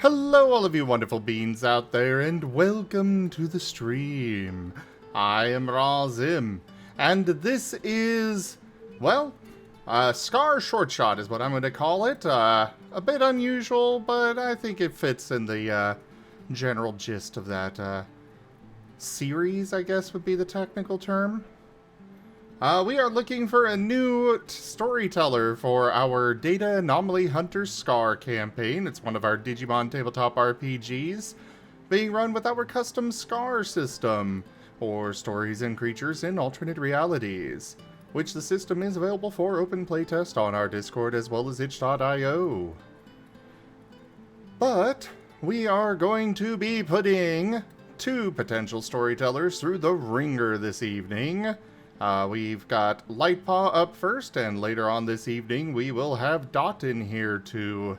Hello all of you wonderful beings out there, and welcome to the stream. I am Razim, and this is, well, Scar Short Shot is what I'm going to call it. A bit unusual, but I think it fits in the general gist of that series, I guess would be the technical term. We are looking for a new storyteller for our Data Anomaly Hunter Scar campaign. It's one of our Digimon tabletop RPGs, being run with our custom Scar system, or stories and creatures in alternate realities, which the system is available for open playtest on our Discord as well as itch.io. But we are going to be putting two potential storytellers through the ringer this evening. We've got Lightpaw up first, and later on this evening we will have Dott in here to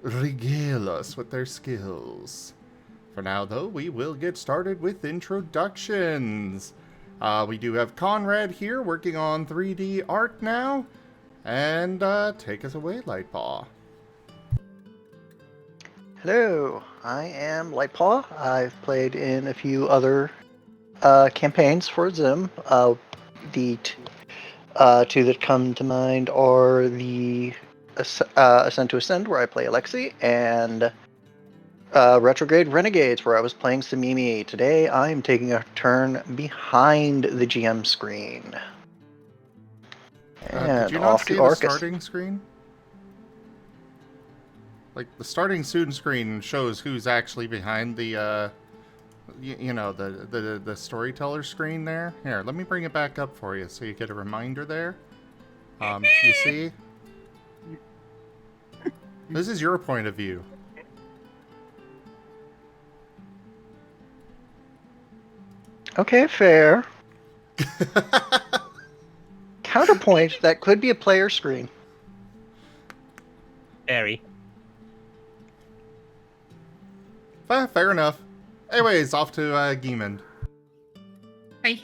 regale us with their skills. For now, though, we will get started with introductions. We do have Conrad here working on 3D art now, and take us away, Lightpaw. Hello, I am Lightpaw. I've played in a few other campaigns for Zim. The two that come to mind are the Ascent to Ascend, where I play Alexi, and Retrograde Renegades, where I was playing Samimi. Today I'm taking a turn behind the GM screen. And Did you not off see to the Arcus. starting screen? Like, the starting student screen shows who's actually behind the, the storyteller screen there. Here, let me bring it back up for you so you get a reminder there. You see? This is your point of view. Okay, fair. Counterpoint, that could be a player screen. Very. Fair enough. Anyways, off to Gimund. Hi,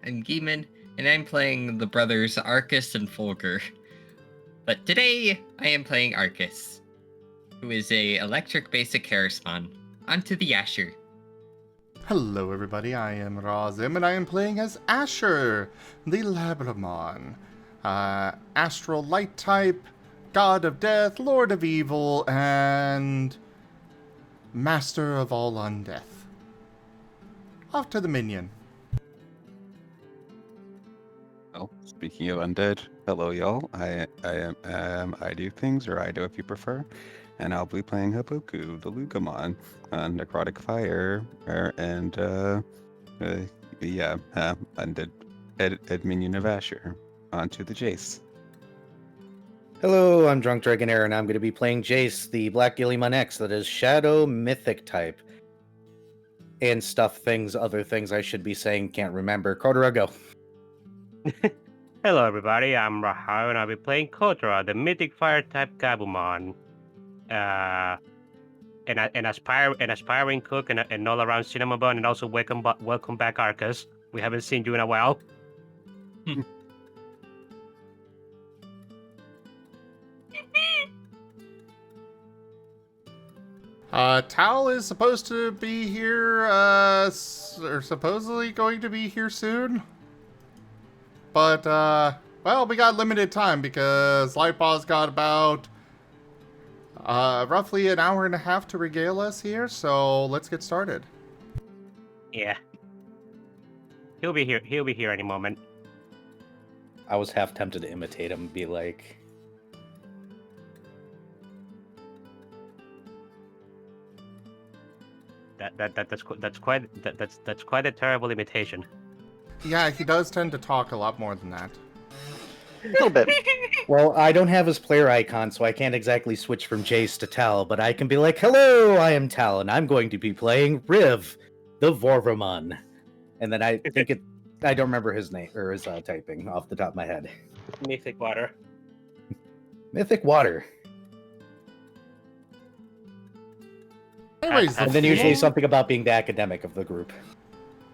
I'm Gimund, and I'm playing the brothers Arcus and Fulgur. But today, I am playing Arcus, who is a electric basic Harrismon. Onto the Asher. Hello everybody, I am Razim, and I am playing as Asher, the Labramon. Astral Light type, God of Death, Lord of Evil, and Master of all Undeath. Off to the minion. Well, speaking of undead, hello y'all. I am IDDoThings, or Ido if you prefer, and I'll be playing Haboku, the Lugamon, on Necrotic Fire, undead ed minion of Asher. Onto the Jace. Hello, I'm Drunk Dragonair, and I'm going to be playing Jace, the Black Gillimon X that is Shadow Mythic type. And other things I should be saying, can't remember. Kotora, go. Hello, everybody. I'm Raharu, and I'll be playing Kotora, the Mythic Fire type Gabumon. An aspiring cook and all around cinema bun, and also welcome back, Arcus. We haven't seen you in a while. Tal is supposed to be here, or supposedly going to be here soon. But, well, we got limited time because Lightpaw's got about, roughly an hour and a half to regale us here, so let's get started. Yeah. He'll be here any moment. I was half tempted to imitate him and be like... That's quite a terrible imitation. Yeah, he does tend to talk a lot more than that. A little bit. Well, I don't have his player icon, so I can't exactly switch from Jace to Tal, but I can be like, hello, I am Tal, and I'm going to be playing Riv, the Vorvamon. And then I think I don't remember his name, or his typing off the top of my head. Mythic Water. Mythic Water. Anyways, And then usually something about being the academic of the group.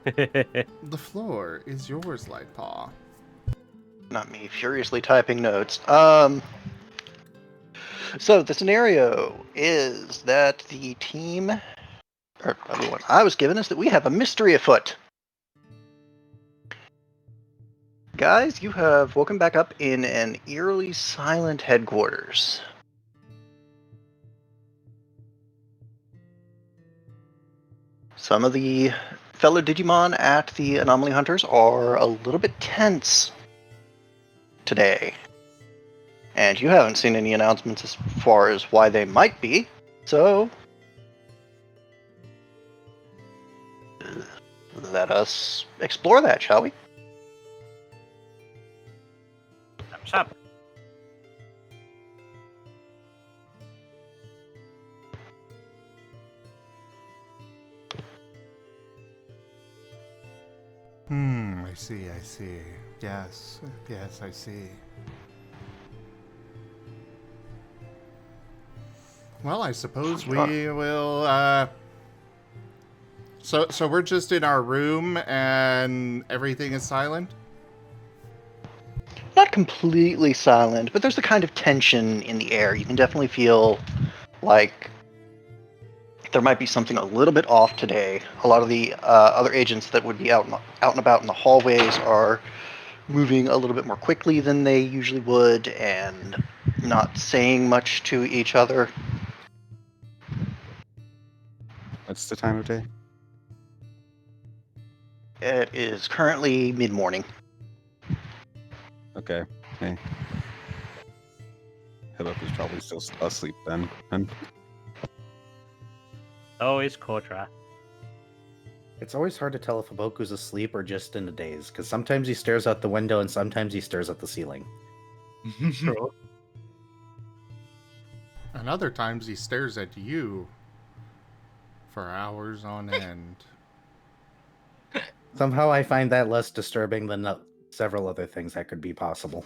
the floor is yours, Lightpaw. Not me furiously typing notes. So the scenario is that the team, or the one I was given, is that we have a mystery afoot. Guys, you have woken back up in an eerily silent headquarters. Some of the fellow Digimon at the Anomaly Hunters are a little bit tense today. And you haven't seen any announcements as far as why they might be, so let us explore that, shall we? Thumbs up. I see, I see. Yes, yes, I see. Well, I suppose we will, So we're just in our room and everything is silent? Not completely silent, but there's a kind of tension in the air. You can definitely feel like there might be something a little bit off today. A lot of the other agents that would be out and about in the hallways are moving a little bit more quickly than they usually would and not saying much to each other. What's the time of day? It is currently mid-morning. Okay. Hey. Haboku's probably still asleep then. And Oh, it's Kotora. It's always hard to tell if Haboku's asleep or just in a daze, because sometimes he stares out the window and sometimes he stares at the ceiling. True. And other times he stares at you for hours on end. Somehow I find that less disturbing than several other things that could be possible.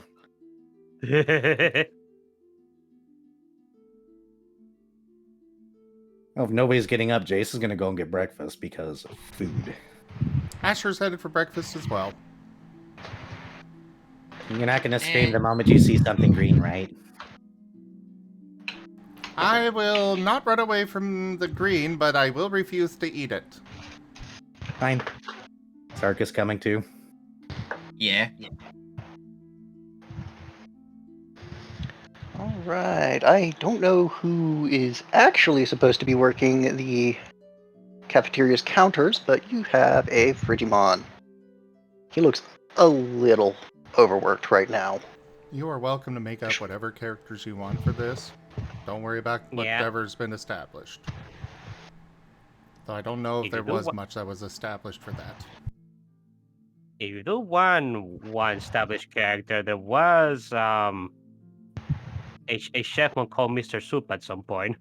Well, if nobody's getting up, Jace is going to go and get breakfast because of food. Asher's headed for breakfast as well. You're not going to scream the moment you see something green, right? I will not run away from the green, but I will refuse to eat it. Fine. Is Arcus coming too? Yeah. All right. I don't know who is actually supposed to be working the cafeteria's counters, but you have a Frigimon. He looks a little overworked right now. You are welcome to make up whatever characters you want for this. Don't worry about Yeah. whatever's been established. Though I don't know if If there you do was wa- much that was established for that. If you do one established character, there was a chefman called Mr. Soup at some point.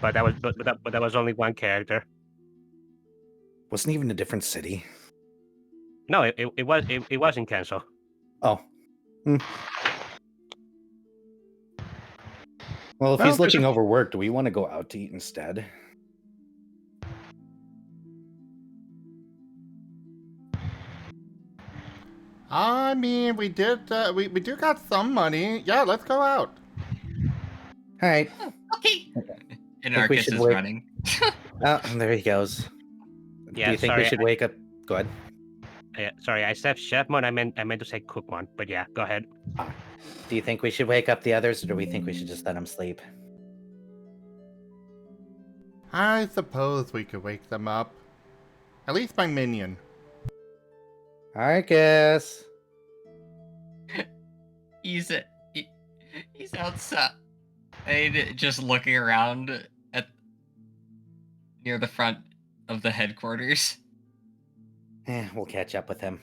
But that was only one character. Wasn't even a different city. No, it wasn't cancelled. Oh. Hmm. Well, if Well, he's looking overworked, do we want to go out to eat instead? I mean, we did, we do got some money. Yeah, let's go out. All right. Okay. And Think we Arcus should is wait. running. Oh, there he goes. Yeah, Do you think sorry, we should wake up? Go ahead. Sorry, I said chefman. I meant to say cookman. But yeah, go ahead. Do you think we should wake up the others, or do we think we should just let them sleep? I suppose we could wake them up. At least my minion. Arcus! He's outside, just looking around at near the front of the headquarters. We'll catch up with him.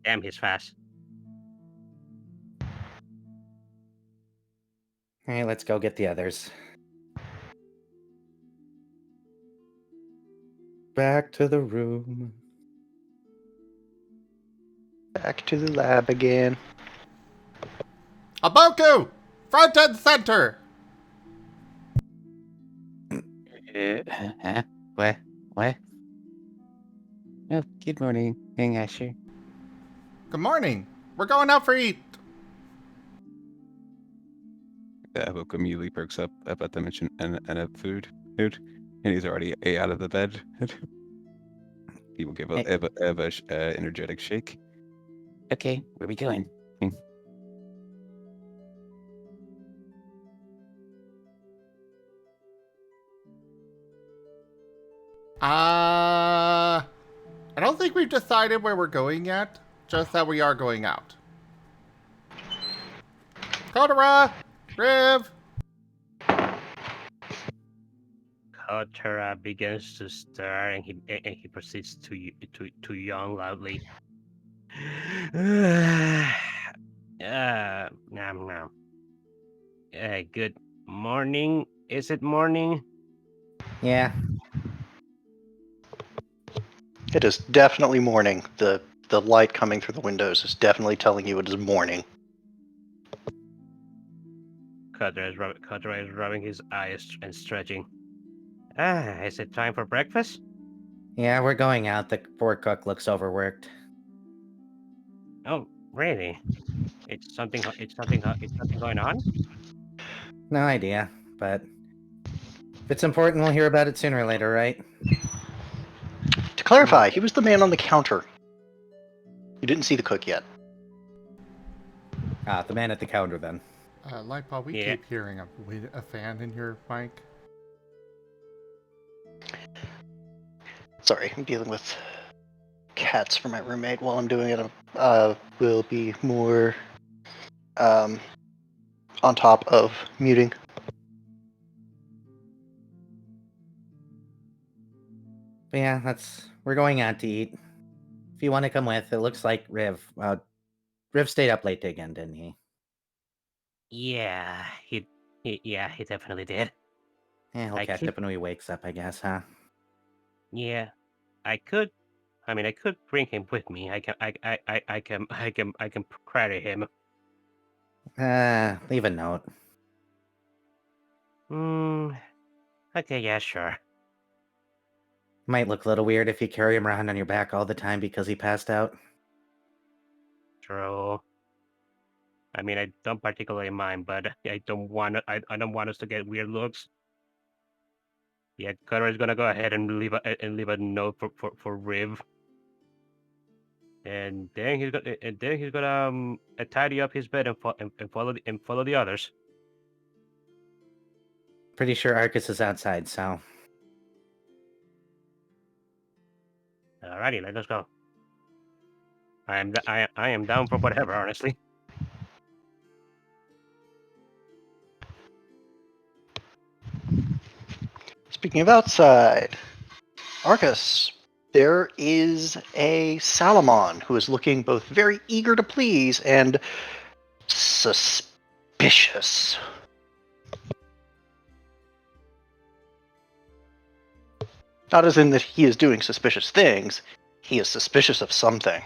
Damn, he's fast. All right, let's go get the others. Back to the room. Back to the lab again. Haboku! Front and center! What? Oh, good morning, Asher. Good morning. We're going out for eat. Yeah, Haboku immediately perks up at the mention and of food, and he's already out of the bed. He will give a energetic shake. Okay, where we going? I don't think we've decided where we're going yet. Just that we are going out. Kotora! Riv! Kotora begins to stir, and he proceeds to yawn loudly. Nom nom. Good morning. Is it morning? Yeah. It is definitely morning. The light coming through the windows is definitely telling you it is morning. Kotora is rubbing his eyes and stretching. Is it time for breakfast? Yeah, we're going out. The poor cook looks overworked. Oh, really? It's something going on? No idea, but if it's important, we'll hear about it sooner or later, right? To clarify, he was the man on the counter. You didn't see the cook yet. Ah, the man at the counter then. Lightball, we Yeah. keep hearing a fan in your mic. Sorry, I'm dealing with cats for my roommate while I'm doing it. Will be more on top of muting. But yeah, we're going out to eat. If you want to come with, it looks like Riv. Riv stayed up late again, didn't he? Yeah, he definitely did. Yeah, he'll I catch could- up when he wakes up, I guess, huh? Yeah, I could bring him with me. I can carry him. Leave a note. Okay, yeah, sure. Might look a little weird if you carry him around on your back all the time because he passed out. True. I mean, I don't particularly mind, but I don't want us to get weird looks. Yeah, Kotora is gonna go ahead and leave a note for Riv, and then he's gonna tidy up his bed and follow the others. Pretty sure Arcus is outside, so Alrighty, let us go. I am down for whatever, honestly. Speaking of outside, Arcus, there is a Salamon who is looking both very eager to please and suspicious. Not as in that he is doing suspicious things, he is suspicious of something.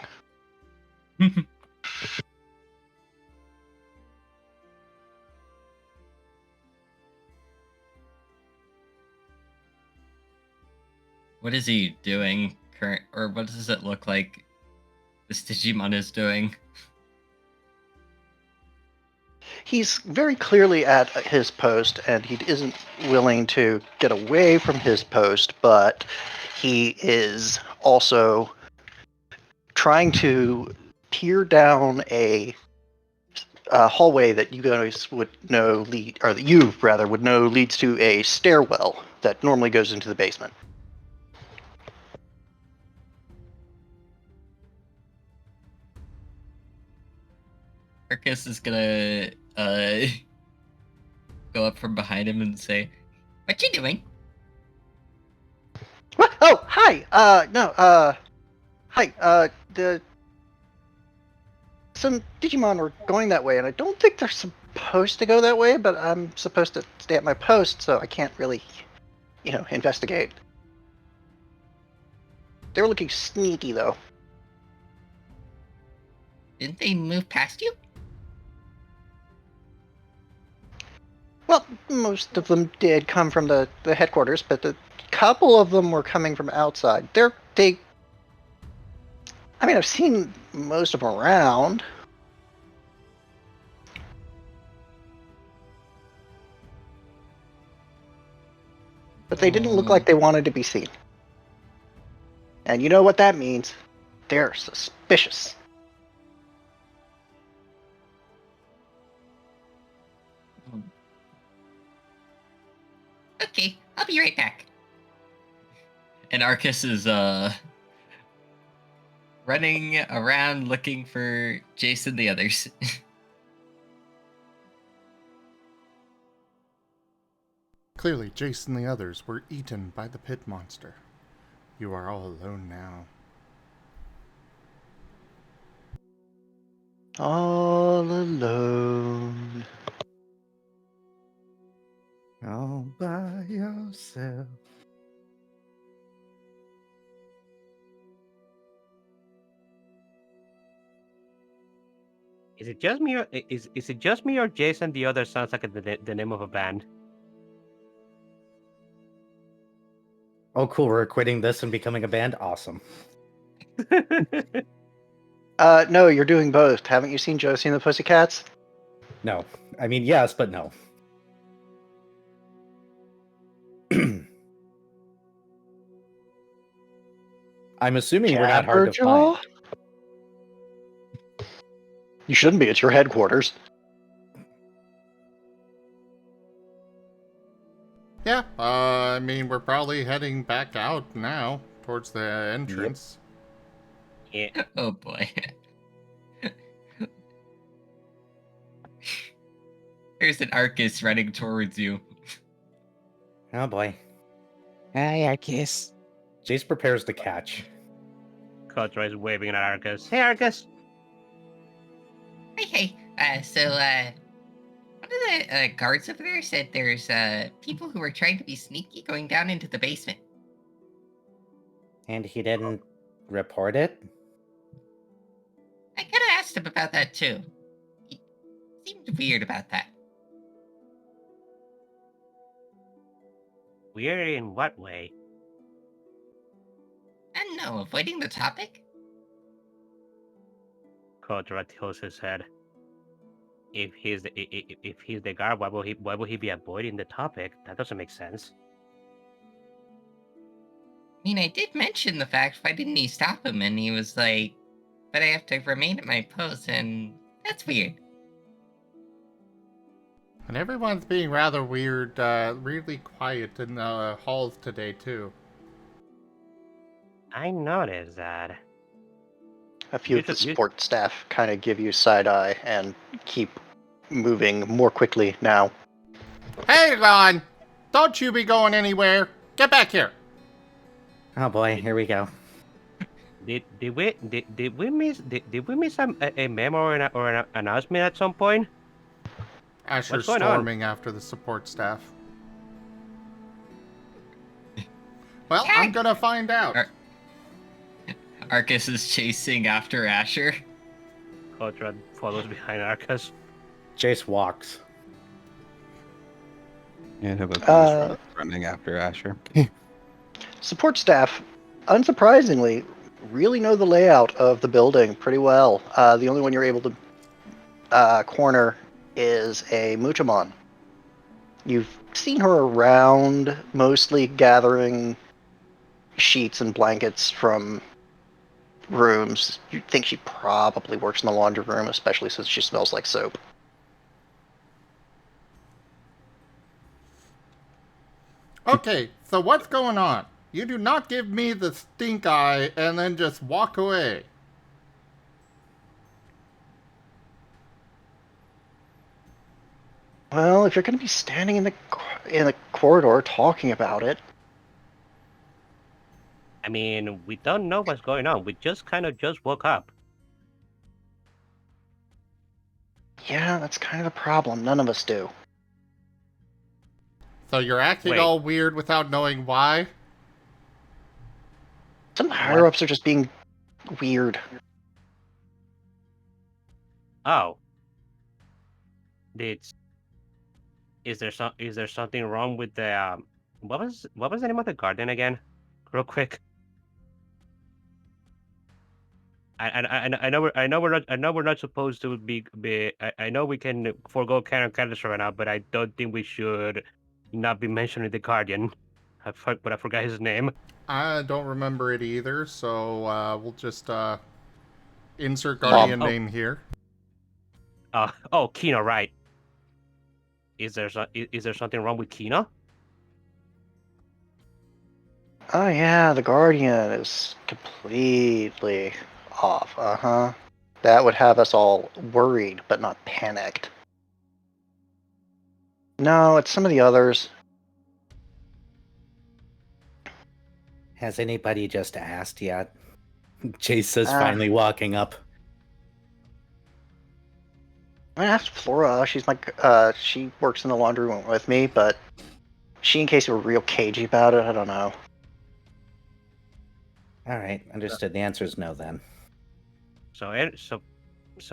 What is he doing or what does it look like this Digimon is doing? He's very clearly at his post, and he isn't willing to get away from his post, but he is also trying to peer down a hallway that you guys would know that you rather would know leads to a stairwell that normally goes into the basement. Arcus is gonna go up from behind him and say, "What you doing?" What? Oh, hi. Hi. Some Digimon are going that way, and I don't think they're supposed to go that way, but I'm supposed to stay at my post, so I can't really, investigate. They were looking sneaky, though. Didn't they move past you? Well, most of them did come from the headquarters, but a couple of them were coming from outside. I've seen most of them around. But they didn't look like they wanted to be seen. And you know what that means? They're suspicious. Okay, I'll be right back. And Arcus is running around looking for Jason and the others. Clearly, Jason and the others were eaten by the pit monster. You are all alone now. All alone. All by yourself. Is it just me, or is it just me, or Jason the other sounds like the name of a band? Oh, cool. We're quitting this and becoming a band. Awesome. No, you're doing both. Haven't you seen Josie and the Pussycats? No. I mean, yes, but no. I'm assuming we're not hard to Jabberjaw? find. You shouldn't be. It's your headquarters. Yeah, I mean, we're probably heading back out now towards the entrance. Yeah. Oh boy. There's an Arcus running towards you. Oh boy. Hi, Arcus. Jace prepares to catch. Kotora is waving at Arcus. Hey, Arcus! Hey, so one of the guards over there said there's people who are trying to be sneaky going down into the basement. And he didn't report it? I kind of asked him about that too. He seemed weird about that. Weird in what way? I don't know, avoiding the topic? Kotora tilts his head. If he's the guard, why will he be avoiding the topic? That doesn't make sense. I mean, I did mention the fact, why didn't he stop him? And he was like, but I have to remain at my post, and that's weird. And everyone's being rather weird, really quiet in the halls today, too. I noticed that. A few of the support staff kind of give you side eye and keep moving more quickly now. Hey, Ron! Don't you be going anywhere! Get back here! Oh boy, here we go. Did we miss a memo or an announcement at some point? Asher's What's going on? storming after the support staff. Well, I'm gonna find out. Arcus is chasing after Asher. Kotora follows behind Arcus. Jace walks. And Haboku is running after Asher. Support staff, unsurprisingly, really know the layout of the building pretty well. The only one you're able to corner is a Muchamon. You've seen her around, mostly gathering sheets and blankets from rooms. You'd think she probably works in the laundry room, especially since she smells like soap. Okay, so what's going on? You do not give me the stink eye and then just walk away. Well, if you're going to be standing in the corridor talking about it, I mean, we don't know what's going on. We just kind of just woke up. yeah, that's kind of the problem. None of us do. So you're acting Wait. all weird without knowing why? Some higher-ups are just being weird. Oh. Is there something wrong with the what was the name of the garden again? Real quick. I know we're not supposed to be I know we can forego canon characters right now, but I don't think we should not be mentioning the Guardian. but I forgot his name. I don't remember it either, so we'll just insert guardian Oh. name here. Kina, right? Is there something wrong with Kina? Oh yeah, the Guardian is completely off. That would have us all worried, but not panicked. No, it's some of the others. Has anybody just asked yet? Chase is Ah. finally walking up. I asked Flora. She's she works in the laundry room with me, but she, in case you were real cagey about it, I don't know. All right, understood. The answer is no then. So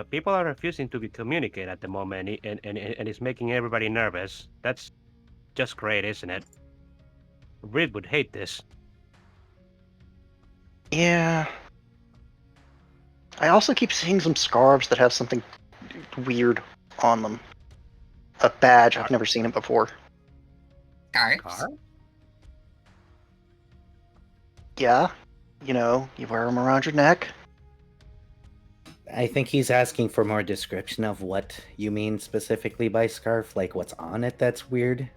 people are refusing to communicate at the moment, and it's making everybody nervous. That's just great, isn't it? Reed would hate this. Yeah. I also keep seeing some scarves that have something weird on them. A badge. I've never seen it before. Scarves? Car? Yeah. You know, you wear them around your neck. I think he's asking for more description of what you mean specifically by scarf, like what's on it that's weird.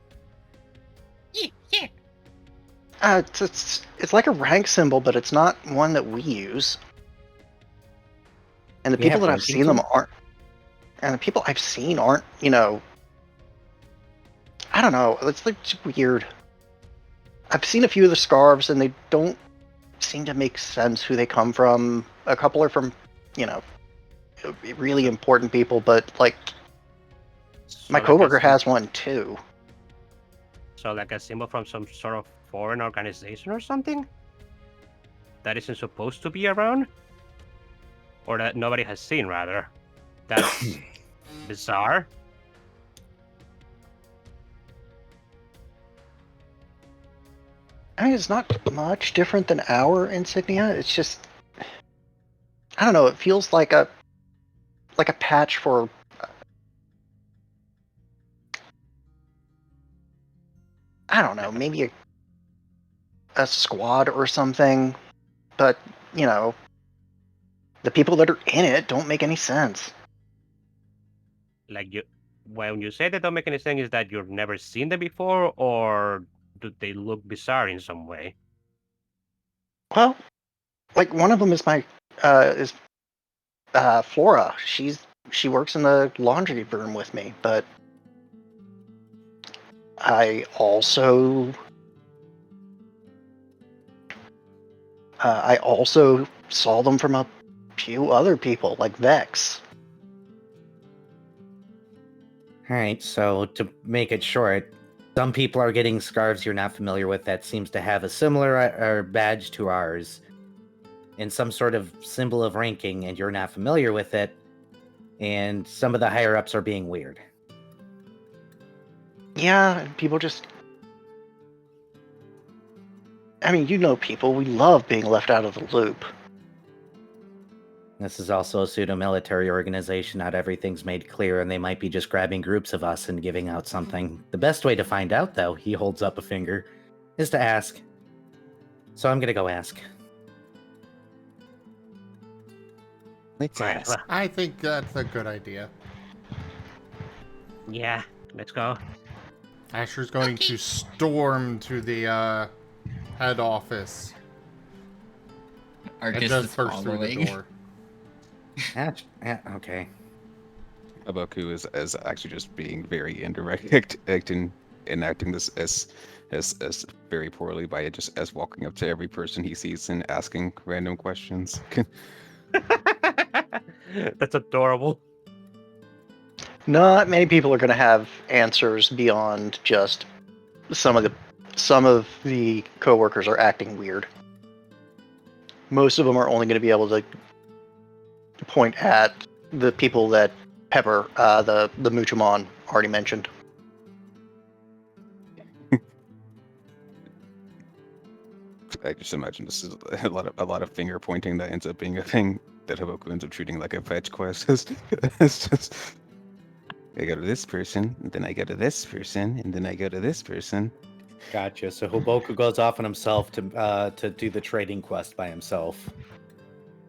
Yeah. It's like a rank symbol, but it's not one that we use. And the We people have that I've ranking seen them too? aren't. And the people I've seen aren't, you know. I don't know. It's like just weird. I've seen a few of the scarves, and they don't seem to make sense who they come from. A couple are from, you know, really important people, but like my coworker has one too. So like a symbol from some sort of foreign organization or something? That isn't supposed to be around? Or that nobody has seen, rather. That's bizarre. I mean, it's not much different than our insignia. It's just, I don't know. It feels like a patch for. I don't know, maybe a squad or something, but you know, the people that are in it don't make any sense. Like when you say they don't make any sense, is that you've never seen them before, or do they look bizarre in some way? Well, like one of them is Flora. She works in the laundry room with me, but I also saw them from a few other people, like Vex. All right, so to make it short, some people are getting scarves you're not familiar with that seems to have a similar badge to ours and some sort of symbol of ranking, and you're not familiar with it, and some of the higher ups are being weird. Yeah, people just. I mean, you know people. We love being left out of the loop. This is also a pseudo-military organization. Not everything's made clear, and they might be just grabbing groups of us and giving out something. The best way to find out, though, he holds up a finger, is to ask. So I'm gonna go ask. Let's Right, ask. well, I think that's a good idea. yeah, let's go. Asher's going to storm to the head office and Arcus just is burst through the following. door. Okay. Haboku is actually just being very indirect, enacting this as very poorly by just as walking up to every person he sees and asking random questions. That's adorable. Not many people are going to have answers beyond just some of the coworkers are acting weird. Most of them are only going to be able to point at the people that Pepper, the Muchamon, already mentioned. I just imagine this is a lot of finger pointing that ends up being a thing that Haboku ends up treating like a fetch quest. It's just I go to this person, and then I go to this person, and then I go to this person. Gotcha. So Haboku goes off on himself to do the trading quest by himself.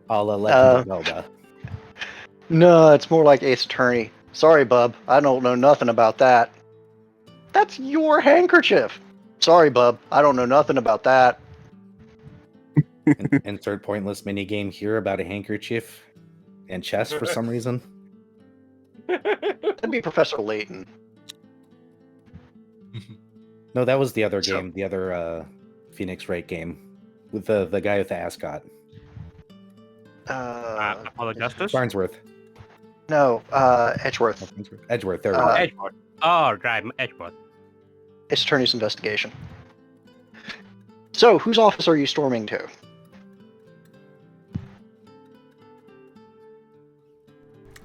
A la Legend of Zelda. No, it's more like Ace Attorney. Sorry, bub. I don't know nothing about that. That's your handkerchief. Sorry, bub. I don't know nothing about that. Insert pointless minigame here about a handkerchief and chess for some reason. That'd be Professor Layton. No, that was the other So- game, the other Phoenix Wright game with the guy with the ascot. Apollo Justice? Farnsworth. No, Edgeworth. Edgeworth, there we Oh, go. Edgeworth. Oh, right, Edgeworth. Ace Attorney's investigation. So, whose office are you storming to?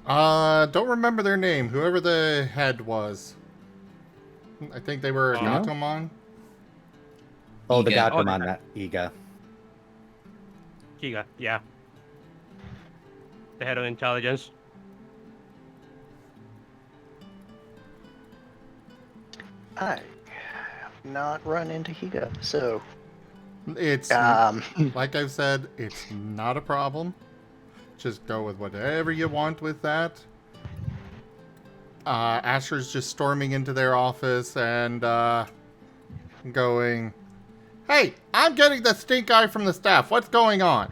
Don't remember their name. Whoever the head was. I think they were a Kino? Gatomon. Oh, the Iga. Gatomon, not Iga. Kiga, yeah. The head of intelligence. I have not run into Higa, so It's like I've said, it's not a problem. Just go with whatever you want with that. Asher's just storming into their office and going, "Hey, I'm getting the stink eye from the staff. What's going on?"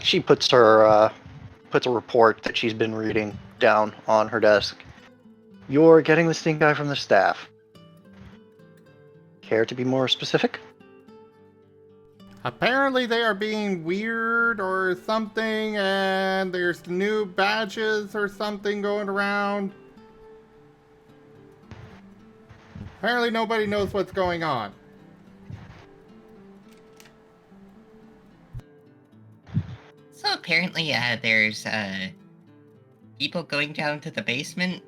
she puts a report that she's been reading down on her desk. You're getting the stink eye from the staff. Care to be more specific? Apparently they are being weird or something, and there's new badges or something going around. Apparently nobody knows what's going on. So apparently, there's people going down to the basement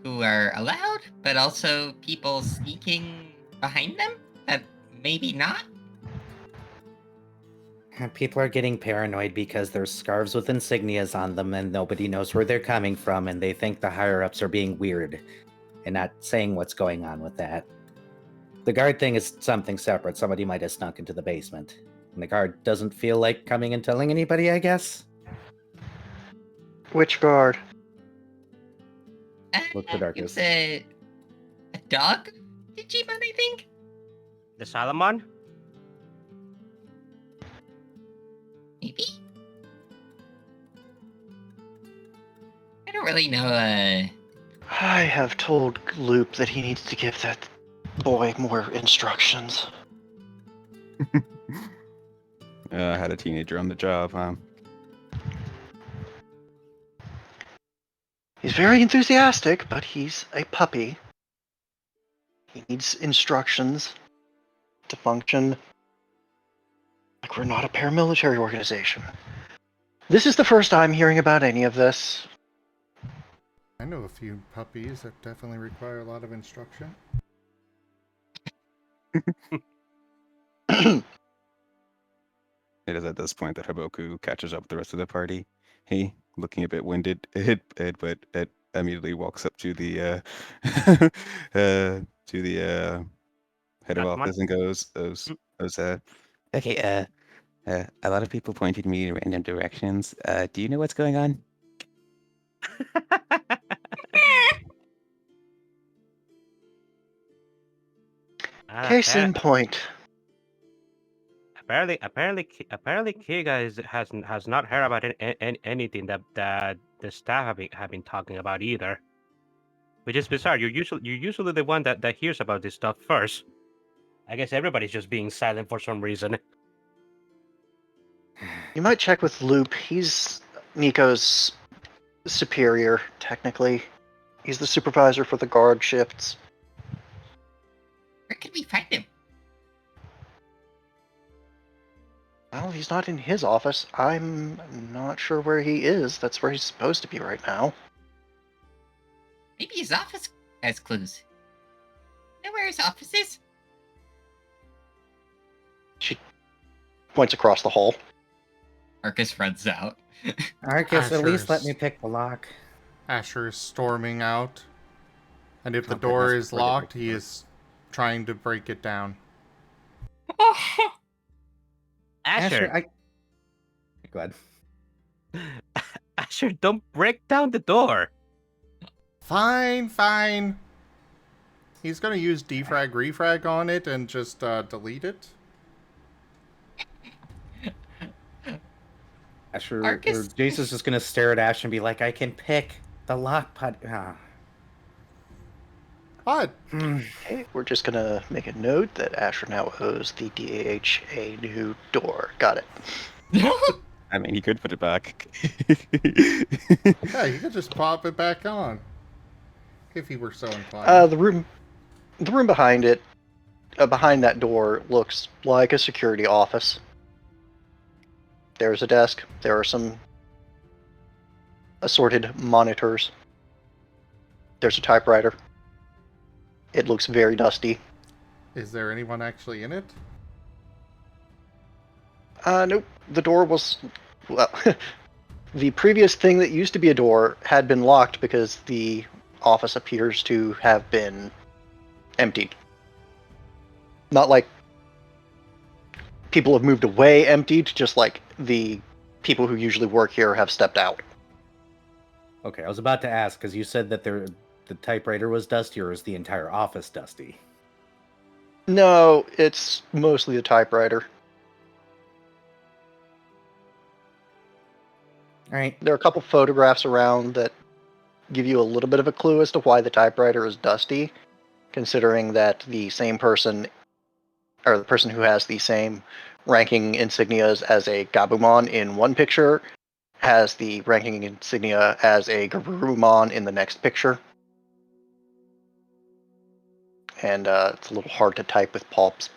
who are allowed, but also people sneaking behind them that maybe not. People are getting paranoid because there's scarves with insignias on them and nobody knows where they're coming from, and they think the higher-ups are being weird and not saying what's going on with that. The guard thing is something separate. Somebody might have snuck into the basement. And the guard doesn't feel like coming and telling anybody, I guess? Which guard? Look for Arcus. It's a dog Digimon, I think. The Salomon? Maybe. I don't really know. I have told Loop that he needs to give that boy more instructions. I had a teenager on the job, huh? He's very enthusiastic, but he's a puppy. He needs instructions to function like we're not a paramilitary organization. This is the first time hearing about any of this. I know a few puppies that definitely require a lot of instruction. It is at this point that Haboku catches up with the rest of the party. He, looking a bit winded, but immediately walks up to the head of Come on. office and goes, okay, a lot of people pointed me in random directions. Do you know what's going on? Case in point. Apparently, Kiga has not heard about anything that the staff have been talking about either. Which is bizarre. You're usually the one that hears about this stuff first. I guess everybody's just being silent for some reason. You might check with Loop. He's Nico's superior, technically. He's the supervisor for the guard shifts. Where could we find him? Well, he's not in his office. I'm not sure where he is. That's where he's supposed to be right now. Maybe his office has clues. Know where his office is? She points across the hall. Arcus runs out. Arcus, at least let Asher's- me pick the lock. Asher is storming out. And if the Oh, door goodness, is before they break locked, the he door. is trying to break it down. Asher, Go ahead. Asher, don't break down the door. Fine, fine. He's gonna use defrag refrag on it and just delete it. Asher or Arcus? Jace is just gonna stare at Ash and be like, "I can pick the lock put." Ah. What? Okay, we're just gonna make a note that Asher now owes the DAH a new door. Got it. I mean, he could put it back. Yeah, you could just pop it back on. If he were so inclined. The room behind it, behind that door, looks like a security office. There's a desk. There are some assorted monitors. There's a typewriter. It looks very dusty. Is there anyone actually in it? Nope. The door was, well, the previous thing that used to be a door had been locked because the office appears to have been emptied. Not like people have moved away emptied, just like the people who usually work here have stepped out. Okay, I was about to ask because you said that the typewriter was dusty, or is the entire office dusty? No, it's mostly the typewriter. All right. There are a couple photographs around that give you a little bit of a clue as to why the typewriter is dusty, considering that the same person, or the person who has the same ranking insignias as a Gabumon in one picture, has the ranking insignia as a Garurumon in the next picture. And it's a little hard to type with palps.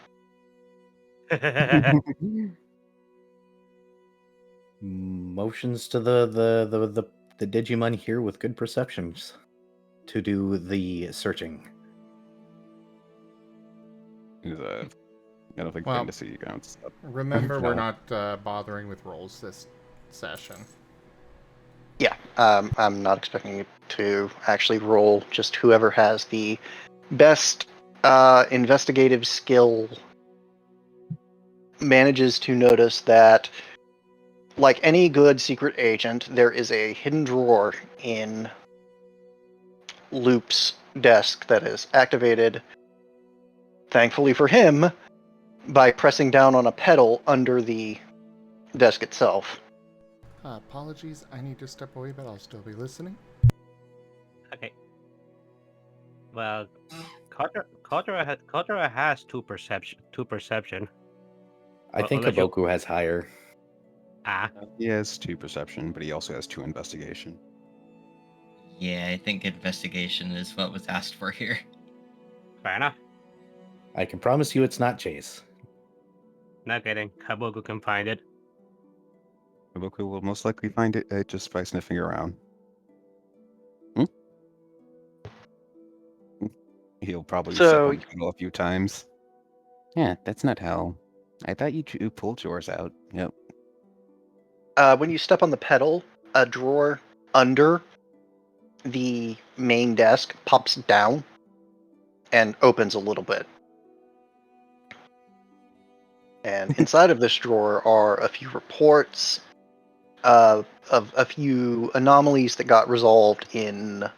Motions to the Digimon here with good perceptions to do the searching. I don't think Well, fantasy counts. Remember, we're No. not bothering with rolls this session. Yeah, I'm not expecting you to actually roll. Just whoever has the best investigative skill manages to notice that, like any good secret agent, there is a hidden drawer in Loop's desk that is activated, thankfully for him, by pressing down on a pedal under the desk itself. Apologies, I need to step away, but I'll still be listening. Okay. Well, Kotora has two perception. I Well, think unless you- Haboku has higher. Ah, He has 2 perception, but he also has 2 investigation. Yeah, I think investigation is what was asked for here. fair enough. I can promise you it's not Chase. Not kidding. Haboku can find it. Haboku will most likely find it just by sniffing around. Hmm? He'll probably step So- on the pedal a few times. Yeah, that's not how. I thought you pulled yours out. Yep. When you step on the pedal, a drawer under the main desk pops down and opens a little bit. And inside of this drawer are a few reports of a few anomalies that got resolved in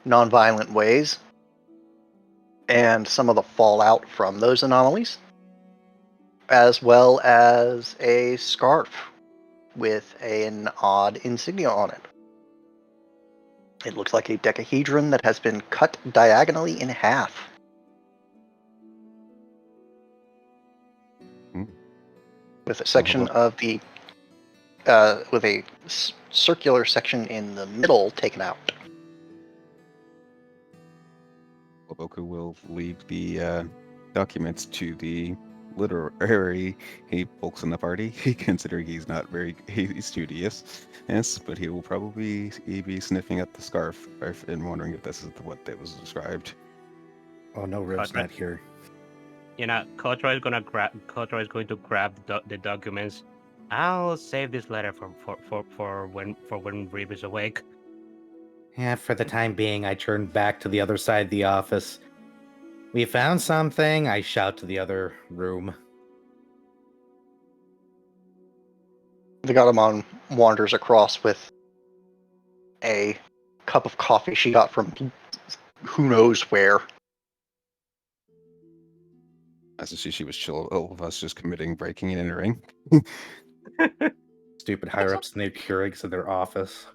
nonviolent ways, and some of the fallout from those anomalies, as well as a scarf with an odd insignia on it. It looks like a decahedron that has been cut diagonally in half. Hmm. With a section of the with a circular section in the middle taken out. Haboku will leave the documents to the literary folks in the party, considering he's not very studious. Yes, but he will probably be sniffing at the scarf and wondering if this is what that was described. Oh no, Riv's Conrad. not here. You know, Kotora is going to grab the documents I'll save this letter for when Reeve is awake. Yeah, for the time being, I turn back to the other side of the office. We found something, I shout to the other room. The Gatamon wanders across with a cup of coffee she got from who knows where. As I see, she was chill. All of us just committing breaking and entering. Stupid higher-ups in their Keurigs in their office.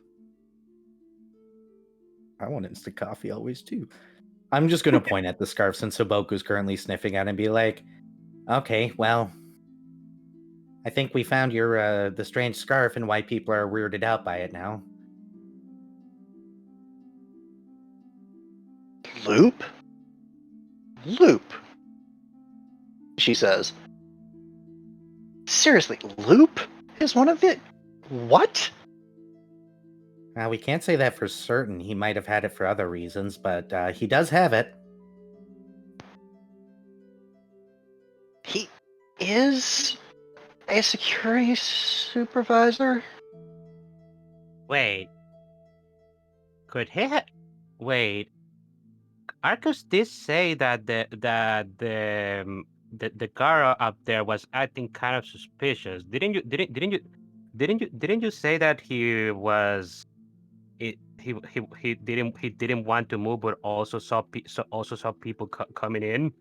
I want instant coffee always, too. I'm just going to point at the scarf since Haboku's currently sniffing at it and be like, okay, well, I think we found your, the strange scarf and why people are weirded out by it now. Loop? Loop, she says. Seriously, Loop is one of it? What? We can't say that for certain. He might have had it for other reasons, but he does have it. He is a security supervisor? Wait. Could he? Wait. Arcus did say that the guard up there was acting kind of suspicious. Didn't you say that he was he didn't want to move, but also saw people coming in?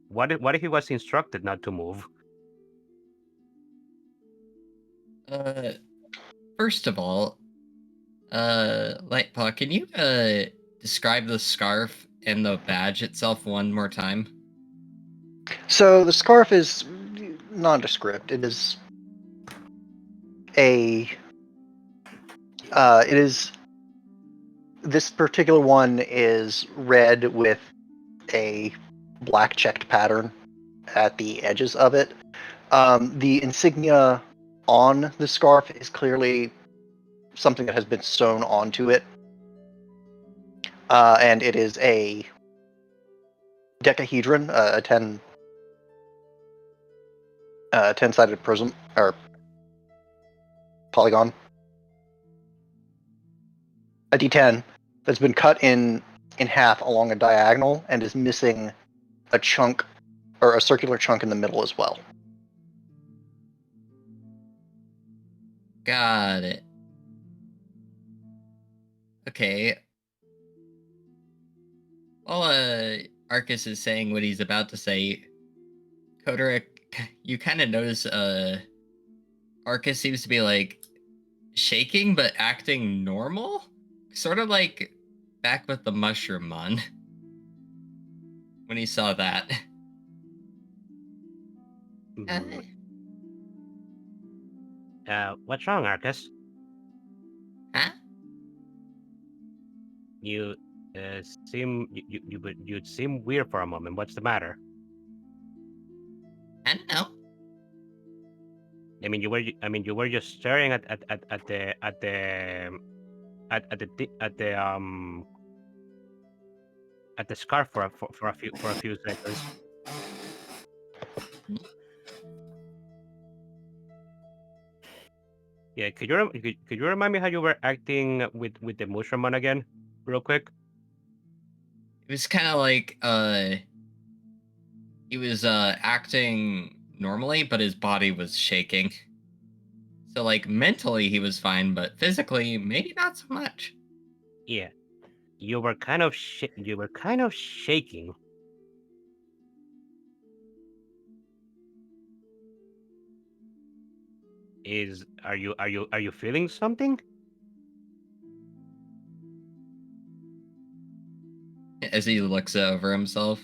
What if he was instructed not to move? First of all, Lightpaw, can you describe the scarf and the badge itself one more time? So the scarf is nondescript. It is a. It is. This particular one is red with a black checked pattern at the edges of it. The insignia on the scarf is clearly something that has been sewn onto it. And it is a decahedron, a 10-sided prism, or polygon. A D10 that's been cut in half along a diagonal and is missing a chunk, or a circular chunk in the middle as well. Got it. Okay. While Arcus is saying what he's about to say, Kotora, you kind of notice Arcus seems to be like shaking but acting normal, sort of like back with the Mushroom-mon when he saw that. What's wrong, Arcus? Huh? You you'd seem weird for a moment. What's the matter? I don't know. You were just staring at the scarf for a few seconds. Yeah, could you remind me how you were acting with the Mushroom again, real quick? It was kind of like he was acting normally, but his body was shaking. So like mentally he was fine, but physically maybe not so much. Yeah, you were kind of shaking. Are you feeling something? As he looks over himself.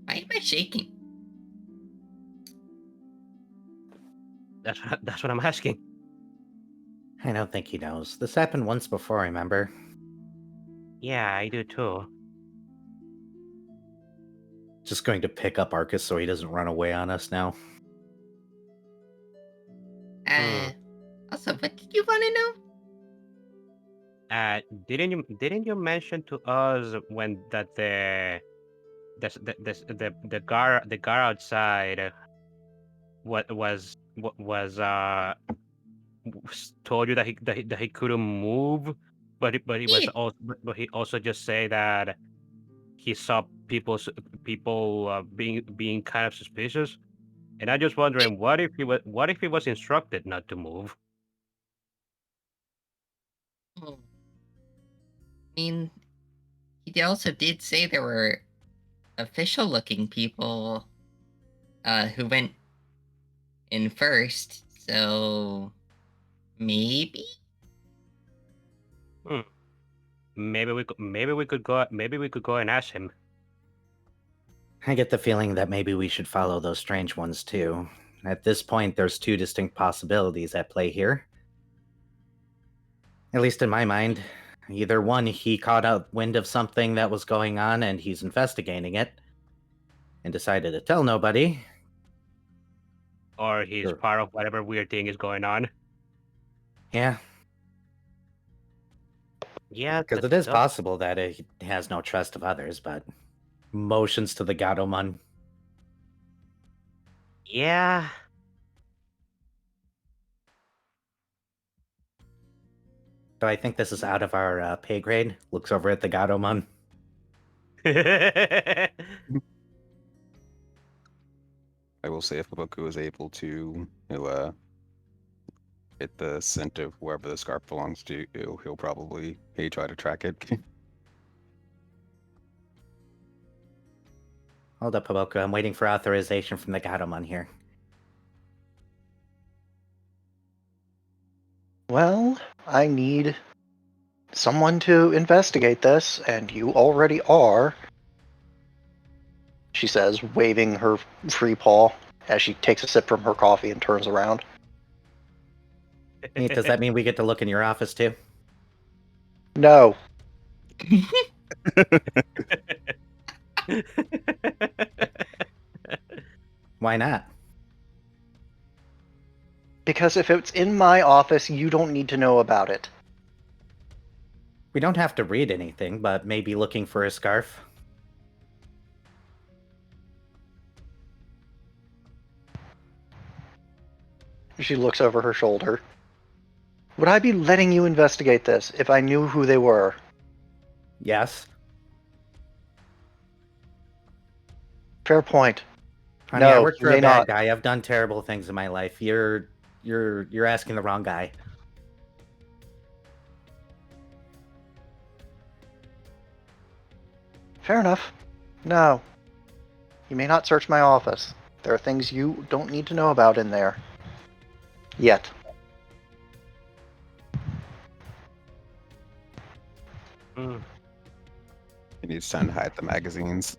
Why am I shaking? That's what I'm asking. I don't think he knows. This happened once before, remember? Yeah, I do too. Just going to pick up Arcus so he doesn't run away on us now. Also, what did you want to know? Didn't you mention to us when that the guard outside what was told you that he couldn't move, but he also just say that he saw people being kind of suspicious, and I'm just wondering what if he was instructed not to move. I mean, he also did say there were official-looking people who went in first, so maybe. Maybe we could go and ask him. I get the feeling that maybe we should follow those strange ones too. At this point, there's two distinct possibilities at play here. At least in my mind. Either one, he caught out wind of something that was going on and he's investigating it and decided to tell nobody. Or he's Sure. part of whatever weird thing is going on. Yeah, Yeah, because it is possible that he has no trust of others, but motions to the Gatomon. Yeah. So I think this is out of our pay grade. Looks over at the Gatomon. I will say if Haboku is able to get the scent of wherever the scarf belongs to, he'll probably try to track it. Hold up, Haboku. I'm waiting for authorization from the Gatomon here. Well, I need someone to investigate this, and you already are, she says, waving her free paw as she takes a sip from her coffee and turns around. Does that mean we get to look in your office too? No. Why not? Because if it's in my office, you don't need to know about it. We don't have to read anything, but maybe looking for a scarf. She looks over her shoulder. Would I be letting you investigate this if I knew who they were? Yes. Fair point. Honey, I No, work you for a may bad not. guy. I've done terrible things in my life. You're asking the wrong guy. Fair enough. No. You may not search my office. There are things you don't need to know about in there. Yet. He needs time to hide the magazines.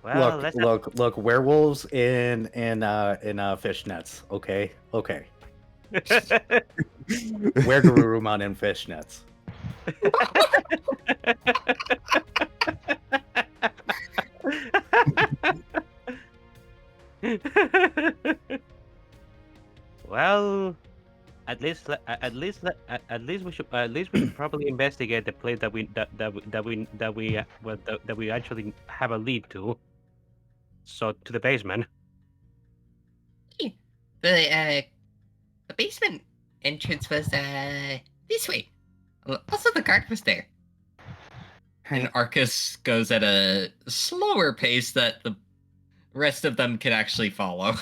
Well, look! Werewolves in fishnets. Okay. Wear Garurumon in fishnets. Well, at least we should probably investigate the place that we actually have a lead to. So to the basement. The basement entrance was this way. Also, the guard was there. And Arcus goes at a slower pace that the rest of them can actually follow.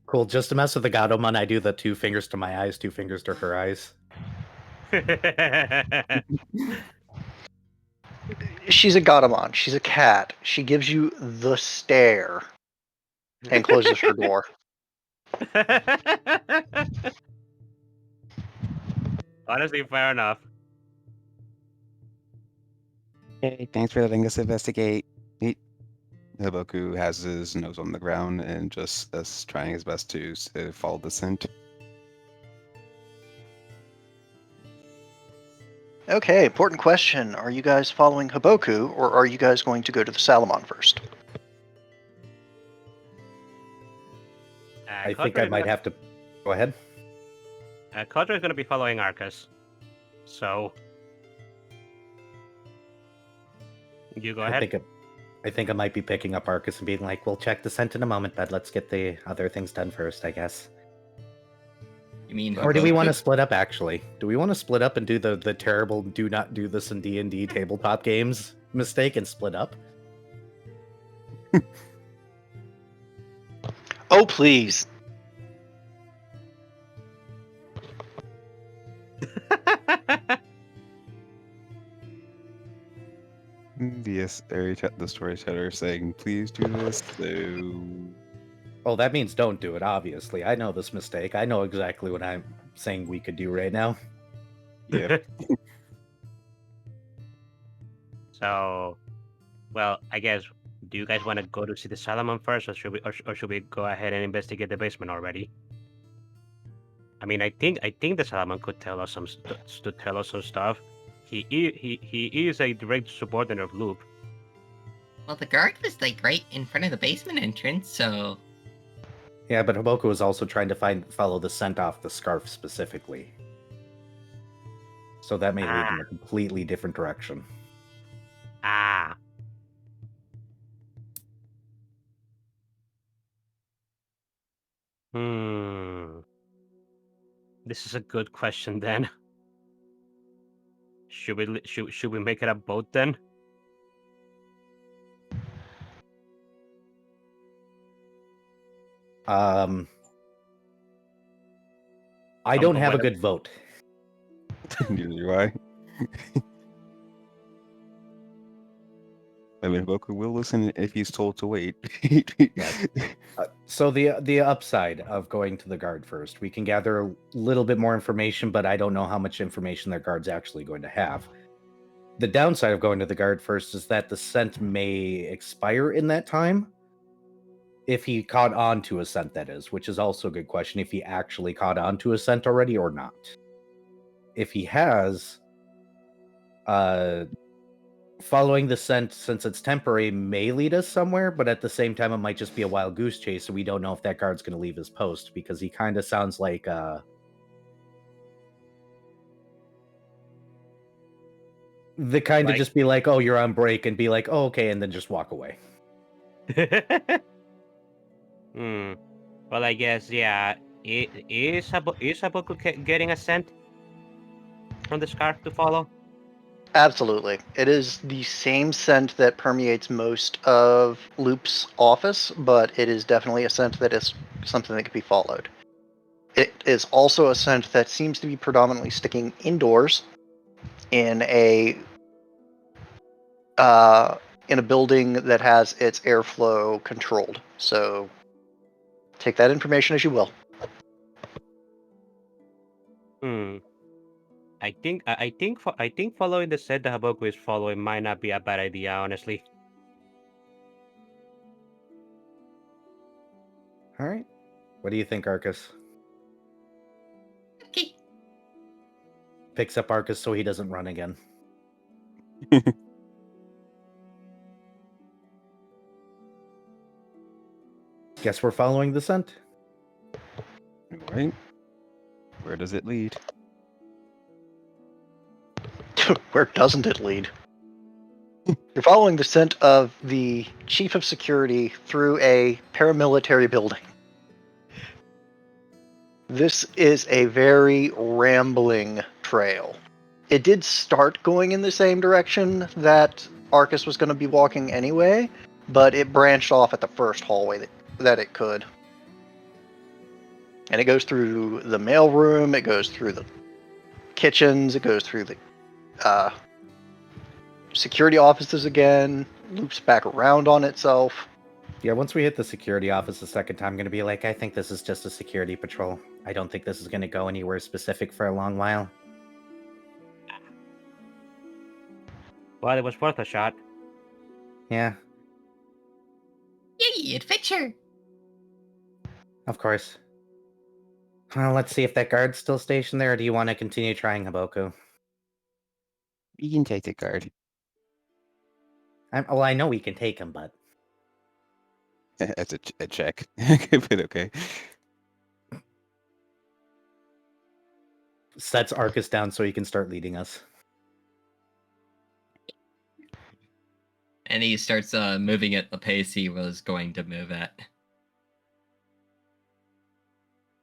Cool. Just to mess with the Gatomon, I do the 2 fingers to my eyes, 2 fingers to her eyes. She's a Gatomon. She's a cat. She gives you the stare and closes her door. Honestly, fair enough. Hey, thanks for letting us investigate. Haboku has his nose on the ground and just trying his best to follow the scent. Okay, important question. Are you guys following Haboku, or are you guys going to go to the Salamon first? I think I might have to... Go ahead. Kotora is going to be following Arcus. So... You go ahead. I think I might be picking up Arcus and being like, we'll check the scent in a moment, but let's get the other things done first, I guess. You mean Or do we want to Haboku? split up, actually? Do we want to split up and do the terrible do not do this in D&D tabletop games mistake and split up? Oh, please. The storyteller saying, please do this. So Oh, that means don't do it, obviously. I know this mistake. I know exactly what I'm saying we could do right now. yeah. So, well, I guess. Do you guys want to go to see the Salomon first, or should we go ahead and investigate the basement already? I mean, I think the Salomon could tell us some stuff. He is a direct subordinate of Loop. Well, the guard was like right in front of the basement entrance, so Yeah, but Haboku was also trying to follow the scent off the scarf specifically. So that may lead in a completely different direction. Ah. This is a good question then. Should we make it a boat then? I don't have a good vote. Neither do I. I mean, Boku will listen if he's told to wait. So the upside of going to the guard first, we can gather a little bit more information, but I don't know how much information their guard's actually going to have. The downside of going to the guard first is that the scent may expire in that time. If he caught on to a scent, that is, which is also a good question, if he actually caught on to a scent already or not. If he has, following the scent, since it's temporary, may lead us somewhere, but at the same time, it might just be a wild goose chase, so we don't know if that guard's going to leave his post, because he kind of sounds like, the kind of just be like, oh, you're on break, and be like, oh, okay, and then just walk away. Well, I guess, yeah. Is Haboku getting a scent from the scarf to follow? Absolutely. It is the same scent that permeates most of Loop's office, but it is definitely a scent that is something that can be followed. It is also a scent that seems to be predominantly sticking indoors in a building that has its airflow controlled. So take that information as you will. I think following the set that Haboku is following might not be a bad idea, honestly. All right. What do you think, Arcus? okay. Picks up Arcus so he doesn't run again. Guess we're following the scent. All right. Where does it lead? Where doesn't it lead? You're following the scent of the chief of security through a paramilitary building. This is a very rambling trail. It did start going in the same direction that Arcus was going to be walking anyway, but it branched off at the first hallway that it could. And it goes through the mailroom, it goes through the kitchens, it goes through the security offices again, loops back around on itself. Yeah, once we hit the security office the second time, I'm going to be like, I think this is just a security patrol. I don't think this is going to go anywhere specific for a long while. Well, it was worth a shot. Yeah. Yay, adventure! Of course. Well, let's see if that guard's still stationed there, or do you want to continue trying, Haboku? You can take the guard. Well, I know we can take him, but... That's a check. But okay. Sets Arcus down so he can start leading us. And he starts moving at the pace he was going to move at.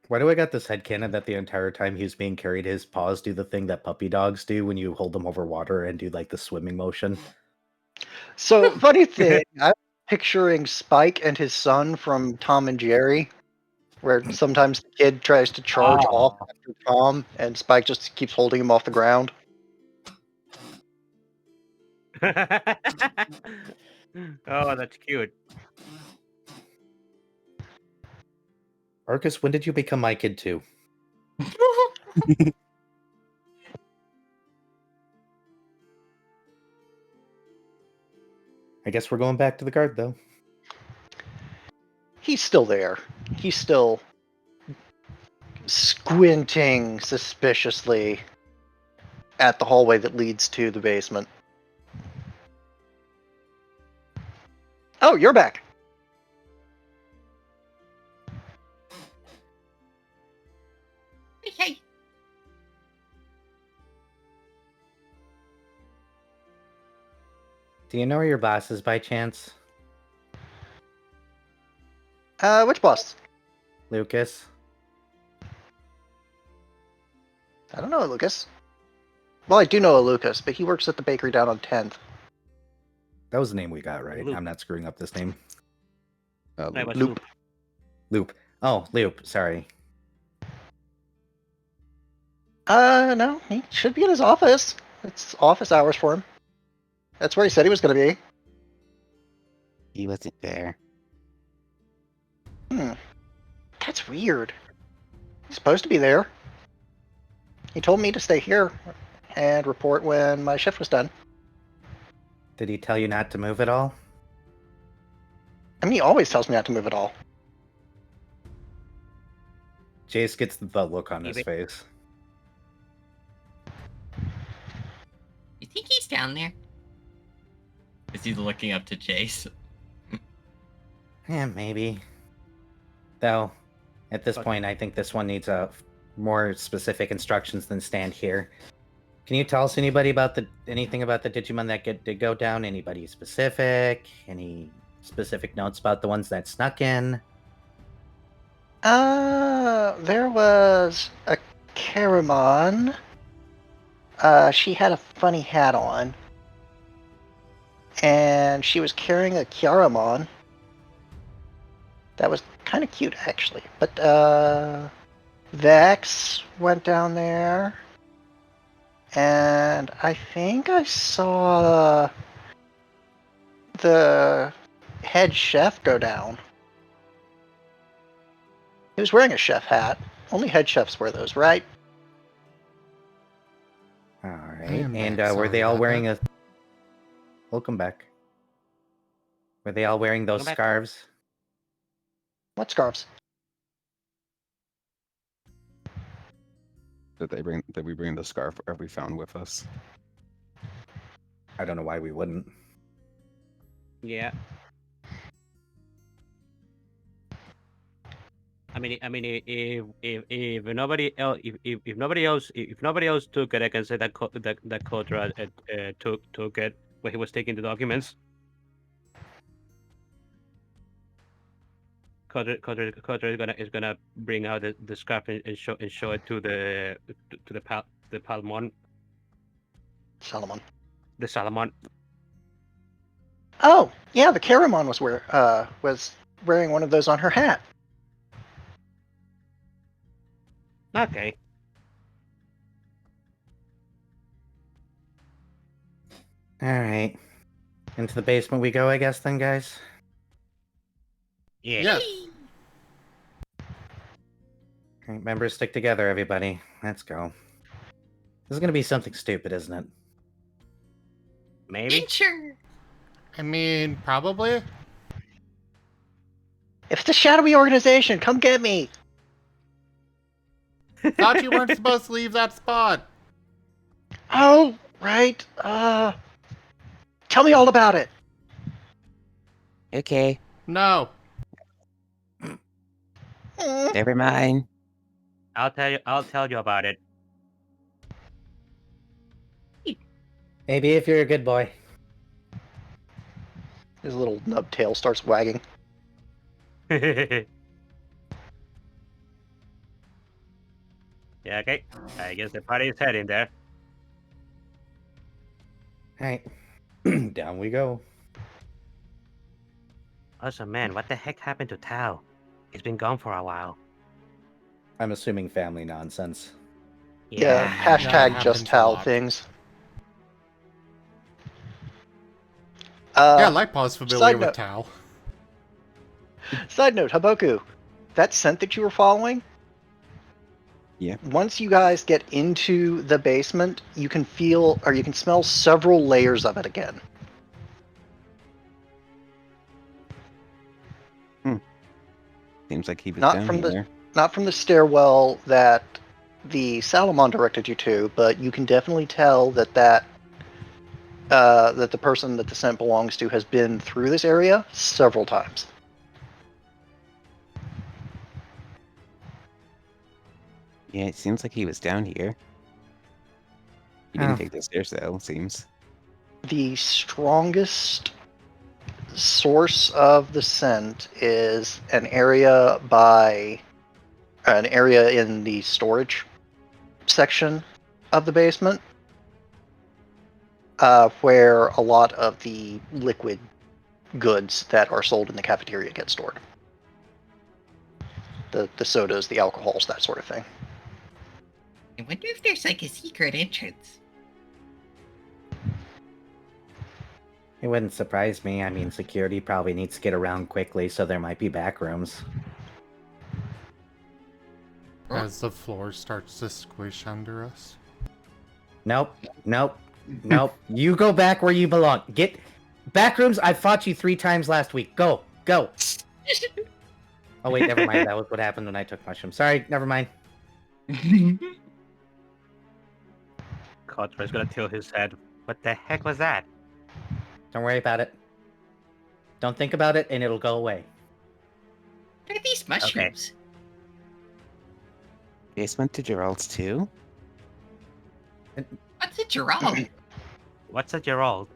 Why do I got this headcanon that the entire time he was being carried, his paws do the thing that puppy dogs do when you hold them over water and do like the swimming motion? So, funny thing, I'm picturing Spike and his son from Tom and Jerry, where sometimes the kid tries to charge off after Tom, and Spike just keeps holding him off the ground. Oh, that's cute. Arcus, when did you become my kid too? I guess we're going back to the guard, though. He's still there. He's still squinting suspiciously at the hallway that leads to the basement. Oh, you're back. Hey. Do you know where your boss is by chance? Which boss? Lucas? I don't know a Lucas. Well, I do know a Lucas, but he works at the bakery down on 10th. That was the name we got, right? Loop. I'm not screwing up this name. No, it was Loop. Loop. Oh, Loop. Sorry. No, he should be in his office. It's office hours for him. That's where he said he was going to be. He wasn't there. That's weird. He's supposed to be there. He told me to stay here and report when my shift was done. Did he tell you not to move at all? I mean, he always tells me not to move at all. Jace gets the look on his face. You think he's down there? Is he looking up to Jace? Yeah, maybe. Though, at this point, I think this one needs more specific instructions than stand here. Can you tell us anything about the Digimon that did go down? Anybody specific? Any specific notes about the ones that snuck in? There was a Karamon. She had a funny hat on. And she was carrying a Kiaramon. That was kind of cute, actually. But, Vex went down there. And I think I saw the head chef go down. He was wearing a chef hat. Only head chefs wear those, right? Alright. am And back. were Sorry they all about wearing that. Welcome back. Were they all wearing those Welcome back. scarves? What scarves? That we bring the scarf we found with us. I don't know why we wouldn't. Yeah. I mean, if nobody else, if nobody else took it, I can say that that Kotora took it when he was taking the documents. Kotora is gonna bring out the scarf and show it to the Palmon, Salomon. the Salomon. Oh, yeah, the Karamon was wearing one of those on her hat. Okay. Alright. Into the basement we go, I guess, then, guys? Yeah. Yes. Alright, members, stick together, everybody. Let's go. This is gonna be something stupid, isn't it? Maybe. Sure. I mean, probably. If it's a shadowy organization, come get me! Thought you weren't supposed to leave that spot. Oh, right. Tell me all about it. Okay, No. never mind. I'll tell you about it. Maybe if you're a good boy. His little nub tail starts wagging. Yeah, okay. I guess the party is heading there. Alright. Down we go. Also, man, what the heck happened to Tao? He's been gone for a while. I'm assuming family nonsense. Yeah, Yeah. hashtag happens just a Tal lot. things. Yeah, Lightpaw's familiar side with note. Tal. Side note, Haboku, that scent that you were following, Yeah. once you guys get into the basement, you can feel or you can smell several layers of it again. Seems like he was Not down from the here. not from the stairwell that the Salomon directed you to, but you can definitely tell that that the person that the scent belongs to has been through this area several times. Yeah, it seems like he was down here. He Oh. didn't take the stairs though, seems. The strongest source of the scent is an area in the storage section of the basement, where a lot of the liquid goods that are sold in the cafeteria get stored. The sodas, the alcohols, that sort of thing. I wonder if there's like a secret entrance. It wouldn't surprise me. I mean, security probably needs to get around quickly, so there might be back rooms. As the floor starts to squish under us. Nope. Nope. Nope. You go back where you belong. Get back rooms. I fought you 3 times last week. Go. Go. Oh wait, never mind. That was what happened when I took mushrooms. Sorry, never mind. Kotora's gonna tilt his head. What the heck was that? Don't worry about it. Don't think about it, and it'll go away. What are these mushrooms? Basement to Gerald's too? What's a Gerald? What's a Gerald?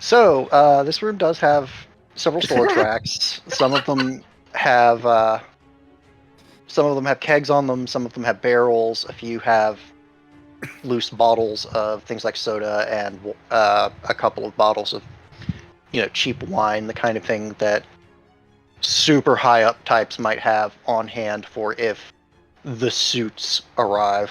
So this room does have several storage racks. Some of them have kegs on them. Some of them have barrels. A few have loose bottles of things like soda and a couple of bottles of cheap wine, the kind of thing that super high up types might have on hand for if the suits arrive.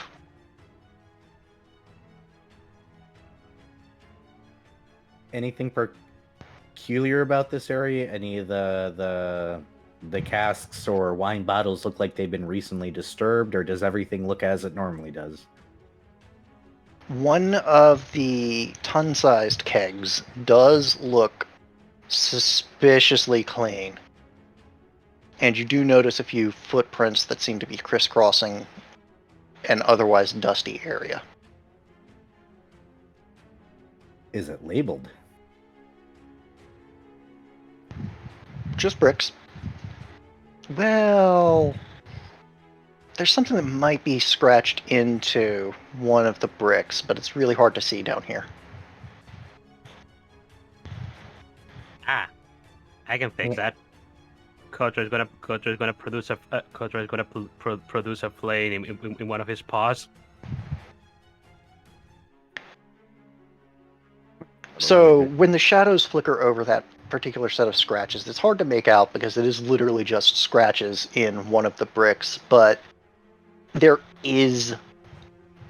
Anything peculiar about this area? Any of the casks or wine bottles look like they've been recently disturbed, or does everything look as it normally does? One of the ton-sized kegs does look suspiciously clean. And you do notice a few footprints that seem to be crisscrossing an otherwise dusty area. Is it labeled? Just bricks. Well, there's something that might be scratched into one of the bricks, but it's really hard to see down here. Ah, I can fix that. Kotora's gonna produce produce a flame in one of his paws. So when the shadows flicker over that particular set of scratches, it's hard to make out because it is literally just scratches in one of the bricks, but there is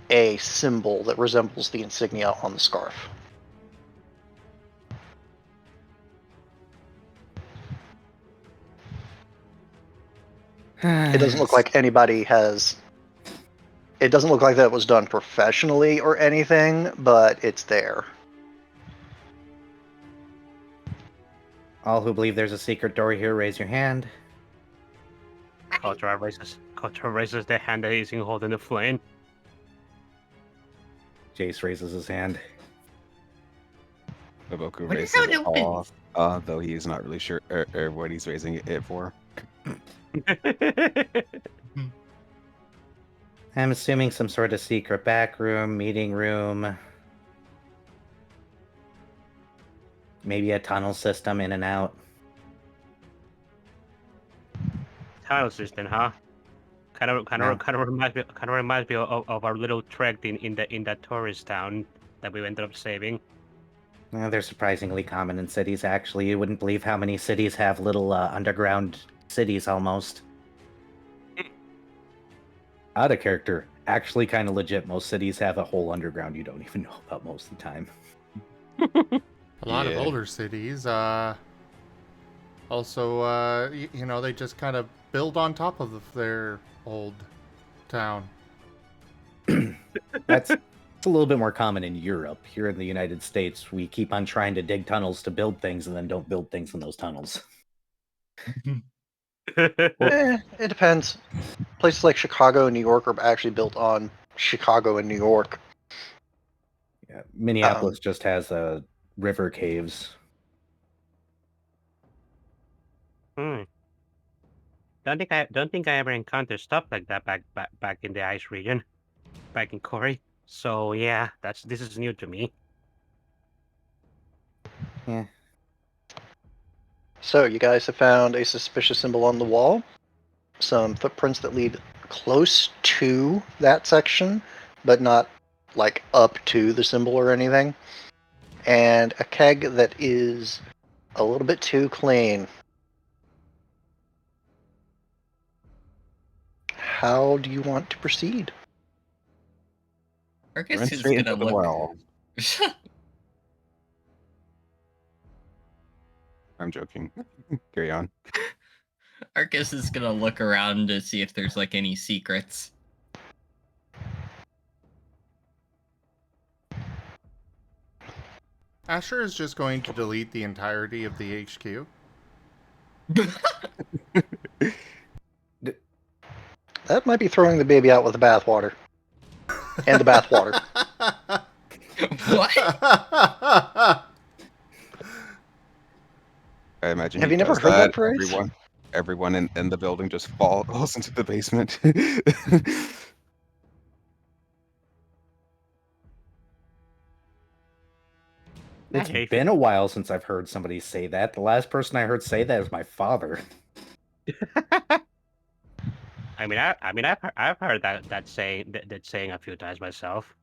a symbol that resembles the insignia on the scarf. It doesn't look like anybody has... It doesn't look like that was done professionally or anything, but it's there. All who believe there's a secret door here, raise your hand. Kotora raises the hand that he's holding the flame. Jace raises his hand. Haboku What raises is how a it paw, opens? though he is not really sure or what he's raising it for. I'm assuming some sort of secret back room, meeting room. Maybe a tunnel system in and out. Tile system, huh? Kind Yeah. of reminds me of our little trek in that tourist town that we ended up saving. They're surprisingly common in cities, actually. You wouldn't believe how many cities have little underground cities almost. Out of character. Actually, kind of legit. Most cities have a whole underground you don't even know about most of the time. A lot of Yeah. older cities, also, you know, they just kind of build on top of their old town. That's it's a little bit more common in Europe. Here in the United States, we keep on trying to dig tunnels to build things and then don't build things in those tunnels. It depends. Places like Chicago and New York are actually built on Chicago and New York. Yeah, Minneapolis just has river caves. Hmm. Don't think I ever encountered stuff like that back in the ice region, back in Corey. So yeah, this is new to me. Yeah. So you guys have found a suspicious symbol on the wall, some footprints that lead close to that section, but not like up to the symbol or anything, and a keg that is a little bit too clean. How do you want to proceed? Arcus Went is straight gonna into the look. well. I'm joking. Carry on. Arcus is gonna look around to see if there's like any secrets. Asher is just going to delete the entirety of the HQ. That might be throwing the baby out with the bathwater. And the bathwater. What? I imagine Have he you never does heard that that. phrase? Everyone in the building just falls into the basement. It's Hey, been a while since I've heard somebody say that. The last person I heard say that is my father. I've heard that saying a few times myself.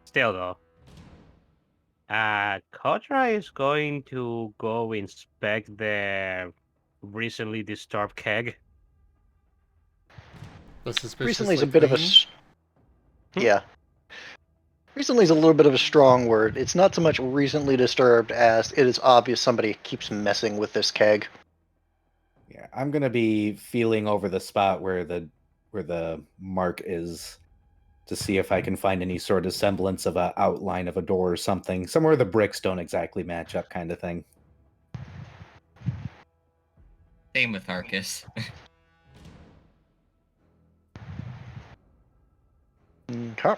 Still though, Kotora is going to go inspect the recently disturbed keg. The Recently is suspiciously a bit of a... clean. Yeah. Recently is a little bit of a strong word. It's not so much recently disturbed as it is obvious somebody keeps messing with this keg. Yeah, I'm gonna be feeling over the spot where the mark is to see if I can find any sort of semblance of a outline of a door or something. Somewhere the bricks don't exactly match up, kind of thing. Same with Arcus. Okay.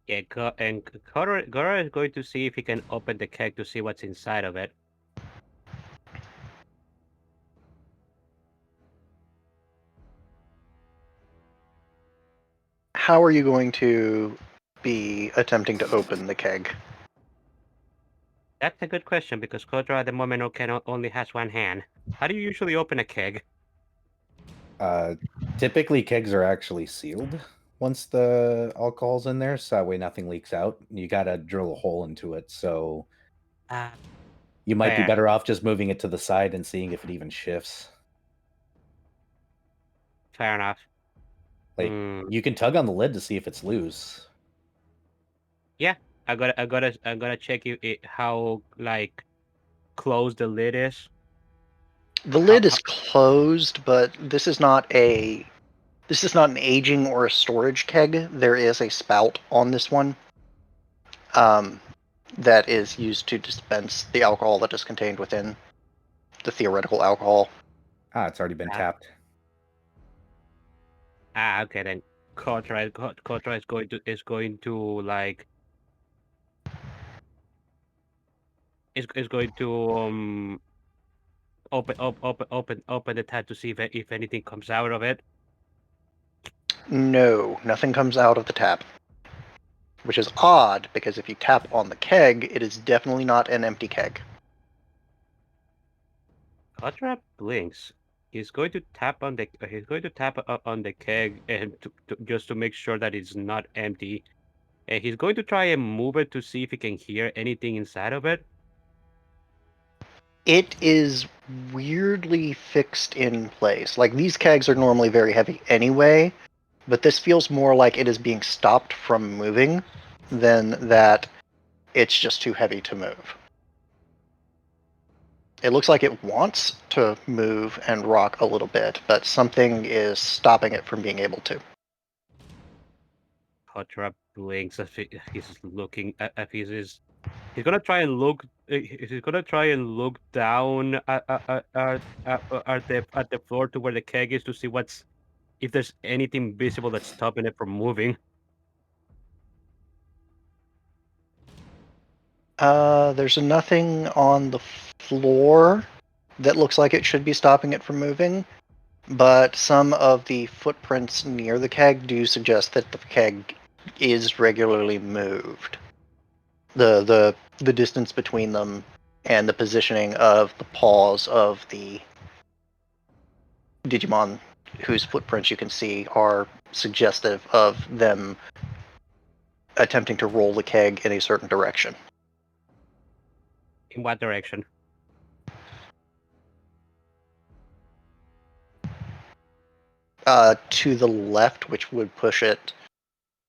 Yeah, Kotora is going to see if he can open the keg to see what's inside of it. How are you going to be attempting to open the keg? That's a good question because Kotora at the moment only has one hand. How do you usually open a keg? Typically, kegs are actually sealed once the alcohol's in there, so that way nothing leaks out. You gotta drill a hole into it, so you might be Fair. better off just moving it to the side and seeing if it even shifts. Fair enough. Like, you can tug on the lid to see if it's loose. Yeah, I'm gonna check how like closed the lid is. The lid is closed, but this is not an aging or a storage keg. There is a spout on this one that is used to dispense the alcohol that is contained within the theoretical alcohol. It's already been tapped. Okay then. Kotra is going to like is going to open the tap to see if anything comes out of it. No, nothing comes out of the tap. Which is odd, because if you tap on the keg, it is definitely not an empty keg. Kotora blinks. He's going to tap on the on the keg and just to make sure that it's not empty. And he's going to try and move it to see if he can hear anything inside of it. It is weirdly fixed in place. Like, these kegs are normally very heavy anyway, but this feels more like it is being stopped from moving than that it's just too heavy to move. It looks like it wants to move and rock a little bit, but something is stopping it from being able to. Kotora blinks if he's looking if he's gonna try and look. He's gonna try and look down at the floor to where the keg is to see if there's anything visible that's stopping it from moving. There's nothing on the floor that looks like it should be stopping it from moving, but some of the footprints near the keg do suggest that the keg is regularly moved. The distance between them and the positioning of the paws of the Digimon whose footprints you can see are suggestive of them attempting to roll the keg in a certain direction. In what direction? To the left, which would push it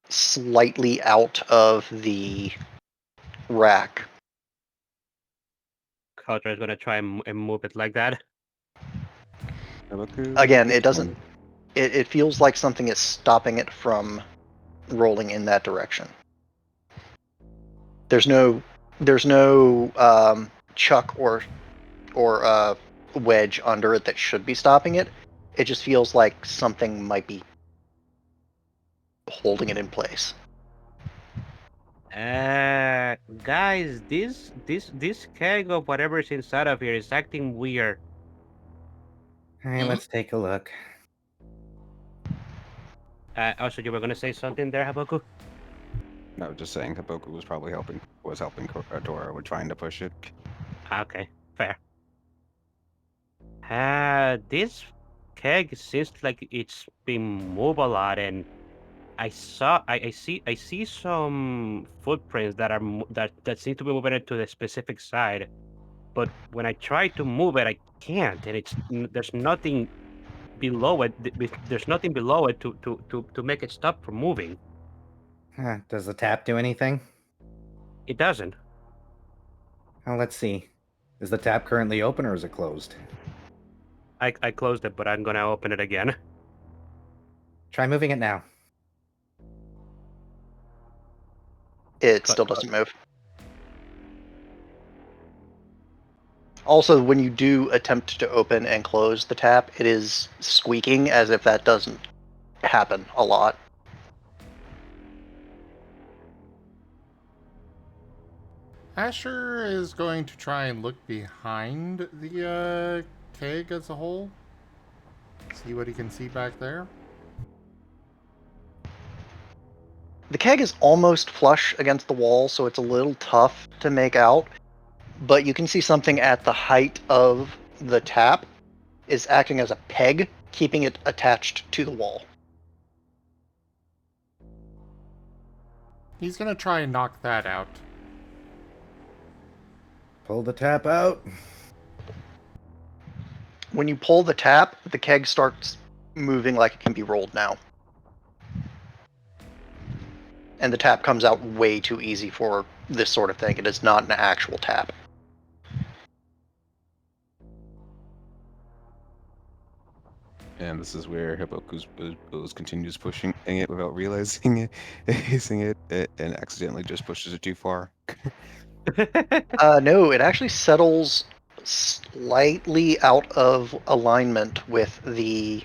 slightly out of the rack. Kotora is gonna try and move it like that. Haboku, Again, it which doesn't. one? It feels like something is stopping it from rolling in that direction. There's no chuck or wedge under it that should be stopping it. It just feels like something might be holding it in place. Guys, this keg of whatever is inside of here is acting weird. Hey, let's take a look. Also, you were gonna say something there, Haboku? No, just saying Haboku was probably helping Kotora with trying to push it. Okay, fair. This keg seems like it's been moved a lot, and I see some footprints that are that seem to be moving it to the specific side, but when I try to move it, I can't, and there's nothing below it. There's nothing below it to make it stop from moving. Does the tap do anything? It doesn't. Oh, let's see. Is the tap currently open or is it closed? I closed it, but I'm gonna open it again. Try moving it now. It still doesn't move. Also, when you do attempt to open and close the tap, it is squeaking as if that doesn't happen a lot. Asher is going to try and look behind the keg as a whole. See what he can see back there. The keg is almost flush against the wall, so it's a little tough to make out. But you can see something at the height of the tap is acting as a peg, keeping it attached to the wall. He's gonna try and knock that out. Pull the tap out. When you pull the tap, the keg starts moving like it can be rolled now. And the tap comes out way too easy for this sort of thing. It is not an actual tap. And this is where Haboku continues pushing it without realizing it, using it, and accidentally just pushes it too far. No, it actually settles slightly out of alignment with the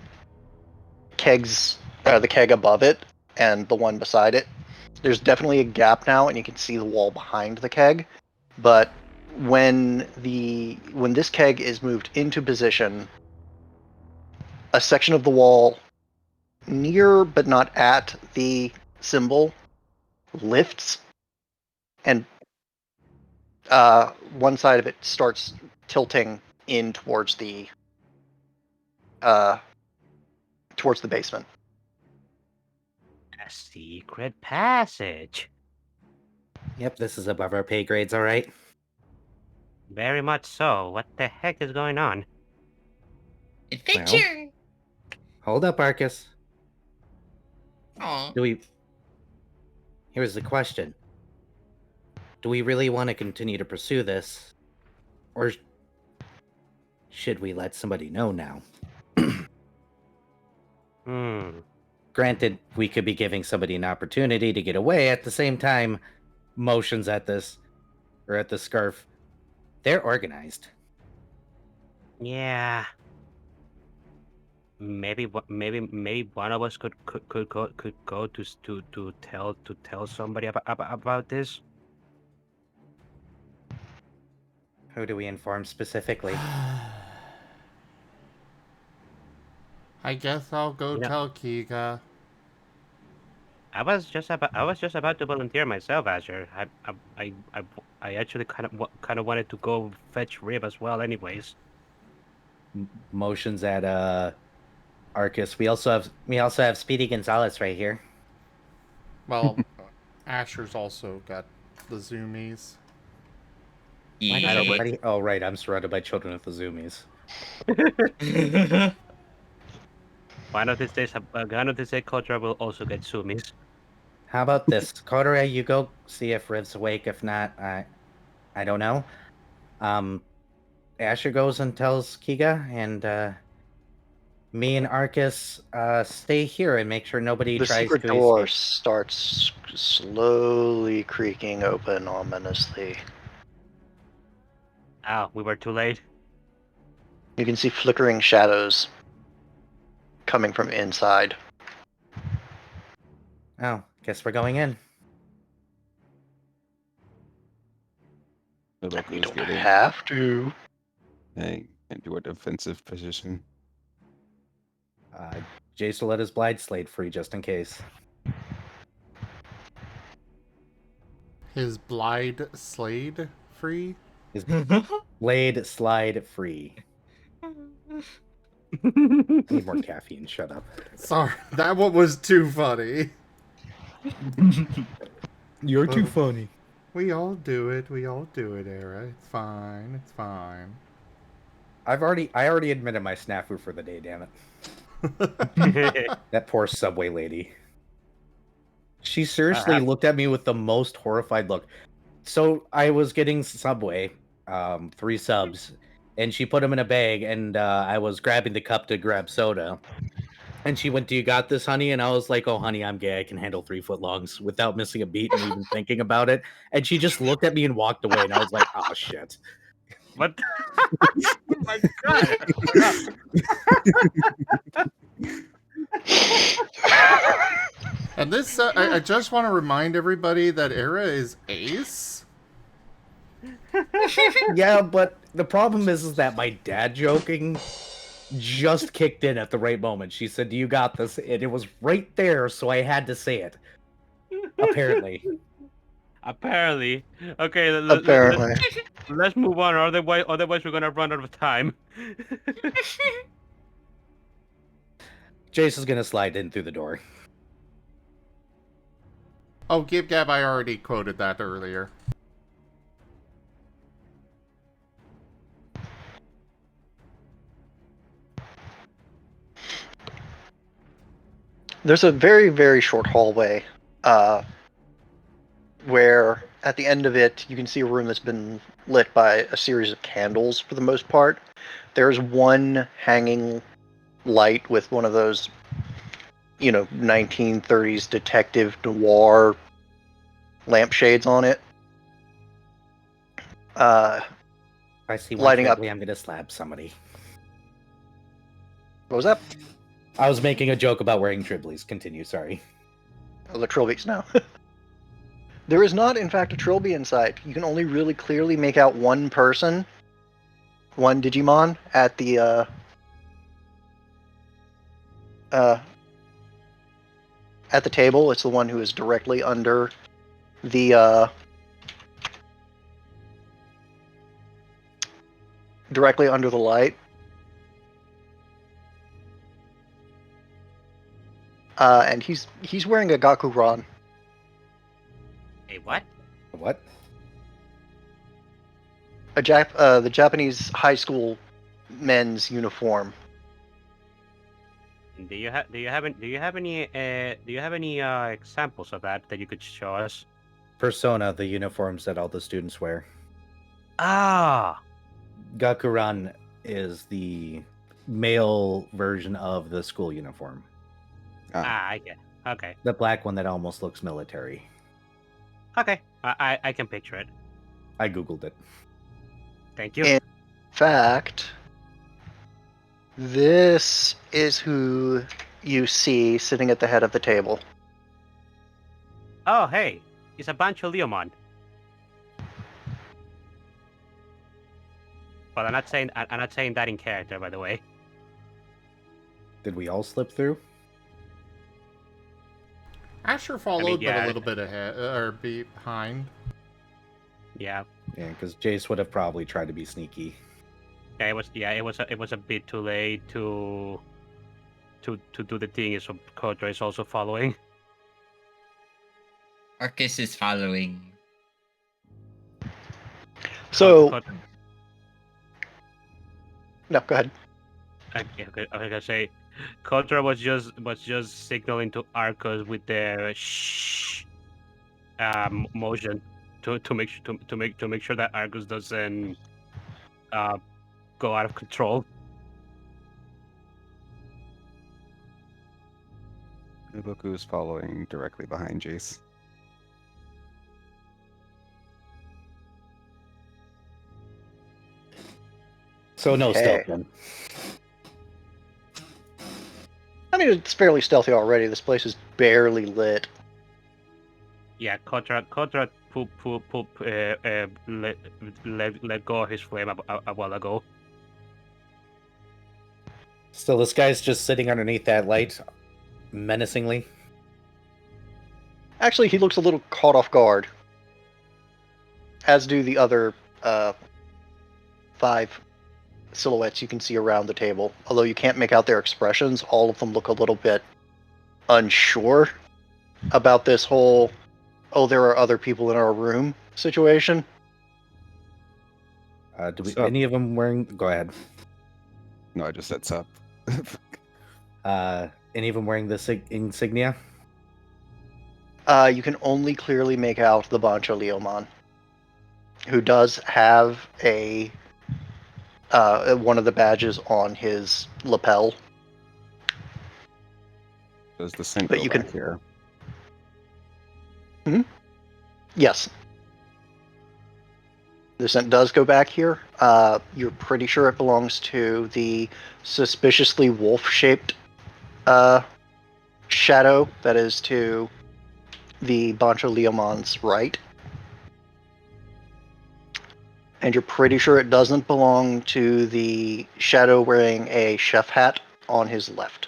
the keg above it and the one beside it. There's definitely a gap now, and you can see the wall behind the keg. But when this keg is moved into position, a section of the wall near but not at the symbol lifts, and one side of it starts tilting in towards the basement. A secret passage. Yep, this is above our pay grades, all right? Very much so. What the heck is going on? Adventure! Hold up, Arcus. Aw. Here's the question. Do we really want to continue to pursue this? Or should we let somebody know now? Granted, we could be giving somebody an opportunity to get away. At the same time, motions at this, or at the scarf, they're organized. Yeah. Maybe one of us could go to tell somebody about this. Who do we inform specifically? I guess I'll go Yeah. tell Kiga. I was just about to volunteer myself, Asher. I actually kind of wanted to go fetch Rib as well, anyways. Motions at Arcus. We also have Speedy Gonzalez right here. Well, Asher's also got the zoomies. Why does Yeah. everybody... Oh, right, I'm surrounded by children with the zoomies. One of these days, Kotora will also get zoomies. How about this? Kotora, you go see if Riv's awake. If not, I don't know. Asher goes and tells Kiga, and me and Arcus stay here and make sure nobody The tries secret to door escape. starts slowly creaking open ominously. Ah, we were too late. You can see flickering shadows coming from inside. Oh, guess we're going in. You Haboku's don't getting have to. into a defensive position. Jace will let his Blide Slade free just in case. His Blide Slade free? His Blade Slide free. I need more caffeine, shut up. Sorry, that one was too funny. You're too funny. We all do it, Era. It's fine, it's fine. I already admitted my snafu for the day, damn it. That poor Subway lady. She seriously looked at me with the most horrified look. So I was getting Subway, 3 subs, and she put them in a bag, and I was grabbing the cup to grab soda. And she went, "Do you got this, honey?" And I was like, "Oh, honey, I'm gay. I can handle 3-foot-longs," without missing a beat and even thinking about it. And she just looked at me and walked away, and I was like, "Oh shit." What? Oh my god! And this, I just want to remind everybody that Era is ace. Yeah, but the problem is that my dad joking just kicked in at the right moment. She said, "Do you got this?" And it was right there, so I had to say it. Apparently. Apparently. Okay, Apparently. let's move on. Otherwise we're gonna run out of time. Jace is gonna slide in through the door. Oh, Gib Gab, I already quoted that earlier. There's a very, very short hallway where at the end of it you can see a room that's been lit by a series of candles for the most part. There's one hanging light with one of those, 1930s detective noir lampshades on it. If I see one Lighting up. Tripley, I'm gonna slap somebody. What was that? I was making a joke about wearing Tribleys. Continue, sorry. Oh, the trilbies now. There is not, in fact, a trilby in sight. You can only really clearly make out one person, one Digimon, at the at the table. It's the one who is directly under the light. And he's wearing a gakuran. Hey, what? What? The Japanese high school men's uniform. Do you have any examples of that you could show us? Persona, the uniforms that all the students wear. Ah, Gakuran is the male version of the school uniform. I get. Okay, The black one that almost looks military. okay, I can picture it. I googled it. Thank you. In fact, this is who you see sitting at the head of the table. Oh, hey, it's a bunch of Leomon. But I'm not saying that in character, by the way. Did we all slip through? Asher followed, but yeah. a little bit ahead or behind. Yeah, Yeah, because Jace would have probably tried to be sneaky. it was a bit too late to do the thing. So Kotora is also following. Arcus is following. So, Kotora- no, go ahead. I was gonna say, Kotora was just signaling to Arcus with the shh motion to make sure that Arcus doesn't go out of control. Haboku is following directly behind Jace. So no Okay. stealth then. I mean, it's fairly stealthy already. This place is barely lit. Yeah, Kotora let go of his flame a while ago. Still, this guy's just sitting underneath that light, menacingly. Actually, he looks a little caught off guard. As do the other 5 silhouettes you can see around the table. Although you can't make out their expressions, all of them look a little bit unsure about this whole, oh, there are other people in our room situation. Sup. Any of them wearing? Go ahead. No, I just said sup. Any of them wearing the insignia? You can only clearly make out the Bancho Leomon, who does have a one of the badges on his lapel. Does the scent But go you back can- here? Yes. The scent does go back here. You're pretty sure it belongs to the suspiciously wolf-shaped shadow that is to the Bancho Leomon's right. And you're pretty sure it doesn't belong to the shadow wearing a chef hat on his left.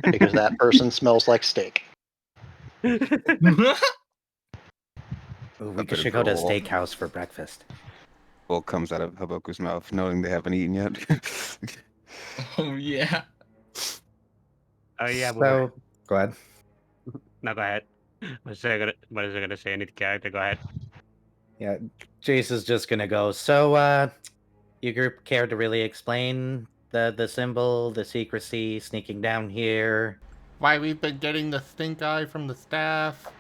Because that person smells like steak. Ooh, we A bit should of go to a drool. steakhouse for breakfast. Well, comes out of Haboku's mouth, knowing they haven't eaten yet. Oh yeah. Oh yeah, So, go ahead. no, go ahead. What is it gonna say? Any character? Go ahead. Yeah, Jace is just gonna go. So, you group care to really explain the symbol, the secrecy, sneaking down here? Why we've been getting the stink eye from the staff.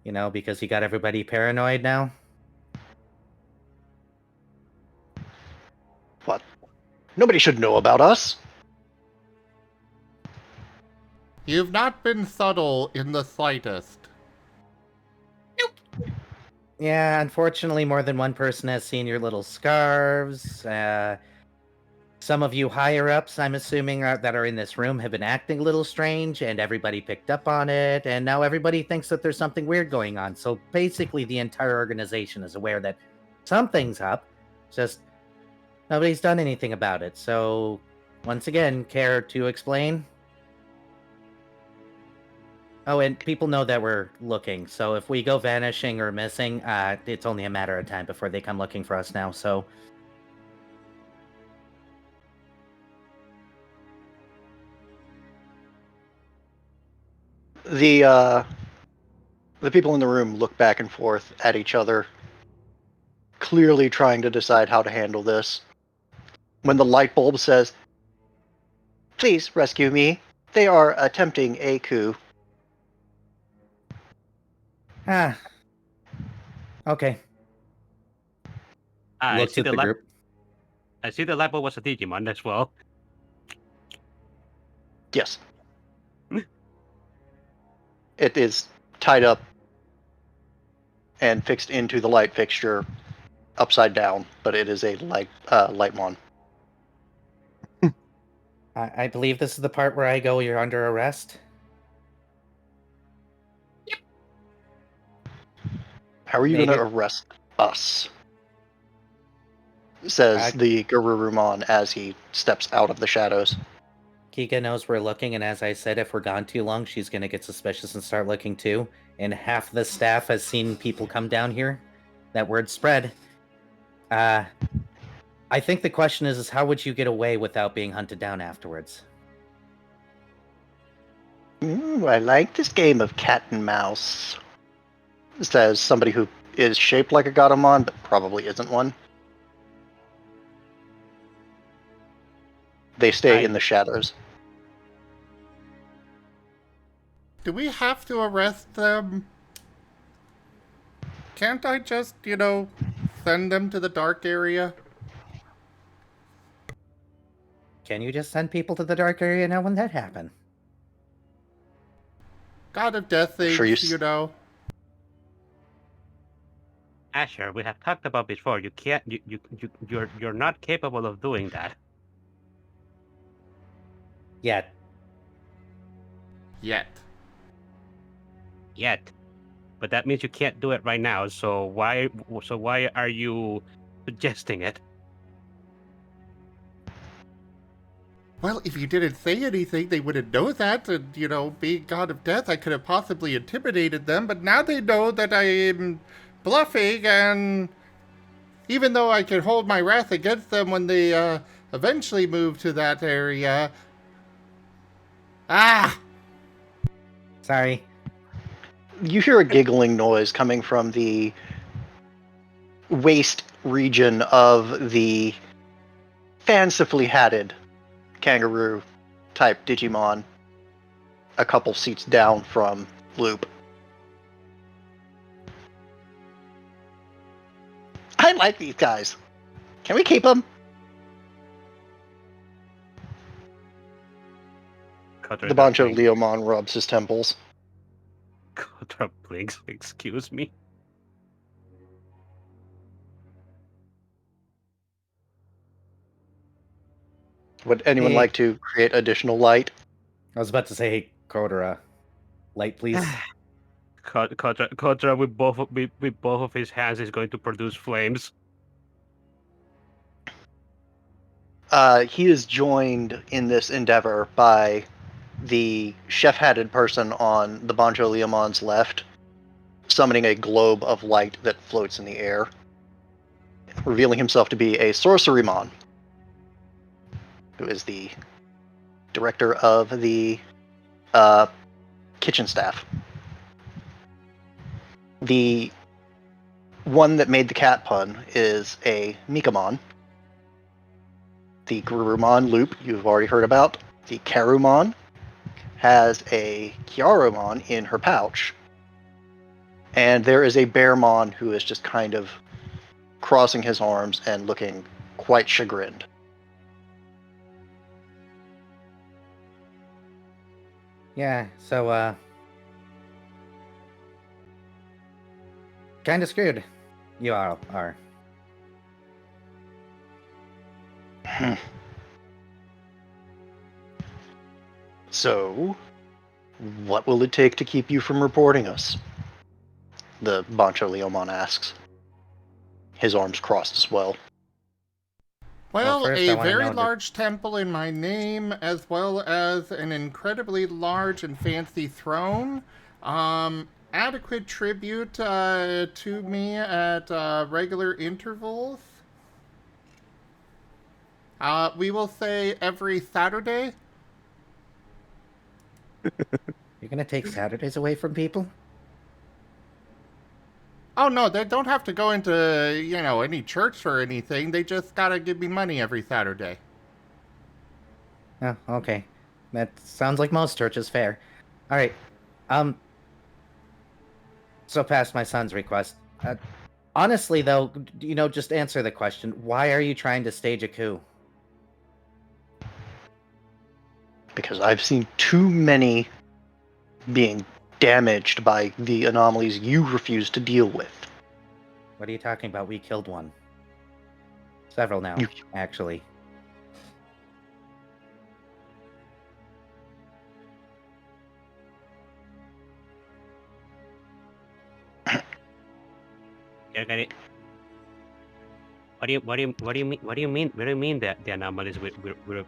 You know, because you got everybody paranoid now. What? Nobody should know about us. You've not been subtle in the slightest. Yeah, unfortunately, more than one person has seen your little scarves. Some of you higher ups, I'm assuming, that are in this room have been acting a little strange, and everybody picked up on it, and now everybody thinks that there's something weird going on. So basically, the entire organization is aware that something's up, just nobody's done anything about it. So, once again, care to explain? Oh, and people know that we're looking, so if we go vanishing or missing, it's only a matter of time before they come looking for us now, so... The people in the room look back and forth at each other, clearly trying to decide how to handle this. When the light bulb says, "Please rescue me," they are attempting a coup. Ah. Okay. I Looks see at the the light. group. I see the light bulb was a Digimon as well. Yes. It is tied up and fixed into the light fixture upside down, but it is a lightmon. I believe this is the part where I go, "You're under arrest." How are you going Maybe. to arrest us? Says the Garurumon as he steps out of the shadows. Kika knows we're looking, and as I said, if we're gone too long, she's gonna get suspicious and start looking too. And half the staff has seen people come down here. That word spread. I think the question is how would you get away without being hunted down afterwards? Ooh, I like this game of cat and mouse. Says somebody who is shaped like a Godamon, but probably isn't one. They stay in the shadows. Do we have to arrest them? Can't I just, send them to the dark area? Can you just send people to the dark area now? When that happen? God of Death things, Sure Asher, we have talked about before. You can't. You're not capable of doing that. Yet. Yet. But that means you can't do it right now. So why are you suggesting it? Well, if you didn't say anything, they wouldn't know that. And, being God of Death, I could have possibly intimidated them. But now they know that I am bluffing, and even though I can hold my wrath against them when they eventually move to that area... Sorry. You hear a giggling noise coming from the waist region of the fancifully hatted kangaroo type Digimon, a couple seats down from Loop. I like these guys. Can we keep them? The Bancho Leomon rubs his temples. Kotora blinks. Excuse me. Would anyone like to create additional light? I was about to say, hey, Kotora, light, please. Kotora with both of his hands is going to produce flames. He is joined in this endeavor by the chef-hatted person on the Bancho Leomon's left, summoning a globe of light that floats in the air, revealing himself to be a Sorcerymon, who is the director of the kitchen staff. The one that made the cat pun is a Mikamon. The Garurumon Loop you've already heard about. The Karumon has a Kiaromon in her pouch. And there is a Bearmon who is just kind of crossing his arms and looking quite chagrined. Yeah, so, kind of screwed. You all are. So, what will it take to keep you from reporting us? The Bancho Leomon asks. His arms crossed as well. Well, first, a very large temple in my name, as well as an incredibly large and fancy throne, Adequate tribute to me at regular intervals. We will say every Saturday. You're gonna take Saturdays away from people? Oh no, they don't have to go into, any church or anything. They just gotta give me money every Saturday. Oh, okay. That sounds like most churches. Fair. All right. So past my son's request. Honestly, though, just answer the question. Why are you trying to stage a coup? Because I've seen too many being damaged by the anomalies you refuse to deal with. What are you talking about? We killed one. Several now, actually. What do you mean that the anomalies we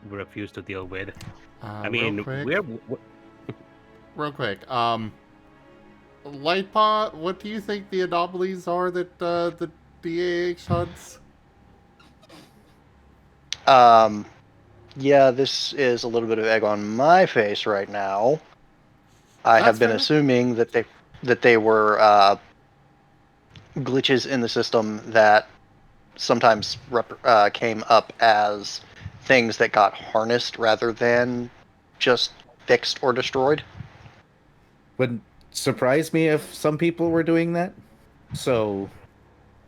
refuse to deal with? I mean, real quick. Lightpaw, what do you think the anomalies are that the DAH hunts? Yeah, this is a little bit of egg on my face right now. I have been assuming that they were glitches in the system that sometimes came up as things that got harnessed rather than just fixed or destroyed. Wouldn't surprise me if some people were doing that. So,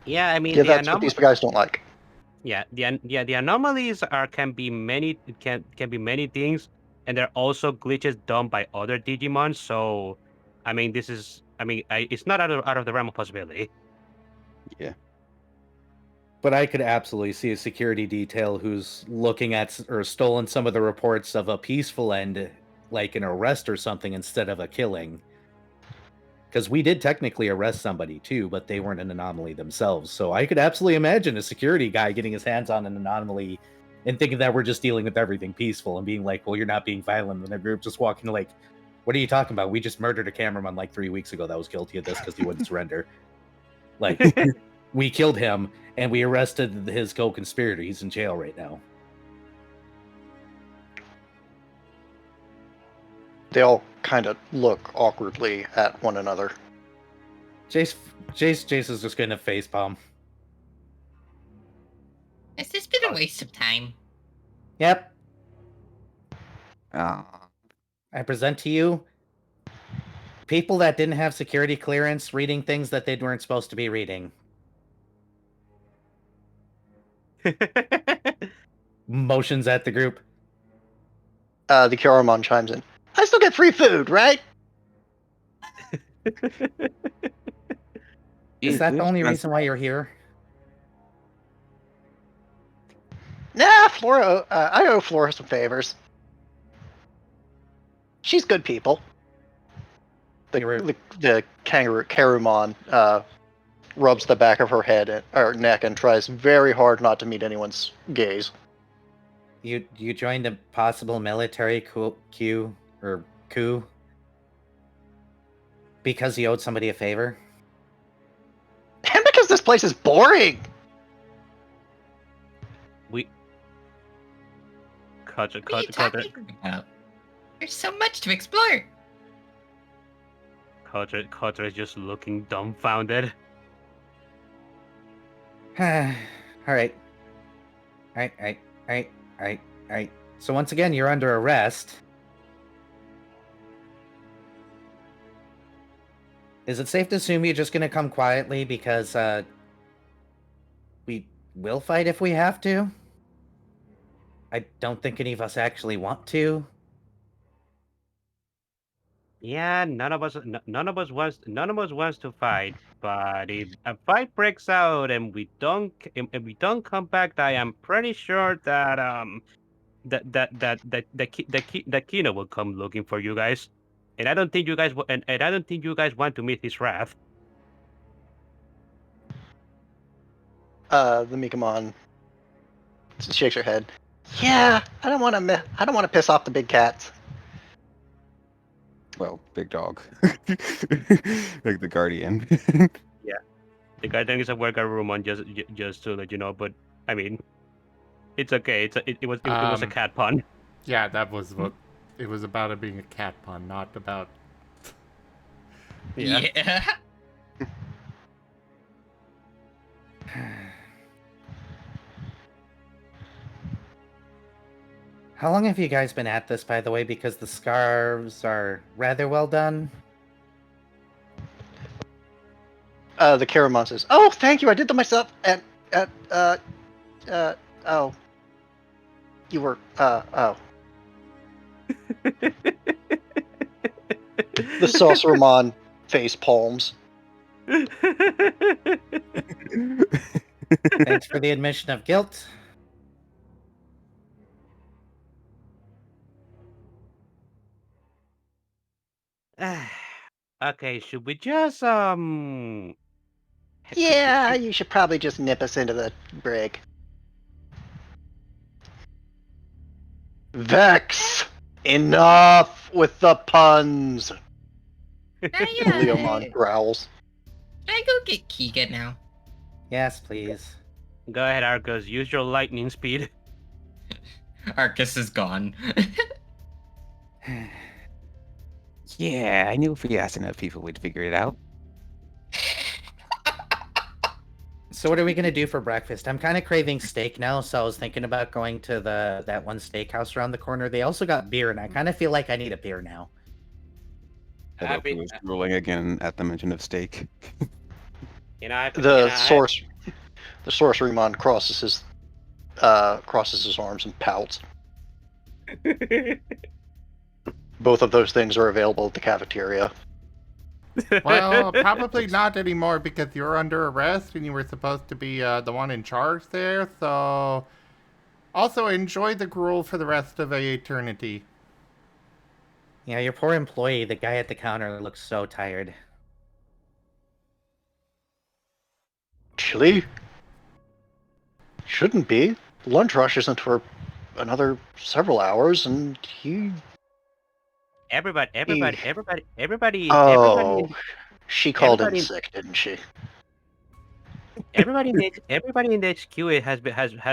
yeah, I mean, yeah, that's what these guys don't like. Yeah, the anomalies can be many things, and they're also glitches done by other Digimon. So, I mean, it's not out of the realm of possibility. Yeah. But I could absolutely see a security detail who's looking at or stolen some of the reports of a peaceful end, like an arrest or something, instead of a killing. Because we did technically arrest somebody too, but they weren't an anomaly themselves. So I could absolutely imagine a security guy getting his hands on an anomaly and thinking that we're just dealing with everything peaceful and being like, well, you're not being violent. And the group just walking like, what are you talking about? We just murdered a cameraman like 3 weeks ago that was guilty of this because he wouldn't surrender. Like, we killed him and we arrested his co-conspirator. He's in jail right now. They all kind of look awkwardly at one another. Jace is just going to facepalm. Has this been a waste of time? Yep. Ah. I present to you people that didn't have security clearance reading things that they weren't supposed to be reading. Motions at the group. The Kyoramon chimes in. I still get free food, right? Is that the only reason why you're here? Nah, Flora. I owe Flora some favors. She's good people. The Karumon rubs the back of her head or neck and tries very hard not to meet anyone's gaze. You joined a possible military coup because you owed somebody a favor? And because this place is boring! What are you talking about? There's so much to explore! Kotora is just looking dumbfounded. Alright. So once again, you're under arrest. Is it safe to assume you're just gonna come quietly because, we will fight if we have to? I don't think any of us actually want to. Yeah, none of us wants to fight. But if a fight breaks out and we don't come back, I am pretty sure that that Kino will come looking for you guys. And I don't think you guys want to meet his wrath. The Mikamon shakes her head. Yeah, I don't want to piss off the big cats. Well, big dog. Like the guardian. The guardian is a Worgarurumon, just to let you know. But I mean, it's okay. It was a cat pun. Yeah, that was what it was about. It being a cat pun, not about. Yeah. How long have you guys been at this, by the way? Because the scarves are rather well done. The Karamon says, "Oh, thank you. I did them myself." And oh, you were oh. The Saucermon face palms. Thanks for the admission of guilt. Okay, should we just Yeah, you should probably just nip us into the brig. Vex! Enough with the puns! Leomon growls. Should I go get Keegan now? Yes, please. Go ahead, Arcus. Use your lightning speed. Arcus is gone. Yeah, I knew if we asked enough people, we'd figure it out. So what are we gonna do for breakfast? I'm kind of craving steak now, so I was thinking about going to that one steakhouse around the corner. They also got beer, and I kind of feel like I need a beer now. Haboku was rolling again at the mention of steak. The Sorcerymon crosses his arms and pouts. Both of those things are available at the cafeteria. Well, probably not anymore because you're under arrest and you were supposed to be the one in charge there. So, also enjoy the gruel for the rest of eternity. Yeah, your poor employee, the guy at the counter, looks so tired. Chili? Shouldn't be. Lunch rush isn't for another several hours, and he... Everybody. Oh, she called in everybody- sick, didn't she? Everybody in the HQ has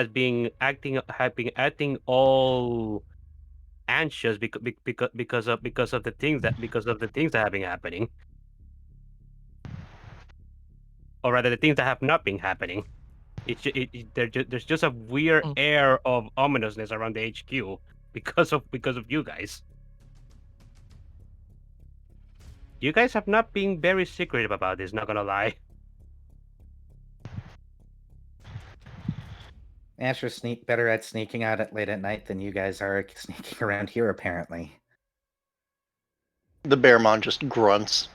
been acting all anxious because of the things that have been happening, or rather the things that have not been happening. There's just a weird air of ominousness around the HQ because of you guys. You guys have not been very secretive about this, not gonna lie. Asher's better at sneaking out late at night than you guys are sneaking around here, apparently. The Bearmon just grunts.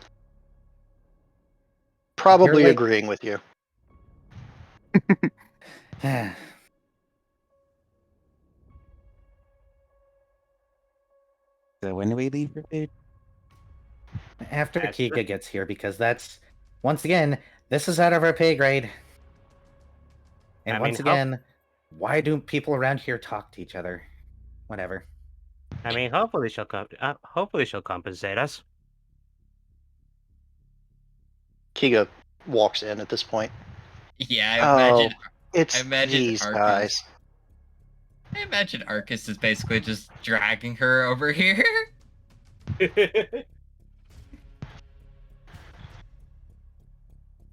Probably like- agreeing with you. So when do we leave for food? After Kika gets here, because that's, once again, this is out of our pay grade. And I once mean, how- again, why do people around here talk to each other? Whatever. I mean, hopefully she'll compensate us. Kiga walks in at this point. Yeah, I imagine. It's I imagine these Arcus. guys. I imagine Arcus is basically just dragging her over here.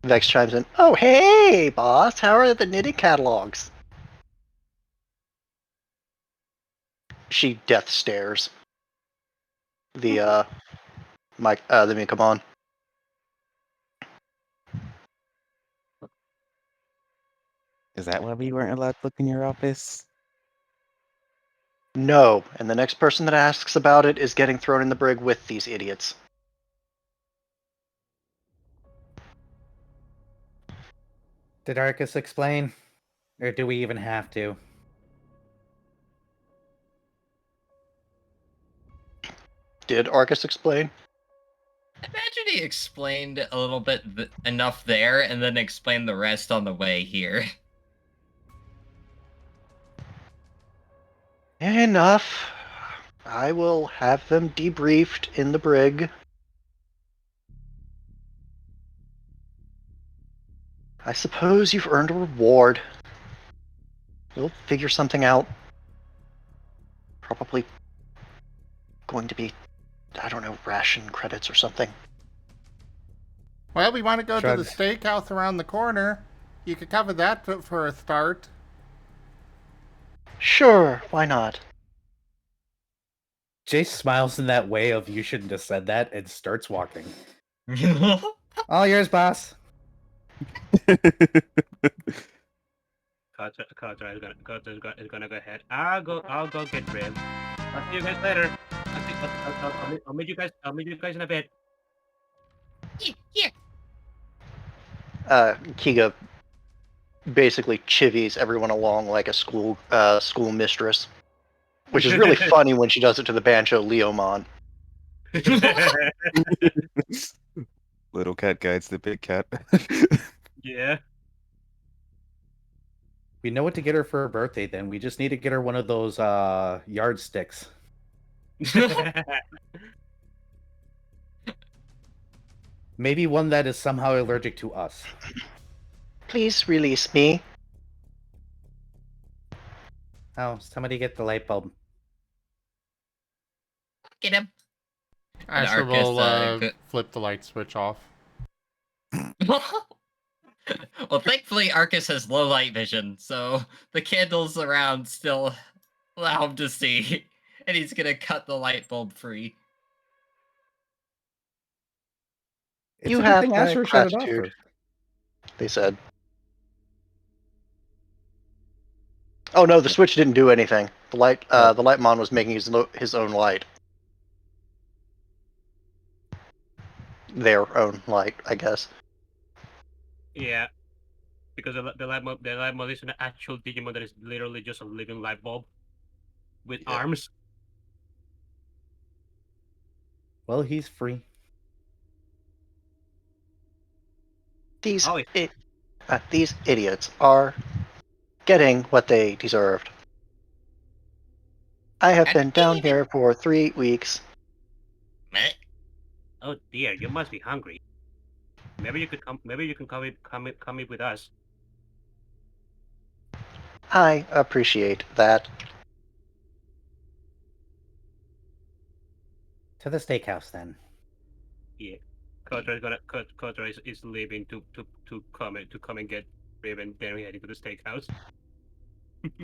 Vex chimes in. Oh, hey, boss. How are the knitting catalogs? She death stares. The Mikamon. Is that why we weren't allowed to look in your office? No, and the next person that asks about it is getting thrown in the brig with these idiots. Did Arcus explain? Or do we even have to? Did Arcus explain? I imagine he explained a little bit enough there, and then explained the rest on the way here. Enough. I will have them debriefed in the brig. I suppose you've earned a reward. We'll figure something out. Probably going to be, I don't know, ration credits or something. Well, we want to go to the Shrugs. steakhouse around the corner. You could cover that for a start. Sure, why not? Jace smiles in that way of you shouldn't have said that and starts walking. All yours, boss. Kotora is gonna go ahead. I'll go get Riv. I'll see you guys later. I'll meet you guys. I'll meet you guys in a bit. Here. Kiga basically chivies everyone along like a school mistress, which is really funny when she does it to the banjo Leomon. Little cat guides the big cat. Yeah. We know what to get her for her birthday then. We just need to get her one of those yardsticks. Maybe one that is somehow allergic to us. Please release me. Oh, somebody get the light bulb. Get him. Asher Arcus, will flip the light switch off. Well, thankfully, Arcus has low light vision, so the candles around still allow him to see, and he's gonna cut the light bulb free. It's You a good have thing my Asher shut it off gratitude. first. They said. Oh no, the switch didn't do anything. The Lightmon was making his own light. Their own light, I guess. Yeah. Because the light bulb is an actual Digimon that is literally just a living light bulb with Yeah. arms. Well, he's free. These Oh, these idiots are getting what they deserved. I have been down here for 3 weeks. Meh. Oh dear, you must be hungry. Maybe you could come. Maybe you can come eat with us. I appreciate that. To the steakhouse then. Yeah. Kotora is leaving to come and get Riv, and then we're heading to the steakhouse.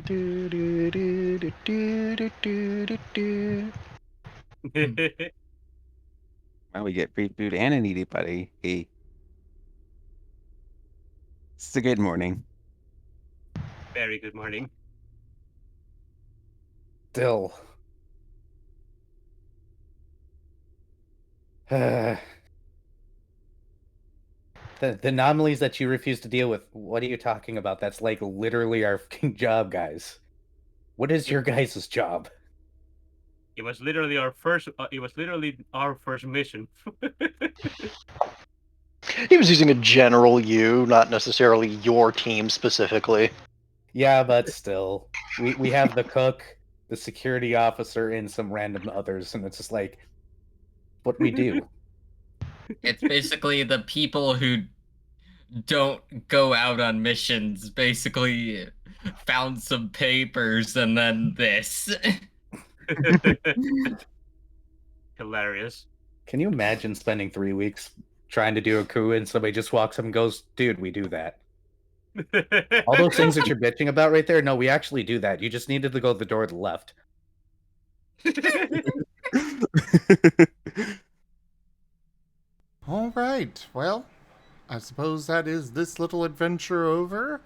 Do, do, do, do, do, do, do, do. Wow, we get free food and an eating buddy. Hey. It's a good morning. Very good morning. Still. The anomalies that you refuse to deal with, what are you talking about? That's like literally our fucking job, guys. What is your guys' job? It was literally our first. It was literally our first mission. He was using a general you, not necessarily your team specifically. Yeah, but still. We have the cook, the security officer, and some random others, and it's just like what we do. It's basically the people who don't go out on missions, basically found some papers and then this. Hilarious. Can you imagine spending 3 weeks trying to do a coup and somebody just walks up and goes, dude, we do that. All those things that you're bitching about right there, no, we actually do that. You just needed to go to the door to the left. All right, well, I suppose that is this little adventure over,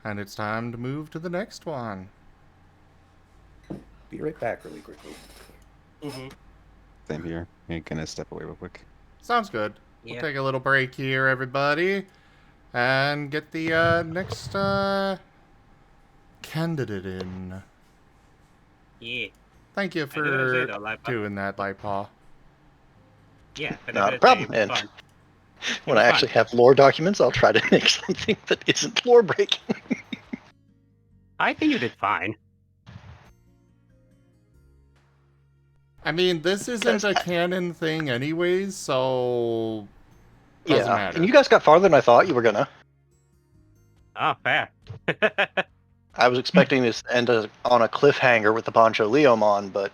and it's time to move to the next one. Be right back really quickly. Mm-hmm. Same here. I'm gonna step away real quick. Sounds good. Yeah. We'll take a little break here, everybody, and get the next candidate in. Yeah. Thank you I didn't say for that, Lightpaw. doing that, Lightpaw. Yeah. Not a problem, and when I actually have lore documents, I'll try to make something that isn't lore breaking. I think you did fine. I mean, this isn't a canon thing anyways, so doesn't matter. And you guys got farther than I thought you were gonna. Oh, fair. I was expecting this to end on a cliffhanger with the Poncho Leomon, but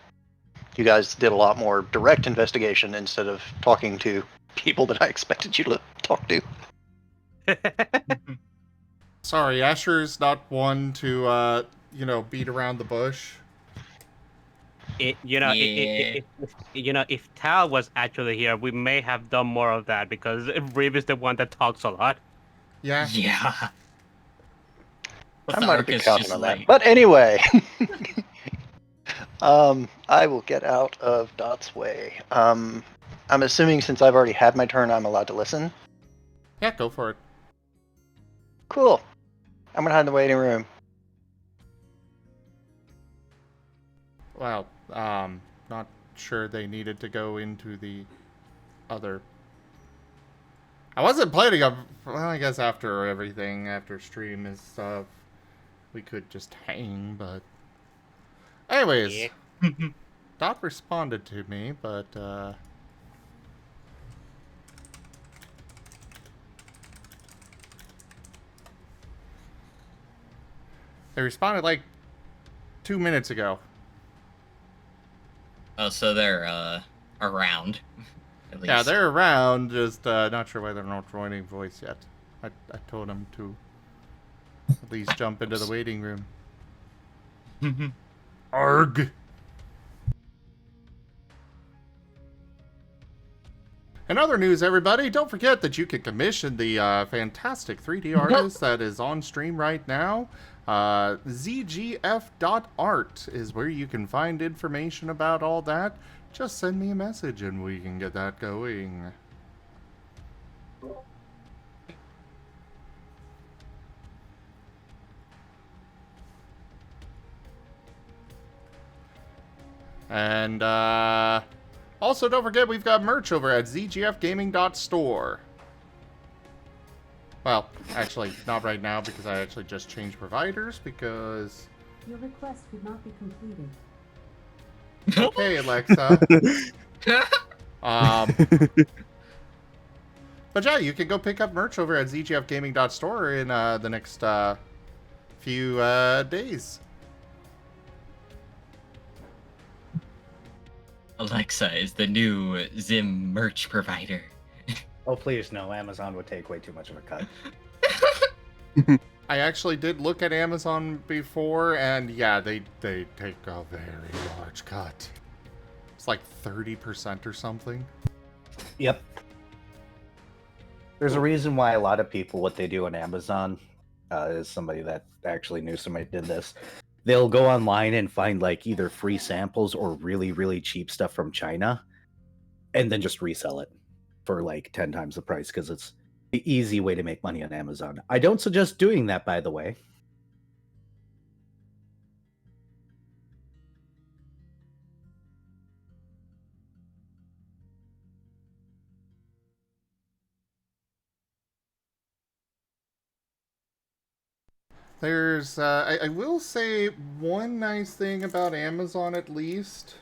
you guys did a lot more direct investigation instead of talking to people that I expected you to talk to. Sorry, Asher's not one to, beat around the bush. If Tal was actually here, we may have done more of that because Riv is the one that talks a lot. Yeah. Yeah. I might have been counting on that. But anyway, I will get out of Dott's way. I'm assuming since I've already had my turn, I'm allowed to listen. Yeah, go for it. Cool. I'm gonna hide in the waiting room. Well, not sure they needed to go into the other. I wasn't planning on. Well, I guess after everything, after stream and stuff, we could just hang, but. Anyways, Dot responded to me, but, they responded like 2 minutes ago. Oh, so they're around. At least. Yeah, they're around, just not sure why they're not joining voice yet. I told them to at least jump into the waiting room. Arg! In other news, everybody, don't forget that you can commission the fantastic 3D artist that is on stream right now. ZGF.art is where you can find information about all that. Just send me a message and we can get that going. And also don't forget we've got merch over at zgfgaming.store. Well, actually, not right now because I actually just changed providers because... Your request could not be completed. Okay, Alexa. But yeah, you can go pick up merch over at zgfgaming.store in the next few days. Alexa is the new Zim merch provider. Oh, please, no. Amazon would take way too much of a cut. I actually did look at Amazon before, and yeah, they take a very large cut. It's like 30% or something. Yep. There's a reason why a lot of people, what they do on Amazon, is somebody that actually knew somebody did this. They'll go online and find like either free samples or really, really cheap stuff from China, and then just resell it for like 10 times the price because it's the easy way to make money on Amazon. I don't suggest doing that, by the way. There's, I will say one nice thing about Amazon at least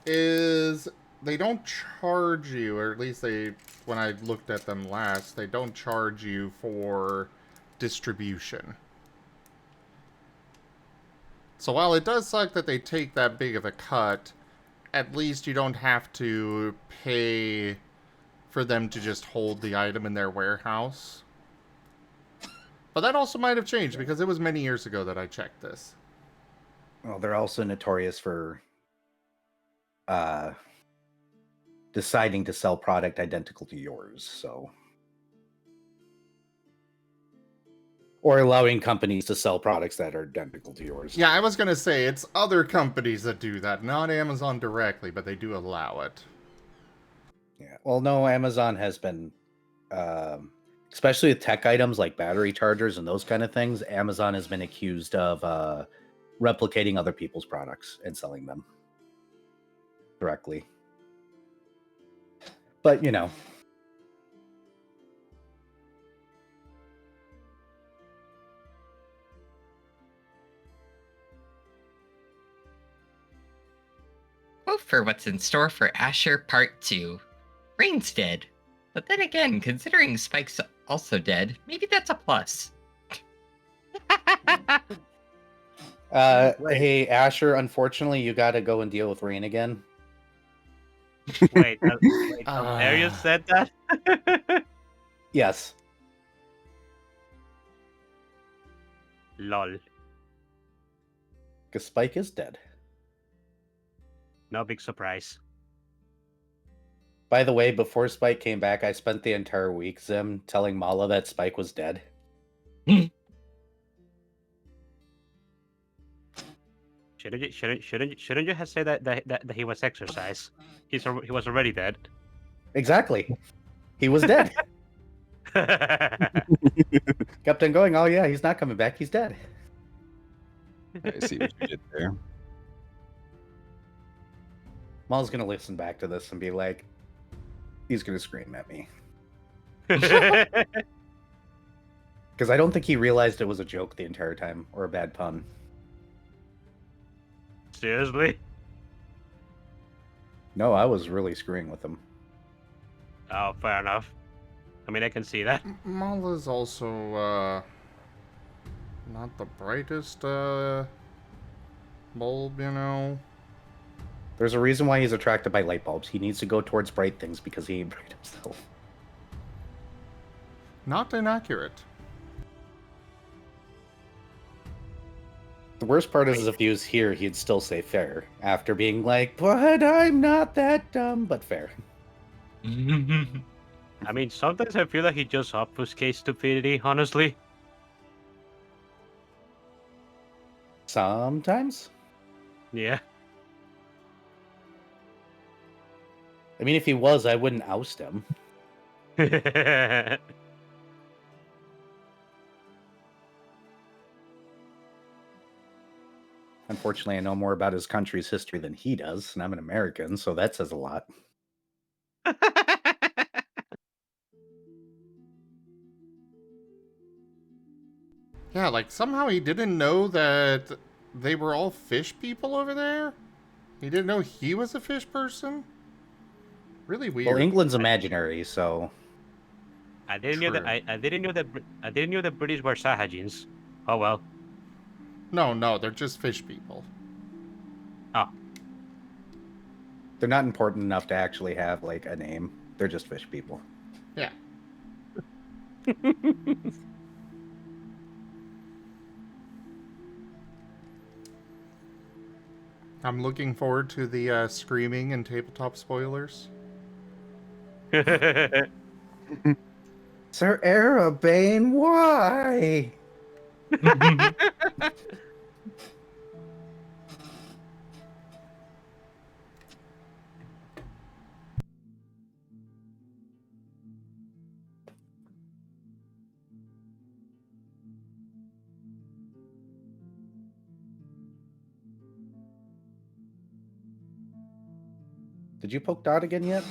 is they don't charge you, or at least when I looked at them last, they don't charge you for distribution. So while it does suck that they take that big of a cut, at least you don't have to pay for them to just hold the item in their warehouse. But that also might have changed because it was many years ago that I checked this. Well, they're also notorious for deciding to sell product identical to yours, so. Or allowing companies to sell products that are identical to yours. Yeah, I was going to say, it's other companies that do that, not Amazon directly, but they do allow it. Yeah, well, no, Amazon has been, especially with tech items like battery chargers and those kind of things, Amazon has been accused of replicating other people's products and selling them directly. But, you know. now for what's in store for Asher Part 2. Rain's dead. But then again, considering Spike's also dead, maybe that's a plus. Hey, Asher, unfortunately, you gotta go and deal with Rain again. Wait, Arius said that? Yes. Lol. Because Spike is dead. No big surprise. By the way, before Spike came back, I spent the entire week, Zim, telling Mala that Spike was dead. Shouldn't you have said that he was exercise? He was already dead. Exactly. He was dead. Kept on going, oh yeah, he's not coming back, he's dead. I see what you did there. Mala's gonna listen back to this and be like, he's gonna scream at me. Because I don't think he realized it was a joke the entire time, or a bad pun. Seriously? No, I was really screwing with him. Oh, fair enough. I mean, I can see that. Mala's also, not the brightest, bulb, you know? There's a reason why he's attracted by light bulbs. He needs to go towards bright things because he ain't bright himself. Not inaccurate. The worst part is if he was here, he'd still say fair, after being like, but I'm not that dumb, but fair. I mean, sometimes I feel like he just obfuscates stupidity, honestly. Sometimes? Yeah. I mean, if he was, I wouldn't oust him. Unfortunately, I know more about his country's history than he does, and I'm an American, so that says a lot. Yeah, like somehow he didn't know that they were all fish people over there? He didn't know he was a fish person? Really weird. Well, England's imaginary, so I didn't know that. True. I didn't know that. I didn't know the British were Sahajins. Oh well. No, they're just fish people. Oh. they're not important enough to actually have, like, a name. They're just fish people. Yeah. I'm looking forward to the screaming and tabletop spoilers. Sir Arabane, why? Did you poke Dott again yet?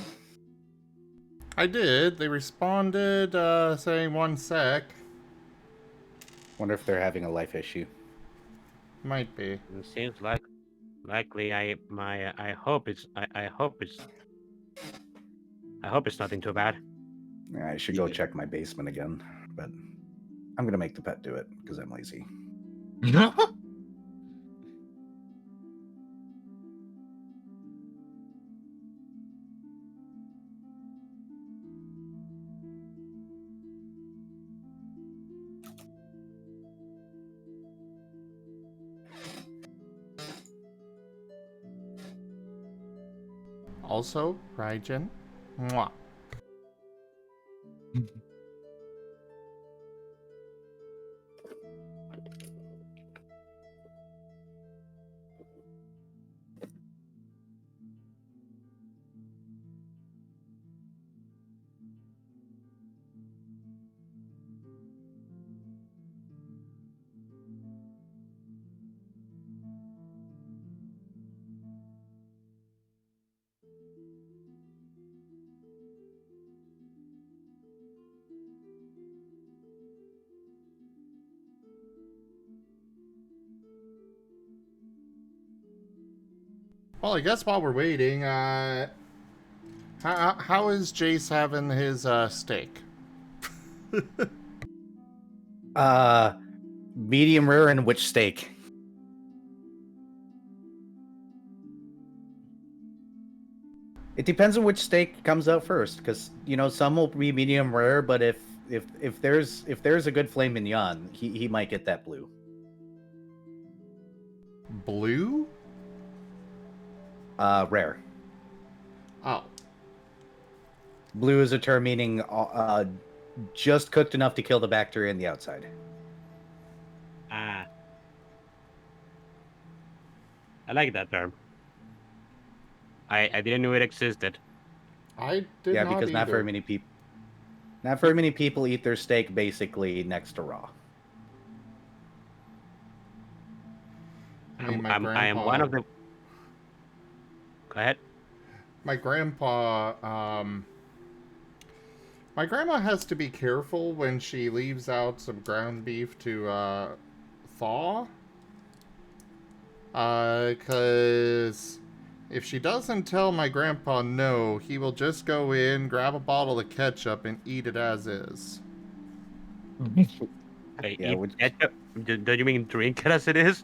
I did. They responded saying 1 sec. Wonder if they're having a life issue. Might be. It seems likely. I hope it's. I hope it's nothing too bad. I should go check my basement again, but I'm gonna make the pet do it because I'm lazy. Also, Raijin. Mwah. Well, I guess while we're waiting, how is Jace having his steak? Medium rare and which steak? It depends on which steak comes out first, because some will be medium rare, but if there's a good filet mignon, he might get that blue. Blue? Rare. Oh. Blue is a term meaning just cooked enough to kill the bacteria in the outside. Ah. I like that term. I didn't know it existed. I did not because either. not very many people eat their steak basically next to raw. I mean, I am one of the. Go ahead. My grandpa, my grandma has to be careful when she leaves out some ground beef to thaw. Because if she doesn't tell my grandpa no, he will just go in, grab a bottle of ketchup, and eat it as is. Okay, Yeah, ketchup? Do you mean drink it as it is?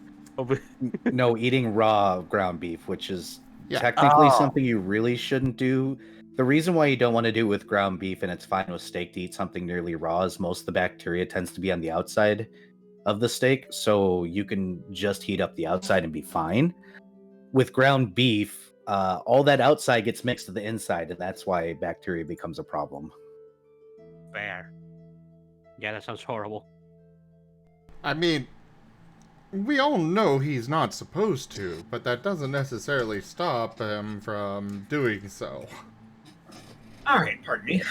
No, eating raw ground beef, which is Yeah. technically something you really shouldn't do. The reason why you don't want to do it with ground beef and it's fine with steak to eat something nearly raw is most of the bacteria tends to be on the outside of the steak, so you can just heat up the outside and be fine. With ground beef, all that outside gets mixed to the inside, and that's why bacteria becomes a problem. Fair. Yeah, that sounds horrible. I mean, we all know he's not supposed to, but that doesn't necessarily stop him from doing so. Alright, pardon me.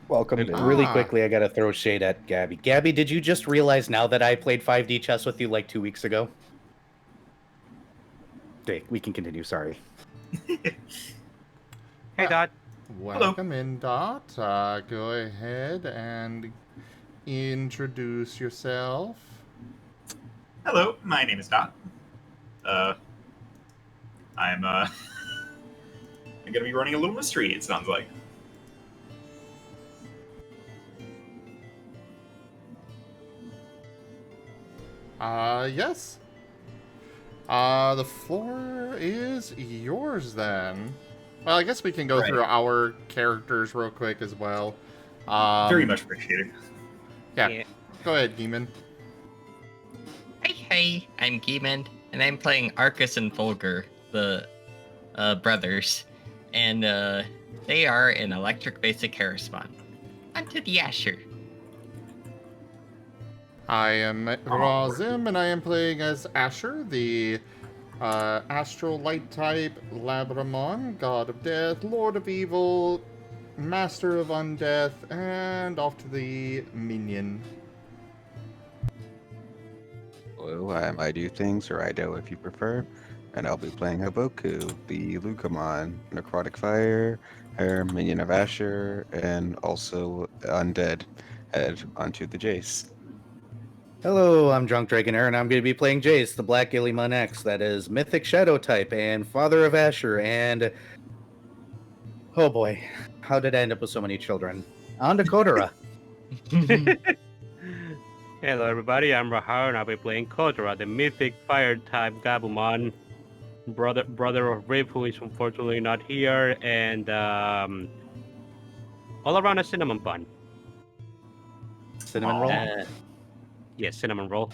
Welcome. Really quickly, I gotta throw shade at Gabby. Gabby, did you just realize now that I played 5D chess with you like 2 weeks ago? Okay, we can continue, sorry. Hey, Dott. Welcome in, Dott. Go ahead and introduce yourself. Hello, my name is Dott. I'm gonna be running a little mystery, it sounds like. Yes. The floor is yours then. Well, I guess we can go through our characters real quick as well. Very much appreciated. Yeah. Go ahead, Gimund. Hey, I'm Gimund, and I'm playing Arcus and Fulgur, the brothers. And they are an electric basic Harrismon. Onto the Asher. I am Razim, and I am playing as Asher, the Astral Light type Labramon, God of Death, Lord of Evil, Master of Undeath, and off to the Minion. Hello, I'm IDDoThings, or Ido if you prefer, and I'll be playing Haboku, the Lucamon, Necrotic Fire, Minion of Asher, and also Undead, head onto the Jace. Hello, I'm Drunk Dragonair, and I'm going to be playing Jace, the Black Illymon X, that is Mythic Shadow type, and Father of Asher, and... Oh boy, how did I end up with so many children? On to Kotora. Hello, everybody. I'm Raharu, and I'll be playing Kotora, the mythic fire-type Gabumon, brother of Rip, who is unfortunately not here, and all around a cinnamon bun. Cinnamon roll? Yes, cinnamon roll.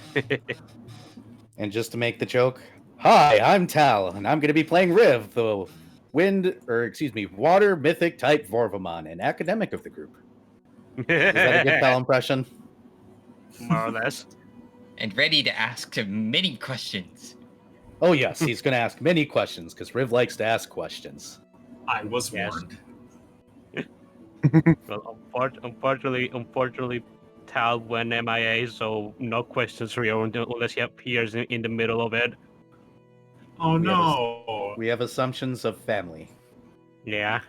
And just to make the joke, hi, I'm Tal, and I'm going to be playing Riv, the water mythic type Vorvamon, an academic of the group. Is that a good Tal impression? More or less. And ready to ask many questions. Oh yes, he's going to ask many questions, because Riv likes to ask questions. I was warned. Well, unfortunately, Tal went MIA, so no questions for you unless he appears in the middle of it. Oh no! We have assumptions of family. Yeah.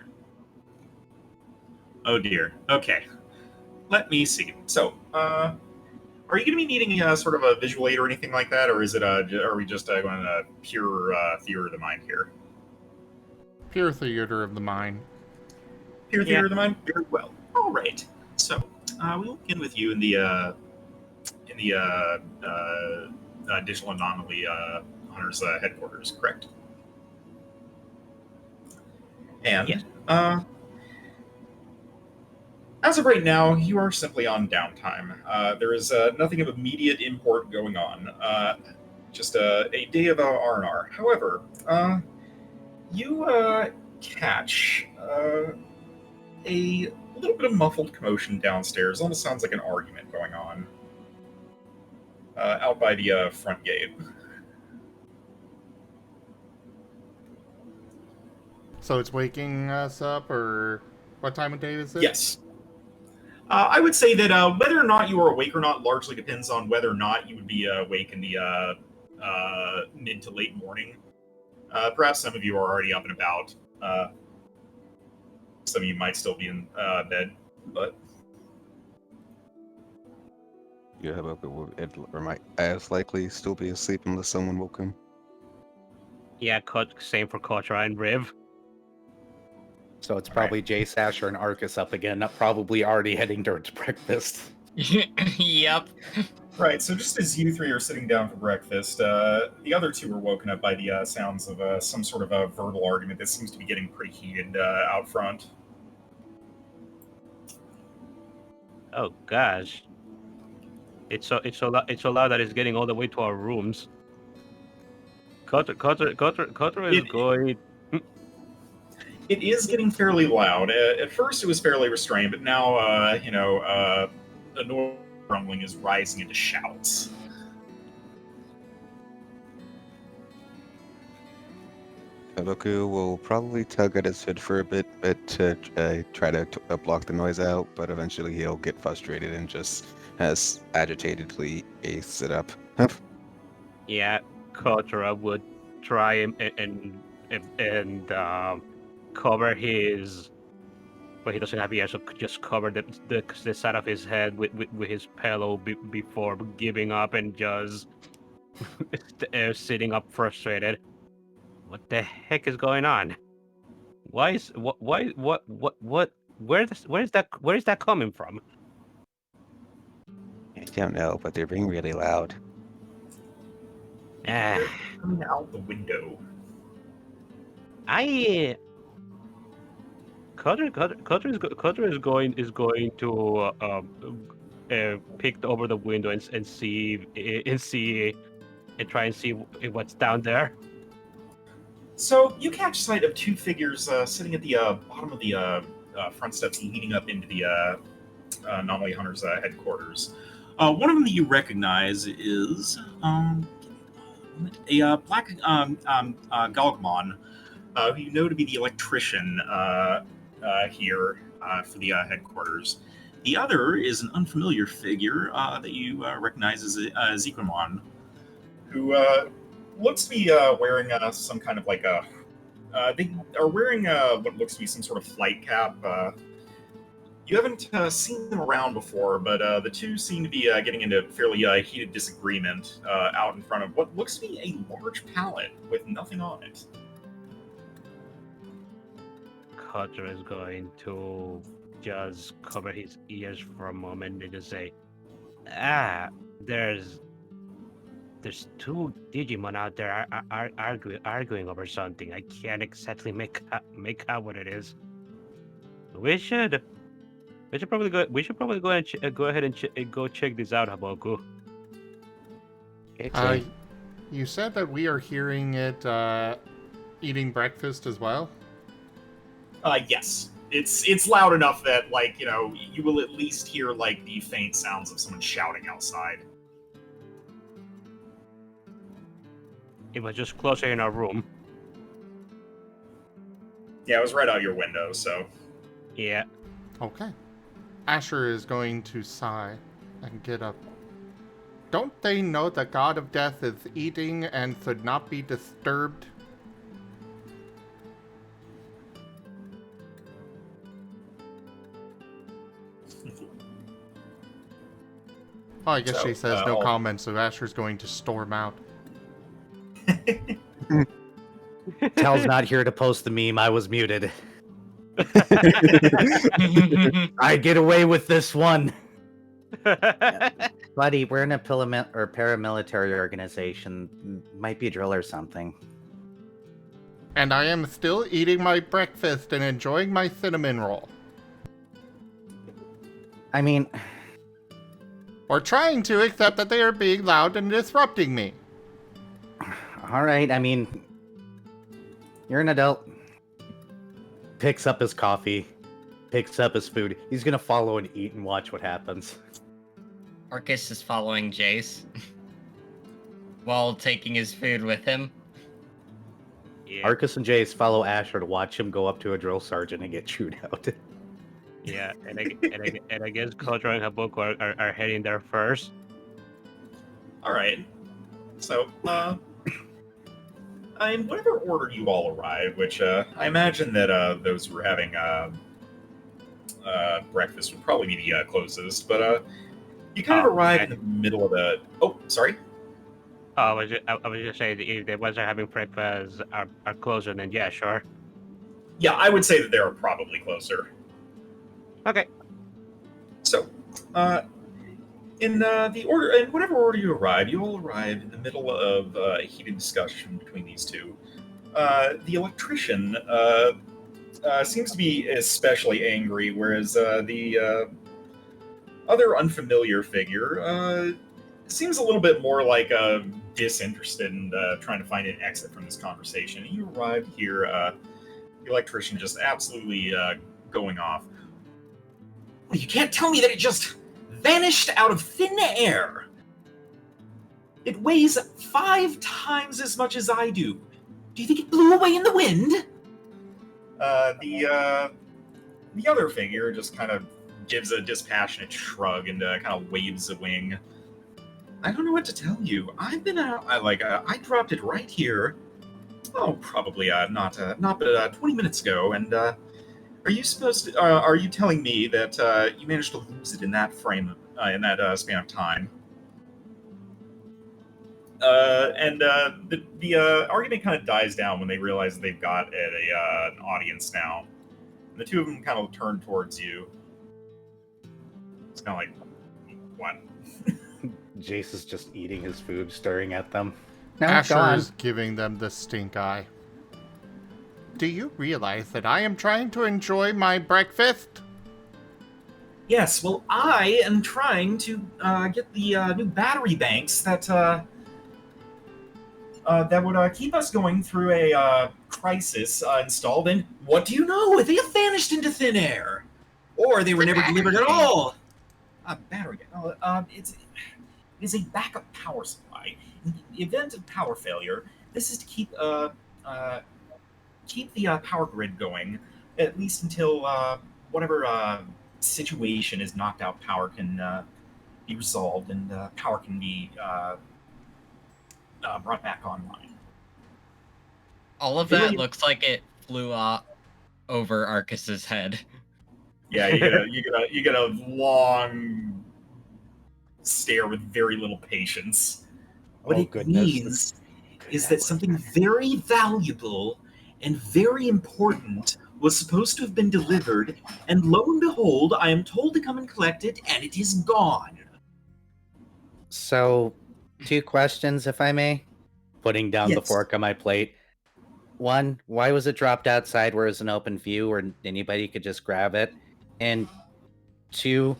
Oh dear. Okay. Let me see. So, are you going to be needing sort of a visual aid or anything like that, or is it are we just going to pure theater of the mind here? Pure theater of the mind. Pure theater of the mind. Very well. All right. So we'll begin with you in the digital anomaly hunters headquarters. Correct. And Yes. as of right now, you are simply on downtime. There is nothing of immediate import going on. Just a day of R&R. However, you catch a little bit of muffled commotion downstairs. Almost sounds like an argument going on out by the front gate. So it's waking us up, or what time of day is it? Yes. I would say that whether or not you are awake or not largely depends on whether or not you would be awake in the mid to late morning. Perhaps some of you are already up and about. Some of you might still be in bed, but... Yeah, or might as likely still be asleep unless someone woke him. Yeah, same for Kotora and Riv. So it's probably Jace, Asher, and Arcus up again, probably already heading towards breakfast. Yep. Right, so just as you three are sitting down for breakfast, the other two were woken up by the sounds of some sort of a verbal argument that seems to be getting pretty heated out front. Oh gosh. It's so loud that it's getting all the way to our rooms. Kotora is going. It is getting fairly loud. At first, it was fairly restrained, but now, the noise rumbling is rising into shouts. Haboku will probably tug at his hood for a bit to try to block the noise out, but eventually he'll get frustrated and just as agitatedly sit up. Yeah, Kotora would try and cover his. Well, he doesn't have ears, so just cover the side of his head with his pillow before giving up and just sitting up frustrated. What the heck is going on? Why is what where is that coming from? I don't know, but they're being really loud. They're coming out the window. Kotora is going to peek over the window and try and see what's down there. So you catch sight of two figures sitting at the bottom of the front steps leading up into the Anomaly Hunters headquarters. One of them that you recognize is a black Galgamon, who you know to be the electrician here for the headquarters. The other is an unfamiliar figure that you recognize as Ziquamon, who looks to be wearing some kind of like a... they are wearing what looks to be some sort of flight cap. You haven't seen them around before, but the two seem to be getting into fairly heated disagreement out in front of what looks to be a large pallet with nothing on it. Kotora is going to just cover his ears for a moment and just say, there's two Digimon out there arguing over something. I can't exactly make out what it is. We should probably go ahead and go check this out, Haboku. You said that we are hearing it eating breakfast as well? Yes. It's loud enough that, like, you will at least hear, like, the faint sounds of someone shouting outside. It was just closer in our room. Yeah, it was right out your window, so... Yeah. Okay. Asher is going to sigh and get up. Don't they know the god of death is eating and should not be disturbed? Oh, I guess she says no comment, so Asher's going to storm out. Tal's not here to post the meme. I was muted. I get away with this one. Buddy, we're in a paramilitary organization. Might be a drill or something. And I am still eating my breakfast and enjoying my cinnamon roll. I mean, Or trying to, except that they are being loud and disrupting me. all right. I mean, you're an adult. Picks up his coffee, picks up his food. He's gonna follow and eat and watch what happens. Arcus is following Jace while taking his food with him. Yeah, Arcus and Jace follow Asher to watch him go up to a drill sergeant and get chewed out. yeah, and I guess Kotora and Haboku are heading there first. All right. So, in whatever order you all arrive, which I imagine that those who are having breakfast would probably be the closest, but you kind of arrive in the middle of the. Oh, sorry. Oh, I was just saying, if the ones that are having breakfast are closer, then yeah, sure. Yeah, I would say that they're probably closer. Okay. So, in the order, in whatever order you arrive, you all arrive in the middle of a heated discussion between these two. The electrician seems to be especially angry, whereas the other unfamiliar figure seems a little bit more like disinterested in trying to find an exit from this conversation. You arrived here, the electrician just absolutely going off. You can't tell me that it just vanished out of thin air. It weighs 5 times as much as I do. Do you think it blew away in the wind? The other figure just kind of gives a dispassionate shrug and kind of waves a wing. I don't know what to tell you. I've been out. I dropped it right here. Oh, probably not but 20 minutes ago. And are you supposed to? Are you telling me that you managed to lose it in that frame, in that span of time? The argument kind of dies down when they realize they've got an audience now. And the two of them kind of turn towards you. It's kind of like, what? Jace is just eating his food, staring at them. No, Asher is giving them the stink eye. Do you realize that I am trying to enjoy my breakfast? Yes, well, I am trying to get the new battery banks that would keep us going through a crisis installed. And what do you know? They have vanished into thin air, or they were never delivered at all. Battery bank. It is a backup power supply. In the event of power failure, this is to keep the power grid going, at least until whatever situation is knocked out. Power can be resolved, and power can be brought back online. All of that looks like it flew over Arcus's head. Yeah, you get a long stare with very little patience. What it means is that something very valuable and very important was supposed to have been delivered, and lo and behold, I am told to come and collect it, and it is gone. So, 2 questions, if I may. Putting down the Yes. fork on my plate. 1, why was it dropped outside where it's an open view where anybody could just grab it? And 2,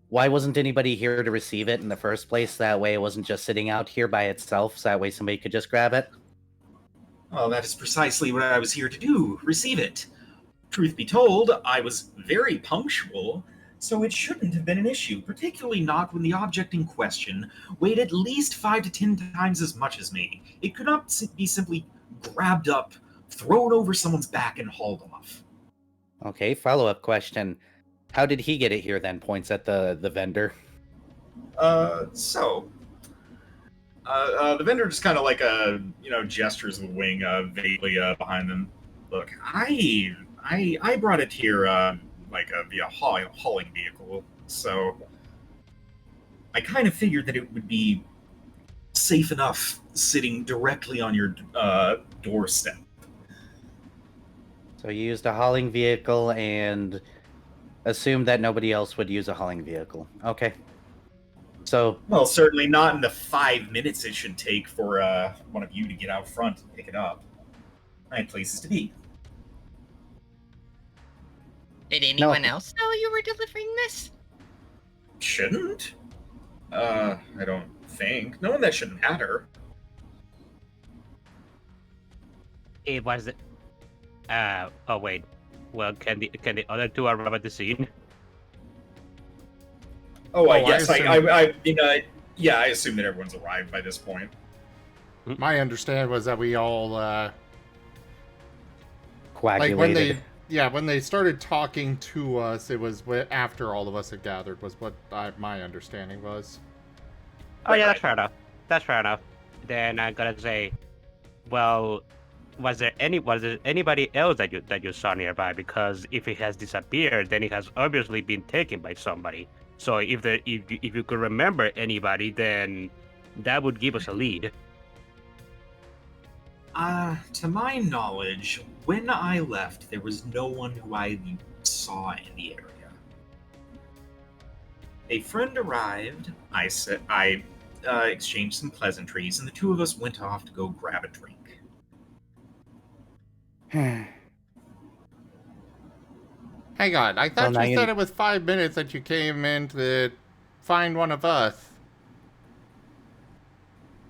why wasn't anybody here to receive it in the first place? That way it wasn't just sitting out here by itself, so that way somebody could just grab it? Well, that is precisely what I was here to do, receive it. Truth be told, I was very punctual, so it shouldn't have been an issue, particularly not when the object in question weighed at least 5 to 10 times as much as me. It could not be simply grabbed up, thrown over someone's back, and hauled off. Okay, follow-up question. How did he get it here then? Points at the vendor. The vendor just kind of gestures the wing vaguely behind them. Look, I brought it here via hauling vehicle, so I kind of figured that it would be safe enough sitting directly on your doorstep. So you used a hauling vehicle and assumed that nobody else would use a hauling vehicle. Okay. So, Well, certainly not in the 5 minutes it should take for one of you to get out front and pick it up. I had places to be. Did anyone else know you were delivering this? Shouldn't? I don't think. No one that shouldn't matter. It was. Oh wait. Well, can the other two arrive at the scene? Oh, I Oh, I guess. assume- Yeah, I assume that everyone's arrived by this point. My understanding was that we all, coagulated. when they started talking to us, it was after all of us had gathered, was what my understanding was. Oh yeah, that's fair enough. That's fair enough. Then I gotta say, well, was there anybody else that you saw nearby? Because if it has disappeared, then it has obviously been taken by somebody. So if you could remember anybody, then that would give us a lead. To my knowledge, when I left, there was no one who I saw in the area. A friend arrived. I exchanged some pleasantries, and the two of us went off to go grab a drink. Hang on, I thought Well, you now said it was 5 minutes that you came in to find one of us.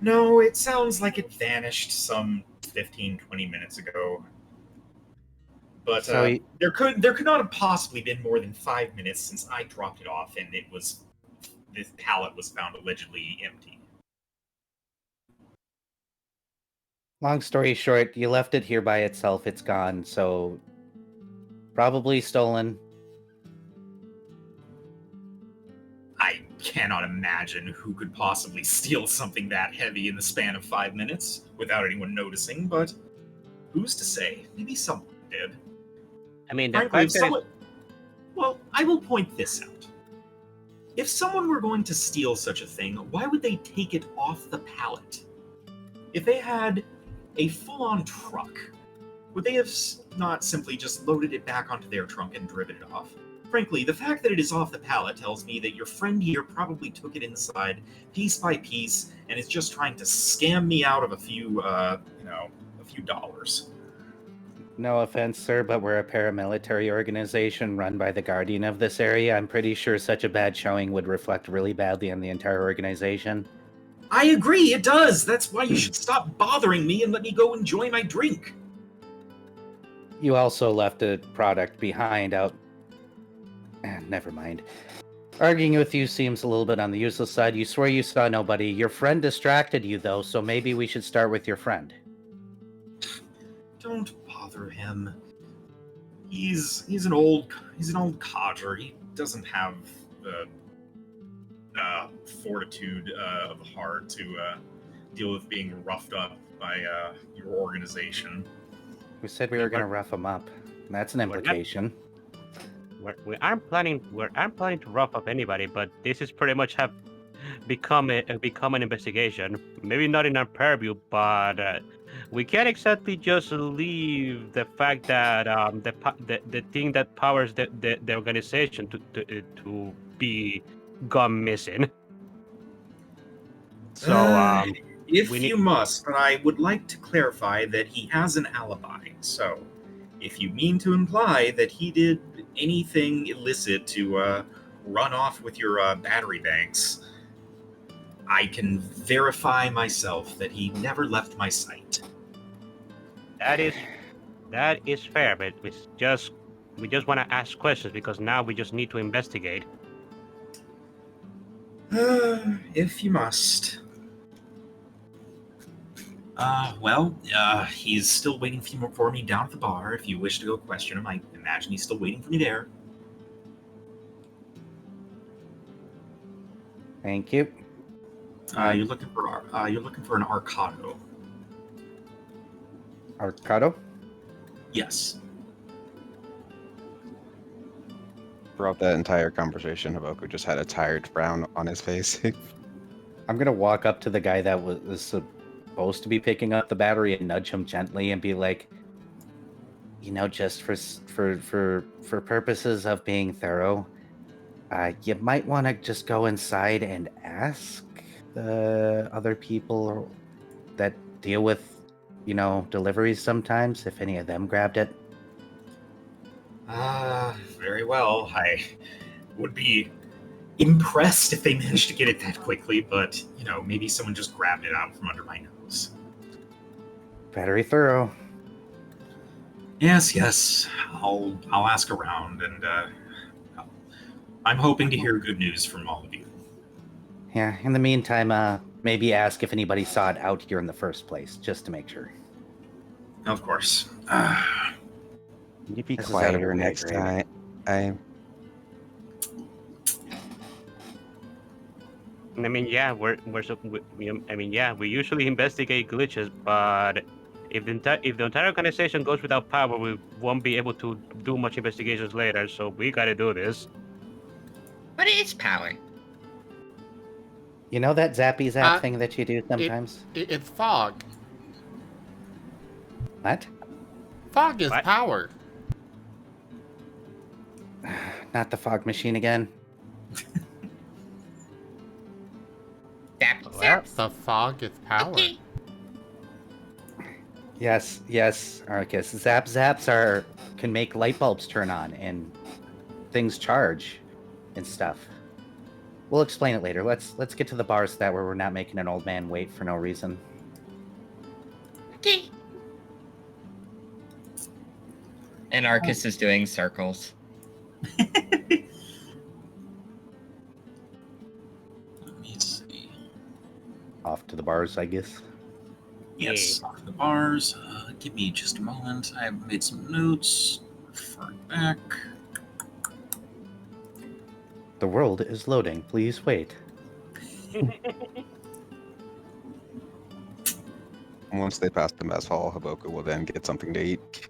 No, it sounds like it vanished some 15, 20 minutes ago. But So there could not have possibly been more than 5 minutes since I dropped it off, and this pallet was found allegedly empty. long story short, you left it here by itself. It's gone. So probably stolen. I cannot imagine who could possibly steal something that heavy in the span of 5 minutes without anyone noticing, but who's to say? Maybe someone did. I mean, Frankly, if someone... Well, I will point this out. If someone were going to steal such a thing, why would they take it off the pallet? If they had a full-on truck, would they have not simply just loaded it back onto their trunk and driven it off? Frankly, the fact that it is off the pallet tells me that your friend here probably took it inside, piece by piece, and is just trying to scam me out of a few dollars. No offense, sir, but we're a paramilitary organization run by the guardian of this area. I'm pretty sure such a bad showing would reflect really badly on the entire organization. I agree, it does! That's why you should stop bothering me and let me go enjoy my drink! You also left a product behind out... Never mind. Arguing with you seems a little bit on the useless side. You swear you saw nobody. Your friend distracted you, though, so maybe we should start with your friend. Don't bother him. He's an old codger. He doesn't have the fortitude of the heart to deal with being roughed up by your organization. We said we were going to rough him up. That's an implication. We aren't planning to rough up anybody, but this is pretty much have become an investigation. Maybe not in our purview, but we can't exactly just leave the fact that the thing that powers the organization to be gone missing. So if you must, but I would like to clarify that he has an alibi. So, if you mean to imply that he did anything illicit to run off with your battery banks, I can verify myself that he never left my sight. That is fair, but we just want to ask questions because now we just need to investigate. If you must. He's still waiting for me down at the bar. If you wish to go question him, I imagine he's still waiting for me there. Thank you. You're looking for an Arcado. Arcado? Yes. Throughout that entire conversation, Haboku just had a tired frown on his face. I'm going to walk up to the guy that was supposed to be picking up the battery and nudge him gently and be like, just for purposes of being thorough, you might want to just go inside and ask the other people that deal with, deliveries sometimes if any of them grabbed it. Very well. I would be impressed if they managed to get it that quickly, but, maybe someone just grabbed it out from under my nose. Very thorough. Yes. I'll ask around, and I'm hoping to hear good news from all of you. Yeah, in the meantime, maybe ask if anybody saw it out here in the first place, just to make sure. Of course. You be This is quieter angry, next angry. time. I mean, yeah, we usually investigate glitches, but if the entire organization goes without power, we won't be able to do much investigations later. So we gotta do this. What is power? You know that zappy zap thing that you do It, sometimes? it's fog. What? Fog is What? power. Not the fog machine again. Zap, Well, zap. The fog is power. Okay. Yes, Arcus. Zaps can make light bulbs turn on and things charge and stuff. We'll explain it later. Let's get to the bar so that way we're not making an old man wait for no reason. Okay. And Arcus is doing circles. Let me see. Off to the bars, I guess. Yes, off the bars. Give me just a moment. I've made some notes. Refer back. The world is loading. Please wait. Once they pass the mess hall, Haboku will then get something to eat.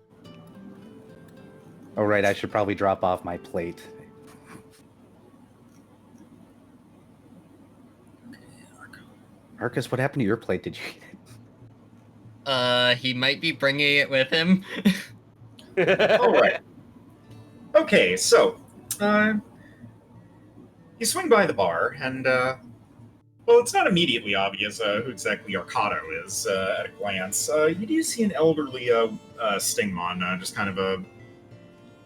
Oh, right. I should probably drop off my plate. Arcus, what happened to your plate? Did you eat it? He might be bringing it with him. All right. Okay, so you swing by the bar, and well, it's not immediately obvious who exactly Arcado is at a glance. You do see an elderly Stingmon, just kind of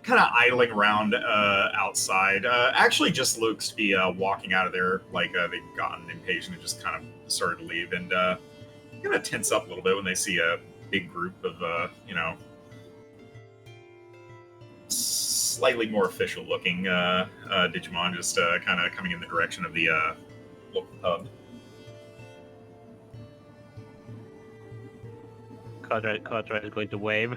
idling around outside. Actually, just looks to be walking out of there like they've gotten impatient and just kind of started to leave, and kind of tense up a little bit when they see a big group of slightly more official looking Digimon just kind of coming in the direction of the local pub. Kotora is going to wave.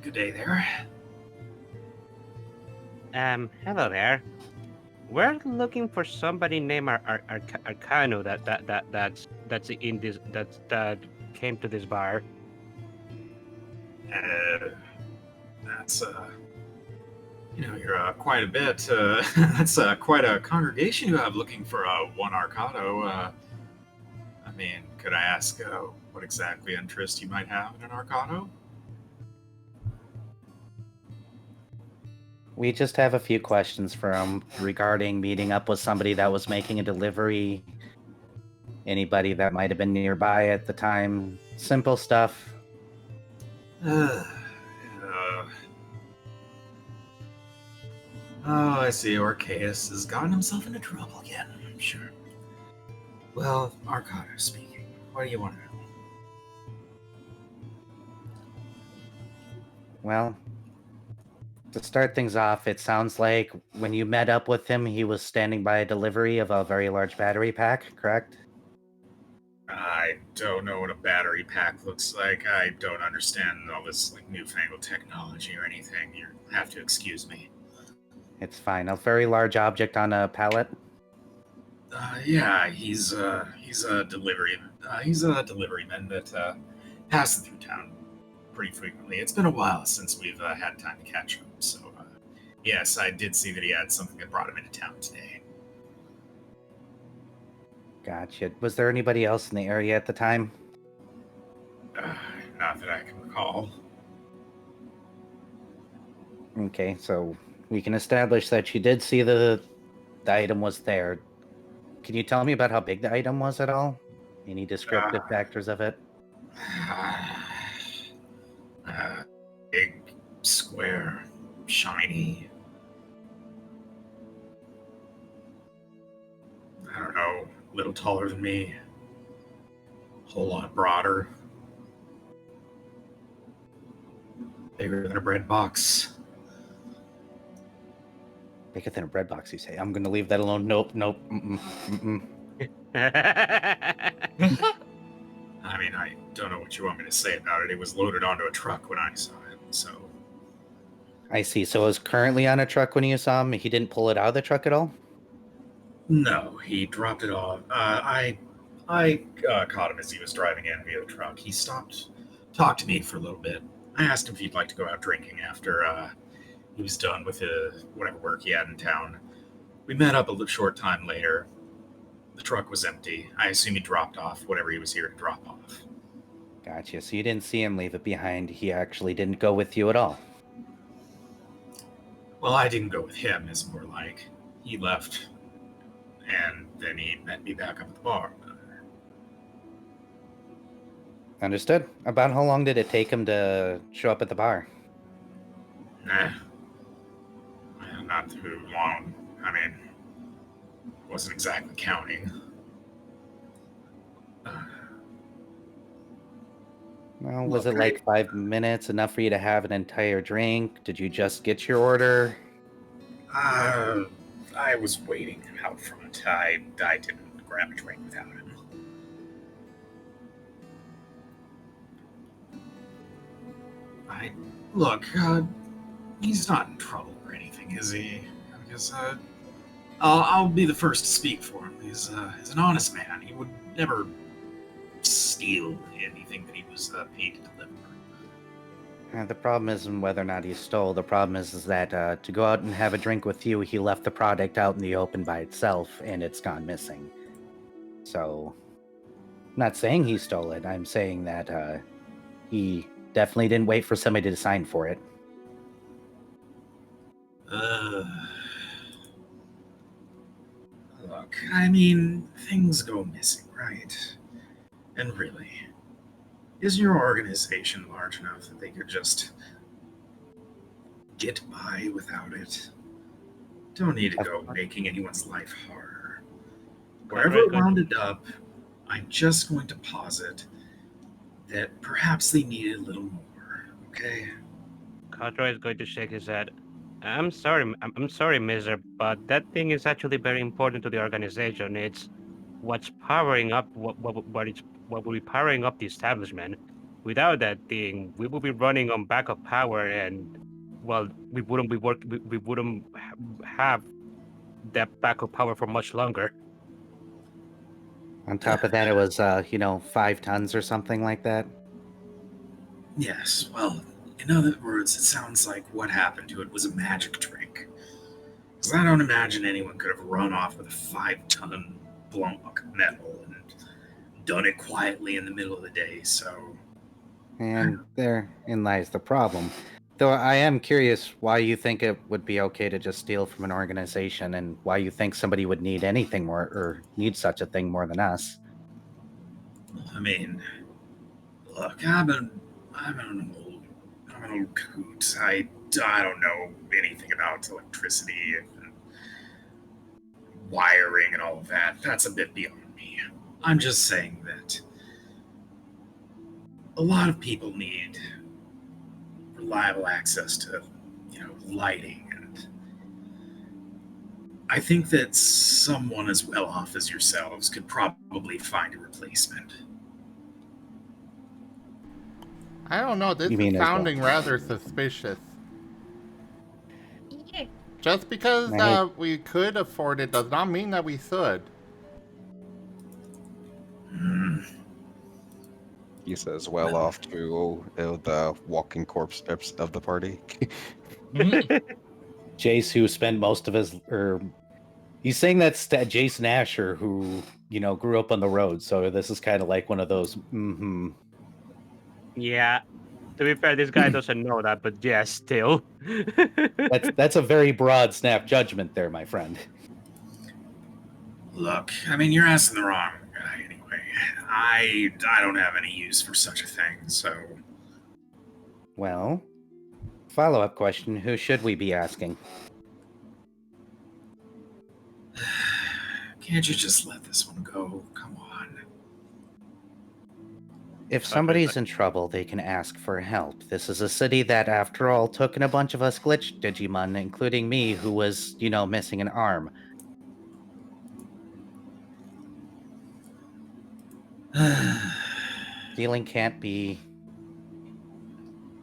Good day there. Hello there. We're looking for somebody named Arcano that's in this that came to this bar. That's you're quite a bit. That's quite a congregation you have looking for one Arcado. I mean, could I ask what exactly interest you might have in an Arcado? We just have a few questions for him regarding meeting up with somebody that was making a delivery. Anybody that might have been nearby at the time. Simple stuff. Oh, I see. Orcaeus has gotten himself into trouble again, I'm sure. Well, Arcado speaking. What do you want to know? Well, to start things off, it sounds like when you met up with him, he was standing by a delivery of a very large battery pack, correct? I don't know what a battery pack looks like. I don't understand all this newfangled technology or anything. You have to excuse me. It's fine. A very large object on a pallet? Yeah, he's a deliveryman that passes through town pretty frequently. It's been a while since we've had time to catch him, so yes, I did see that he had something that brought him into town today. Gotcha. Was there anybody else in the area at the time? Not that I can recall. Okay, so we can establish that you did see the item was there. Can you tell me about how big the item was at all? Any descriptive factors of it? Big, square, shiny. I don't know, a little taller than me. A whole lot broader. Bigger than a bread box. Bigger than a bread box, you say? I'm going to leave that alone. Nope. I mean, I don't know what you want me to say about it. It was loaded onto a truck when I saw it, so... I see. So it was currently on a truck when you saw him? He didn't pull it out of the truck at all? No, he dropped it off. I caught him as he was driving in via the truck. He stopped, talked to me for a little bit. I asked him if he'd like to go out drinking after he was done with whatever work he had in town. We met up a short time later. The truck was empty. I assume he dropped off whatever he was here to drop off. Gotcha. So you didn't see him leave it behind. He actually didn't go with you at all. Well, I didn't go with him, it's more like. He left, and then he met me back up at the bar. Understood. About how long did it take him to show up at the bar? Not too long. I mean, wasn't exactly counting. Well, was it like 5 minutes, enough for you to have an entire drink? Did you just get your order? I was waiting out front. I didn't grab a drink without him. Look, he's not in trouble or anything, is he? Because I'll be the first to speak for him. He's an honest man. He would never steal anything that he was paid to deliver. The problem isn't whether or not he stole. The problem is that to go out and have a drink with you, he left the product out in the open by itself, and it's gone missing. So, I'm not saying he stole it. I'm saying that he definitely didn't wait for somebody to sign for it. Look, I mean, things go missing, right? And really, is your organization large enough that they could just get by without it? Don't need to go making anyone's life harder. Wherever it wound up, I'm just going to posit that perhaps they needed a little more, okay? Kotora is going to shake his head. I'm sorry, Mister, but that thing is actually very important to the organization. It's what's powering up what will be powering up the establishment. Without that thing, we will be running on backup power, and well, we wouldn't have that backup power for much longer. On top of that, it was 5 tons or something like that. Yes, well, in other words, it sounds like what happened to it was a magic drink. Because I don't imagine anyone could have run off with a 5-ton block of metal and done it quietly in the middle of the day, so... And therein lies the problem. Though I am curious why you think it would be okay to just steal from an organization, and why you think somebody would need anything more, or need such a thing more than us. I mean, look, I'm an old coot. I don't know anything about electricity and wiring and all of that. That's a bit beyond me. I'm just saying that a lot of people need reliable access to, lighting, and I think that someone as well off as yourselves could probably find a replacement. I don't know. This is sounding rather suspicious. Yeah. Just because we could afford it does not mean that we should. He says, well off to the walking corpse of the party. Jace, who spent most of He's saying that's to Jason Asher, who, grew up on the road. So this is kind of like one of those, Yeah. To be fair, this guy doesn't know that, but yeah, still. That's a very broad snap judgment there, my friend. Look, I mean, you're asking the wrong guy anyway. I don't have any use for such a thing, so... Well, follow-up question, who should we be asking? Can't you just let this one go? Come on. If somebody's in trouble, they can ask for help. This is a city that, after all, took in a bunch of us glitch Digimon, including me, who was, missing an arm. Stealing can't be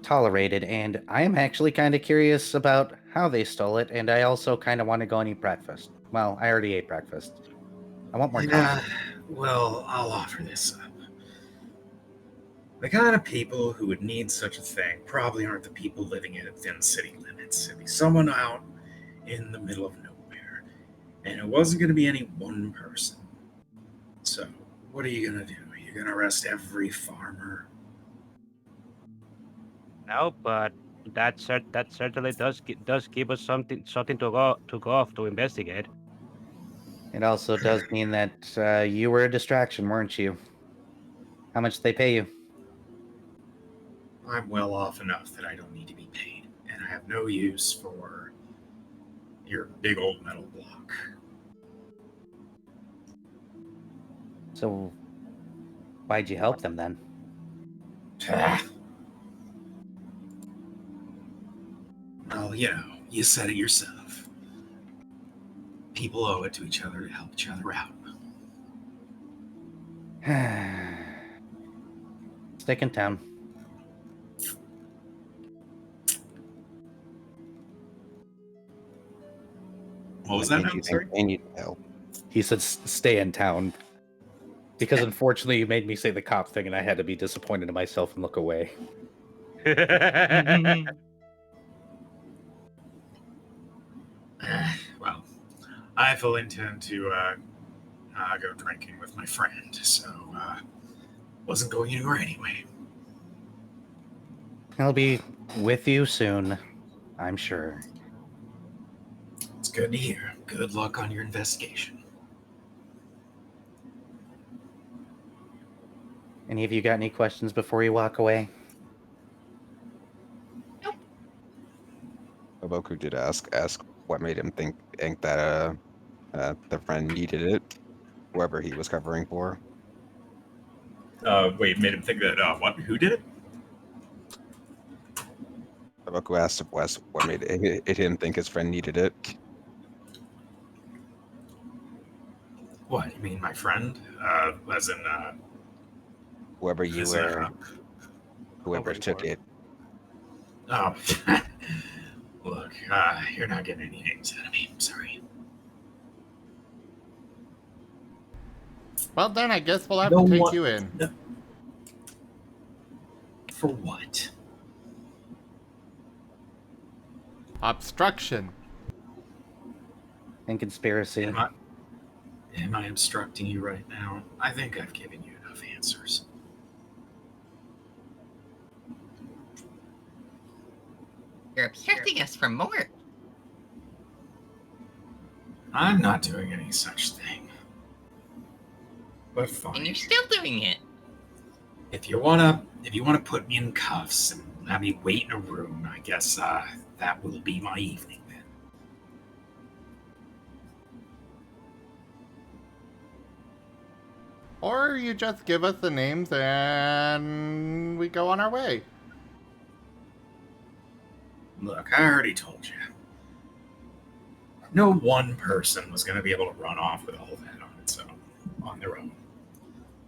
tolerated, and I am actually kind of curious about how they stole it, and I also kind of want to go and eat breakfast. Well, I already ate breakfast. I want more coffee. Well, I'll offer this up. The kind of people who would need such a thing probably aren't the people living within city limits. It'd be someone out in the middle of nowhere. And it wasn't going to be any one person. So, what are you going to do? You're going to arrest every farmer? No, but that certainly does give us something to go off to investigate. It also does mean that you were a distraction, weren't you? How much did they pay you? I'm well off enough that I don't need to be paid, and I have no use for your big old metal block. So, why'd you help them then? Well, you said it yourself. People owe it to each other to help each other out. Stick in town. What was that? I'm sorry. I need help. He said stay in town. Because unfortunately you made me say the cop thing and I had to be disappointed in myself and look away. Well, I fully intend to go drinking with my friend, so wasn't going anywhere anyway. I'll be with you soon, I'm sure. It's good to hear. Good luck on your investigation. Any of you got any questions before you walk away? Nope. Haboku did ask what made him think that the friend needed it, whoever he was covering for. Wait, made him think that what? Who did it? Haboku asked what made him think his friend needed it. What, you mean my friend? As in Whoever you as were, whoever took it. Oh, look, you're not getting any names out of me. I'm sorry. Well, then I guess we'll have to take you in. No. For what? Obstruction. And conspiracy. Am I obstructing you right now? I think I've given you enough answers. You're obstructing us from more. I'm not doing any such thing. But fine. And you're still doing it. If you wanna put me in cuffs and have me wait in a room, I guess that will be my evening then. Or you just give us the names and we go on our way. Look, I already told you. No one person was going to be able to run off with all that on their own.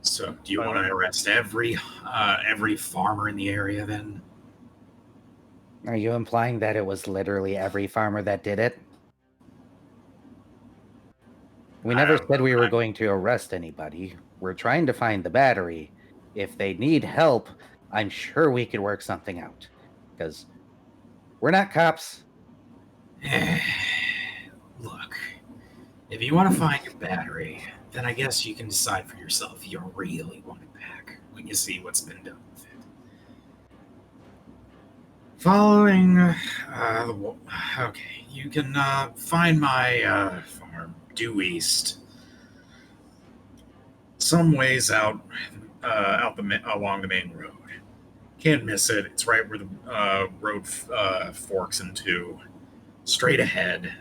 So, do you want to arrest every farmer in the area then? Are you implying that it was literally every farmer that did it? We never said we were going to arrest anybody. We're trying to find the battery. If they need help, I'm sure we could work something out. Because we're not cops. Look, If you want to find your battery, then I guess you can decide for yourself if you really want it back when you see what's been done with it. Following okay, you can find my farm due east, some ways out along the main road. Can't miss it. It's right where the road forks into, straight ahead.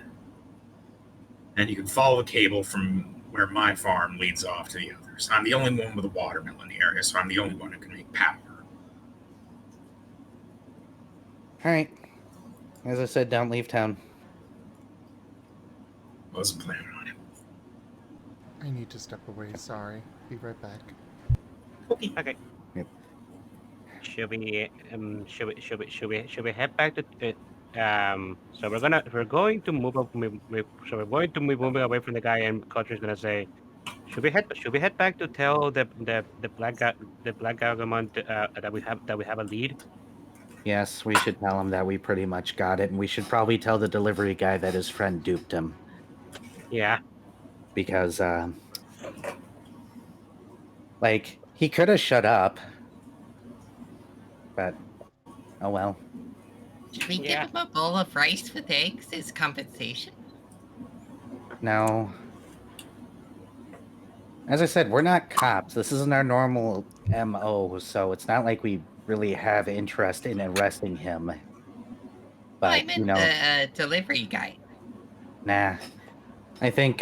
And you can follow the cable from where my farm leads off to the others. I'm the only one with a watermill in the area, so I'm the only one who can make power. All right. As I said, don't leave town. Wasn't planning on it. I need to step away, sorry. Be right back. Okay. Yep. Should we head back to so we're going to move up so we're going to move moving away from the guy, and Kotra's gonna say, should we head back to tell the black guy Gimund that we have a lead? Yes, we should tell him that we pretty much got it, and we should probably tell the delivery guy that his friend duped him. Yeah. Because, like, he could have shut up. But, oh well. Should we give him a bowl of rice with eggs as compensation? No. As I said, we're not cops. This isn't our normal MO, so it's not like we really have interest in arresting him. But, I meant the delivery guy. Nah. I think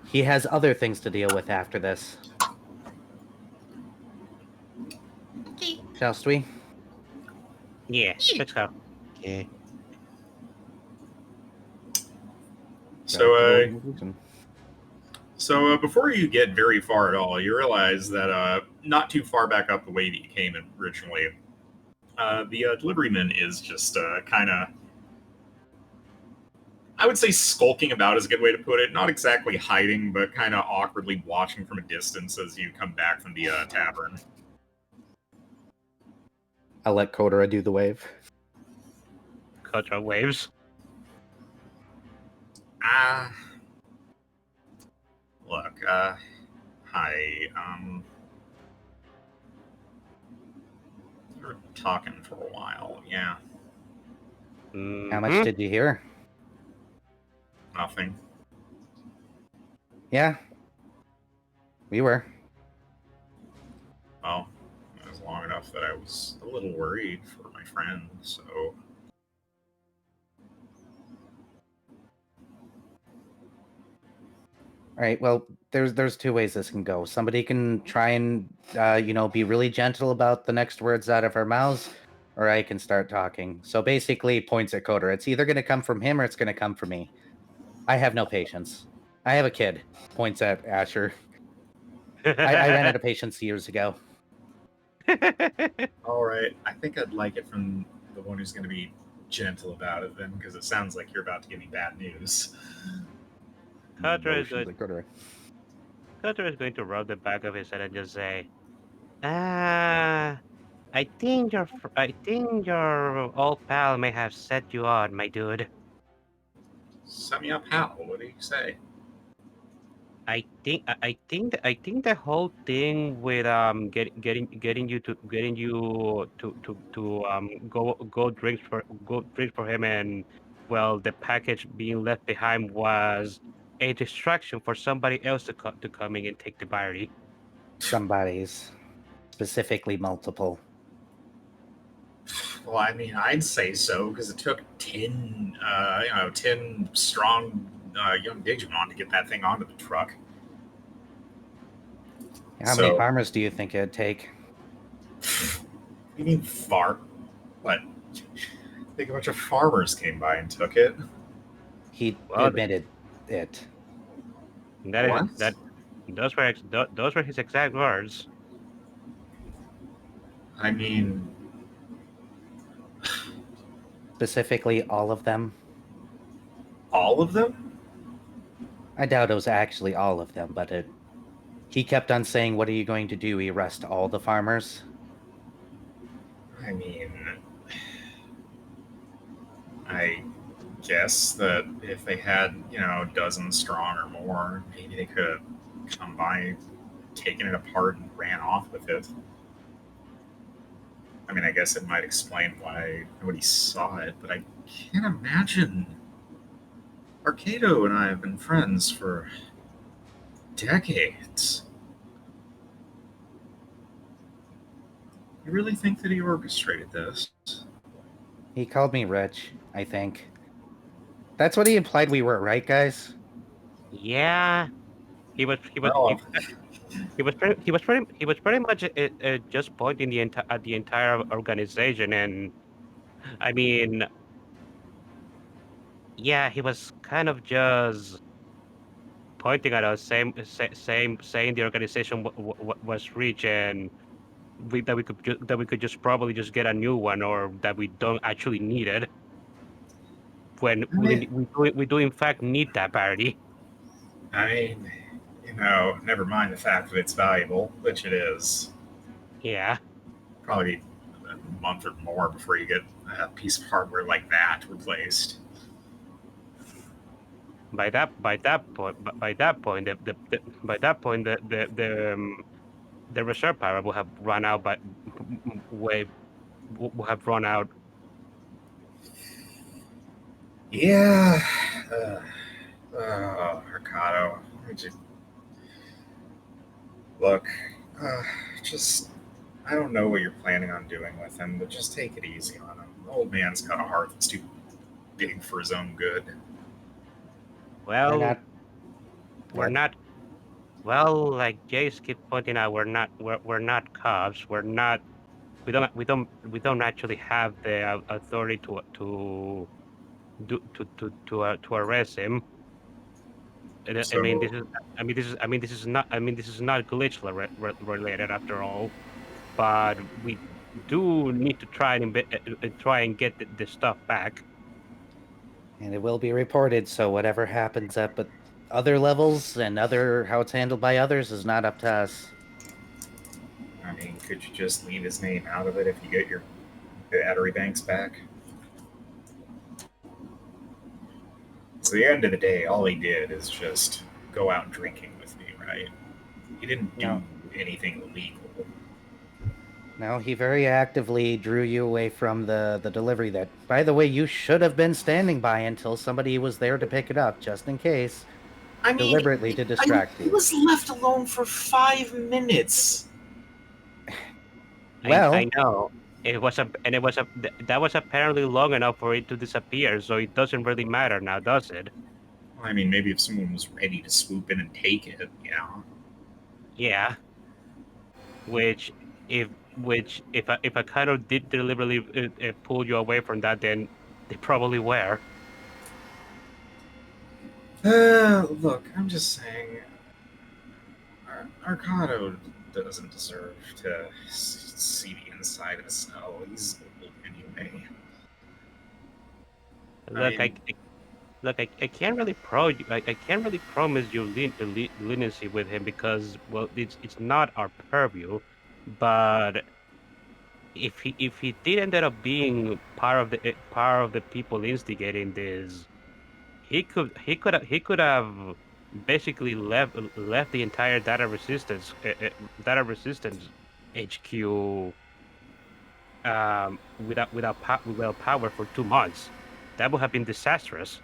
he has other things to deal with after this. Okay. Shall we? Yeah, let's go. Okay. So before you get very far at all, you realize that not too far back up the way that you came in originally, the deliveryman is just kind of, I would say skulking about is a good way to put it. Not exactly hiding, but kind of awkwardly watching from a distance as you come back from the tavern. I'll let Kotora do the wave. Kotora waves. Look, hi, we're talking for a while, yeah. How much did you hear? Nothing. Yeah. We were. Well, it was long enough that I was a little worried for my friend, so... All right, well, there's two ways this can go. Somebody can try and, be really gentle about the next words out of our mouths, or I can start talking. So basically, points at Kotora. It's either going to come from him or it's going to come from me. I have no patience. I have a kid. Points at Asher. I ran out of patience years ago. All right, I think I'd like it from the one who's going to be gentle about it then, because it sounds like you're about to give me bad news. Kotora is going to rub the back of his head and just say, I think your old pal may have set you on, my dude. Set me up how? What do you say? I think the whole thing with getting you to go drinks for him, and well, the package being left behind was a distraction for somebody else to come in and take the battery. Somebody's, specifically multiple. Well, I mean, I'd say so, because it took 10 strong young Digimon to get that thing onto the truck. How many farmers do you think it'd take? You mean what? I think a bunch of farmers came by and took it. He admitted it. Those were his exact words. I mean, specifically all of them. All of them? I doubt it was actually all of them, but he kept on saying, "What are you going to do? Arrest all the farmers?" I mean, I guess that if they had, a dozen strong or more, maybe they could have come by, taken it apart, and ran off with it. I mean, I guess it might explain why nobody saw it, but I can't imagine. Arcado and I have been friends for decades. You really think that he orchestrated this? He called me rich, I think. That's what he implied we were, right, guys? Yeah, he was he was Well, he was pretty much just pointing at the entire organization, and I mean, yeah, he was kind of just pointing at us, saying the organization was rich, and that we could just probably just get a new one, or that we don't actually need it, when I mean, we do in fact need that parity. I mean, never mind the fact that it's valuable, which it is. Yeah. Probably a month or more before you get a piece of hardware like that replaced. By that point, the reserve power will have run out, but way will have run out. Yeah. Arcado. Look, uh, just I don't know what you're planning on doing with him, but just take it easy on him. The old man's got a heart that's too big for his own good. Well, not. we're What? not. Well, like Jace keep pointing out, we're not cops. We don't actually have the authority to arrest him. I mean, So, this is not glitch related after all. But we do need to try and get the stuff back. And it will be reported, so whatever happens up at other levels and how it's handled by others is not up to us. I mean, could you just leave his name out of it if you get your battery banks back? So, at the end of the day, all he did is just go out drinking with me, right? He didn't do No. anything illegal. No, he very actively drew you away from the delivery that, by the way, you should have been standing by until somebody was there to pick it up, just in case. I mean, Deliberately to distract he you. was left alone for 5 minutes. Well, I know. That was apparently long enough for it to disappear, so it doesn't really matter now, does it? I mean, maybe if someone was ready to swoop in and take it, Yeah. Which if I kind of did deliberately pull you away from that, then they probably were. Look, I'm just saying, Arcado doesn't deserve to see the inside of a cell. He's old anyway. I Look, mean, I can't really I can't really promise you leniency with him, because, well, it's not our purview. But if he did end up being part of the people instigating this, he could have basically left the entire data resistance HQ without power for 2 months. That would have been disastrous.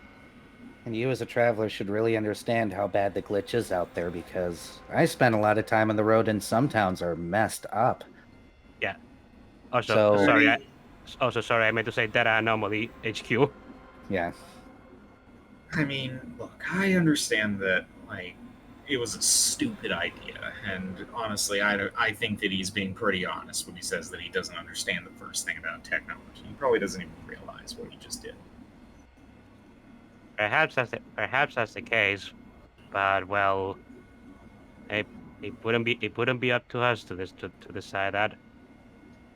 and you as a traveler should really understand how bad the glitch is out there, because I spent a lot of time on the road and some towns are messed up. Yeah. Also, So, sorry, I meant to say data anomaly HQ. yeah. I mean, look, I understand that, it was a stupid idea, and honestly, I think that he's being pretty honest when he says that he doesn't understand the first thing about technology. He probably doesn't even realize what he just did. Perhaps that's the case, but, well, it it wouldn't be up to us to decide that.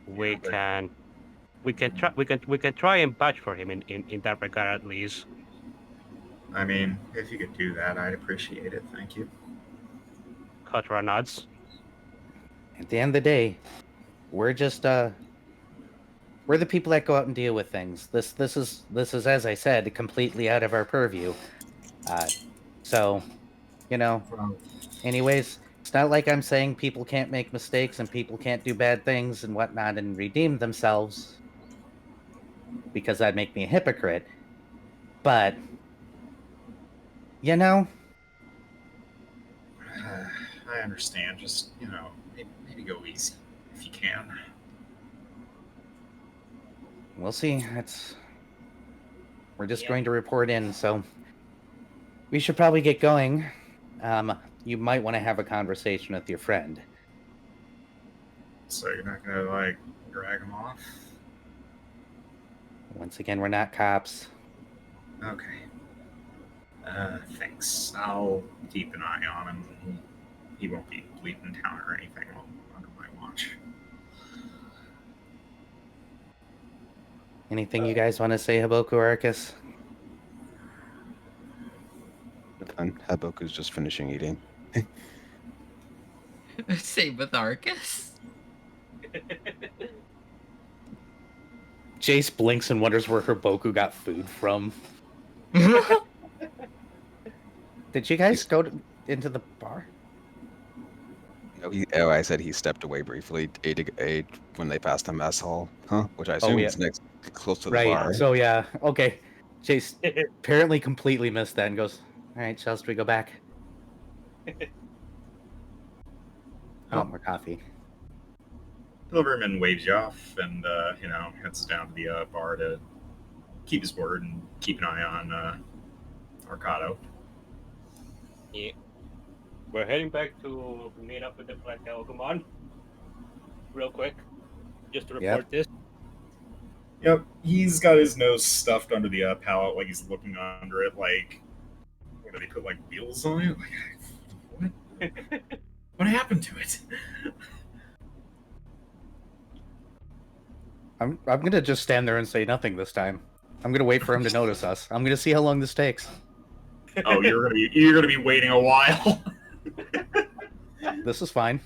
We Yeah, but can we can try and vouch for him in that regard, at least. I mean, if you could do that, I'd appreciate it. Thank you. Kotora nods. At the end of the day, we're just We're the people that go out and deal with things. This is as I said, completely out of our purview. So, you know. Anyways, it's not like I'm saying people can't make mistakes and people can't do bad things and whatnot and redeem themselves, because that'd make me a hypocrite. But, you know, I understand. Just, maybe go easy if you can. we'll see. We're just going to report in, so we should probably get going. You might want to have a conversation with your friend. So you're not gonna, drag him off? Once again, we're not cops. Okay. Thanks. I'll keep an eye on him. He won't be leaving town or anything under my watch. Anything you guys want to say, Haboku or Arcus? Done. Haboku's just finishing eating. Same with Arcus. Jace blinks and wonders where Haboku got food from. Did you guys go into the bar? No, I said he stepped away briefly, ate when they passed the mess hall, which I assume is next, close to the bar. So yeah, okay. Jace apparently completely missed that and goes, "All right, shall we go back?" I want more coffee. Pilgriman waves you off and, heads down to the bar to keep his word and keep an eye on Arcado. Yeah. We're heading back to meet up with the Black Digimon. Real quick. Just to report this. Yep, he's got his nose stuffed under the pallet, like he's looking under it, like, what, do they put, wheels on it? What? What happened to it? I'm gonna just stand there and say nothing this time. I'm gonna wait for him to notice us. I'm gonna see how long this takes. Oh, you're gonna be waiting a while. This is fine.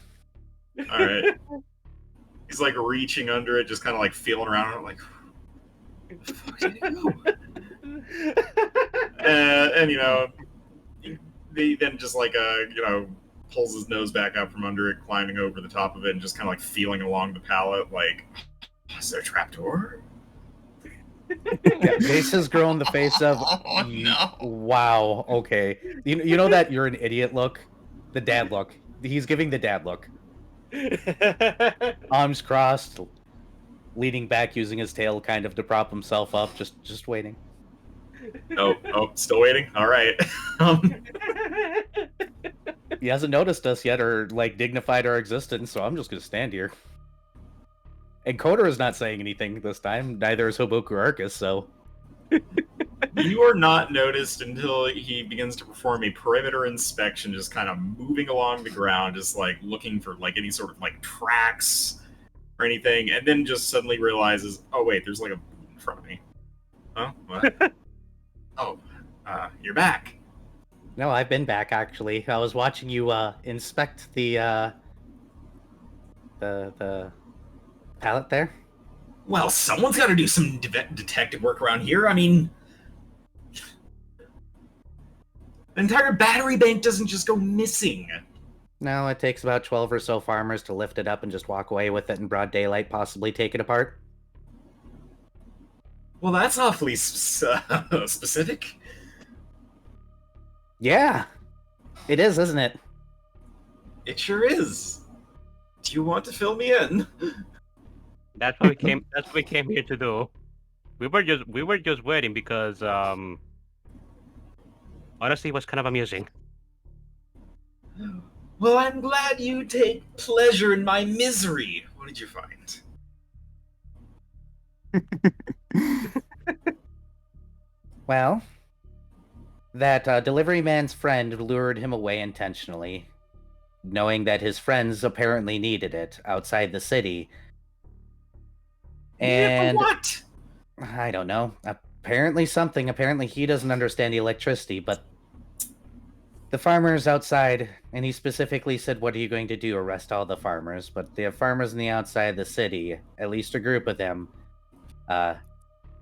All right. He's reaching under it, just kind of feeling around, where the fuck did it go? and he then just pulls his nose back out from under it, climbing over the top of it, and just kind of feeling along the pallet, is there a trapdoor? Yeah, Jace has grown the face of, Oh, no. Wow, okay. You know that you're an idiot look? The dad look. He's giving the dad look. Arms crossed, leaning back, using his tail kind of to prop himself up, just waiting. Oh, still waiting? All right. He hasn't noticed us yet or dignified our existence, so I'm just gonna stand here. And Kotora is not saying anything this time. Neither is Haboku or Arcus, so... You are not noticed until he begins to perform a perimeter inspection, just kind of moving along the ground, just looking for any sort of tracks or anything, and then just suddenly realizes, oh wait, there's a boot in front of me. Huh? What? Oh, you're back. No, I've been back, actually. I was watching you inspect the pallet there. Well, someone's got to do some detective work around here. I mean, the entire battery bank doesn't just go missing. No, it takes about 12 or so farmers to lift it up and just walk away with it in broad daylight, possibly take it apart. Well, that's awfully specific. Yeah, it is, isn't it? It sure is. Do you want to fill me in? That's what we came. That's what we came here to do. We were just waiting because honestly, it was kind of amusing. Well, I'm glad you take pleasure in my misery. What did you find? Well, that delivery man's friend lured him away intentionally, knowing that his friends apparently needed it outside the city. And what? I don't know. Apparently something. Apparently he doesn't understand the electricity, but the farmers outside, and he specifically said, what are you going to do? Arrest all the farmers? But the farmers on the outside of the city, at least a group of them,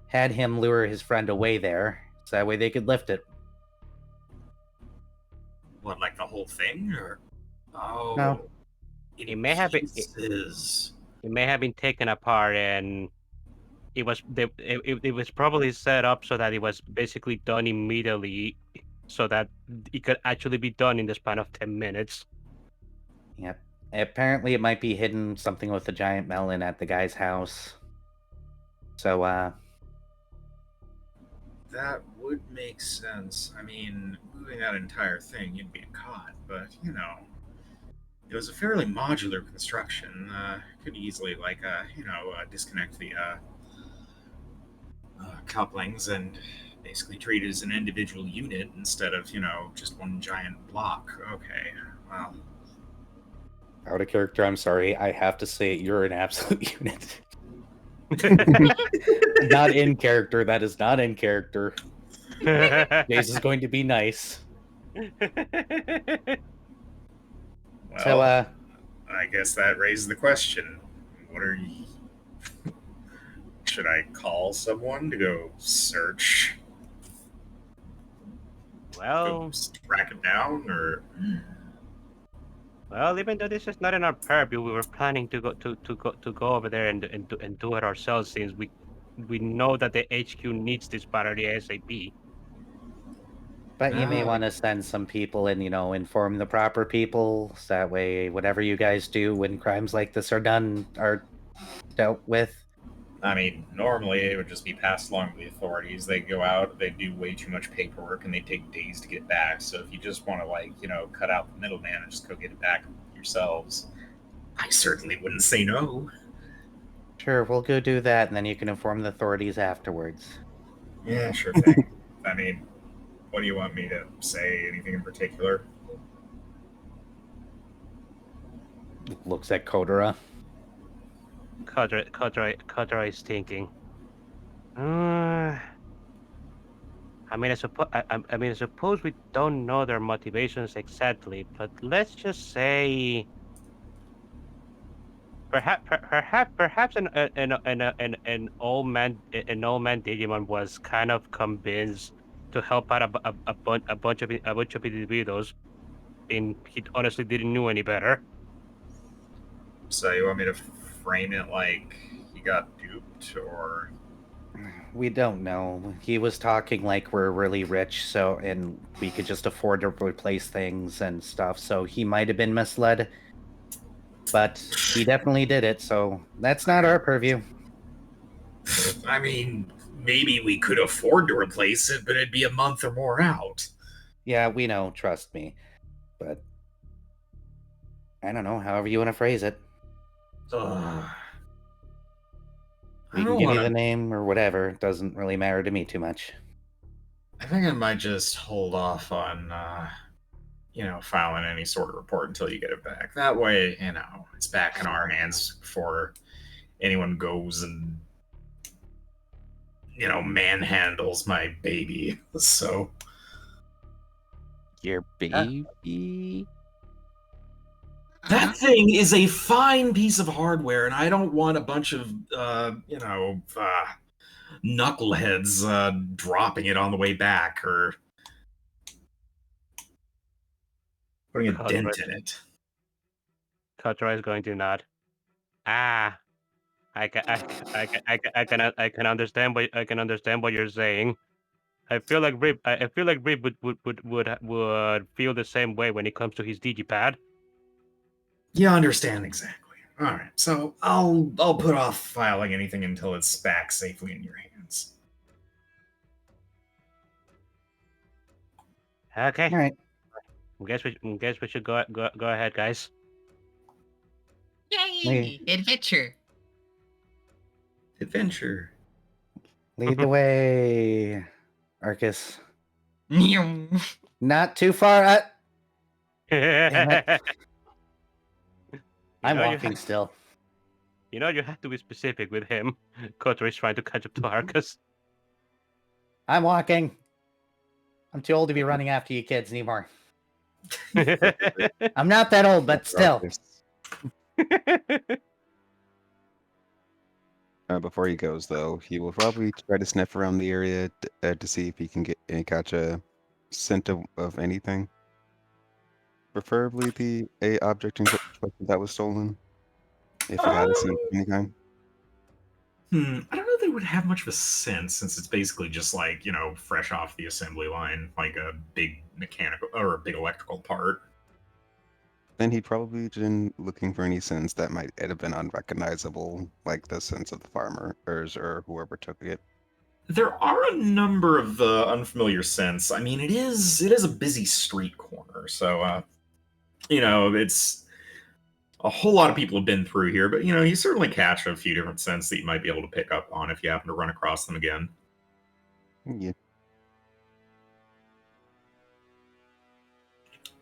had him lure his friend away there, so that way they could lift it. What, like the whole thing, or? Oh, No. It may have been. pieces. It may have been taken apart, and it was it was probably set up so that it was basically done immediately, so that it could actually be done in the span of 10 minutes. Yep. Apparently, it might be hidden something with a giant melon at the guy's house. So, That would make sense. I mean, moving that entire thing, you'd be caught, but, you know, it was a fairly modular construction. Could easily, like, disconnect the couplings and basically treat it as an individual unit instead of, just one giant block. Okay, well. out of character, I'm sorry. I have to say, you're an absolute unit. Not in character. That is not in character. Jace is going to be nice. Well, So, I guess that raises the question. What are you... Should I call someone to go search? Well, track it down, or... Well, even though this is not in our purview, we were planning to go over there and do it ourselves, since we know that the HQ needs this battery ASAP. but you may want to send some people and, inform the proper people. So that way, whatever you guys do when crimes like this are done are dealt with. I mean, normally it would just be passed along to the authorities. They go out, they do way too much paperwork, and they take days to get back. So if you just want to, cut out the middleman and just go get it back yourselves, I certainly wouldn't say no. Sure, we'll go do that, and then you can inform the authorities afterwards. Yeah, sure thing. I mean, what do you want me to say? Anything in particular? Looks at Kotora. Kotora is thinking. I mean, I suppose we don't know their motivations exactly, but let's just say, perhaps an old man Digimon was kind of convinced to help out a bunch of individuals, and he honestly didn't know any better. So you want me to frame it like he got duped, or? We don't know. He was talking like we're really rich, and we could just afford to replace things and stuff, so he might have been misled. But he definitely did it, so that's not our purview. I mean, maybe we could afford to replace it, but it'd be a month or more out. Yeah, we know, trust me. But I don't know, however you want to phrase it. We can give you the name or whatever. It doesn't really matter to me too much. I think I might just hold off on, filing any sort of report until you get it back. That way, it's back in our hands before anyone goes and, manhandles my baby. So. Your baby? That thing is a fine piece of hardware, and I don't want a bunch of, knuckleheads dropping it on the way back or putting a dent in it. Kotora is going to nod. I can understand what you're saying. I feel like Rip would feel the same way when it comes to his digipad. You understand exactly. All right, so I'll put off filing anything until it's back safely in your hands. Okay. All right. Guess we should go ahead, guys. Yay! Adventure. Adventure. Lead the way, Arcus. Meow. Not too far. Damn it. I'm walking still. You have to be specific with him. Kotora is trying to catch up to Arcus. I'm walking. I'm too old to be running after you kids anymore. I'm not that old, but still. Before he goes, though, he will probably try to sniff around the area to see if he can catch a scent of anything. Preferably the a object in question that was stolen, if it had a scent of any kind. I don't know that it would have much of a sense since it's basically just like, fresh off the assembly line, like a big mechanical or a big electrical part. Then he'd probably been looking for any scents that might have been unrecognizable, like the scents of the farmers or whoever took it. There are a number of unfamiliar scents. I mean, it is a busy street corner, so it's a whole lot of people have been through here, but you certainly catch a few different scents that you might be able to pick up on if you happen to run across them again. Yeah.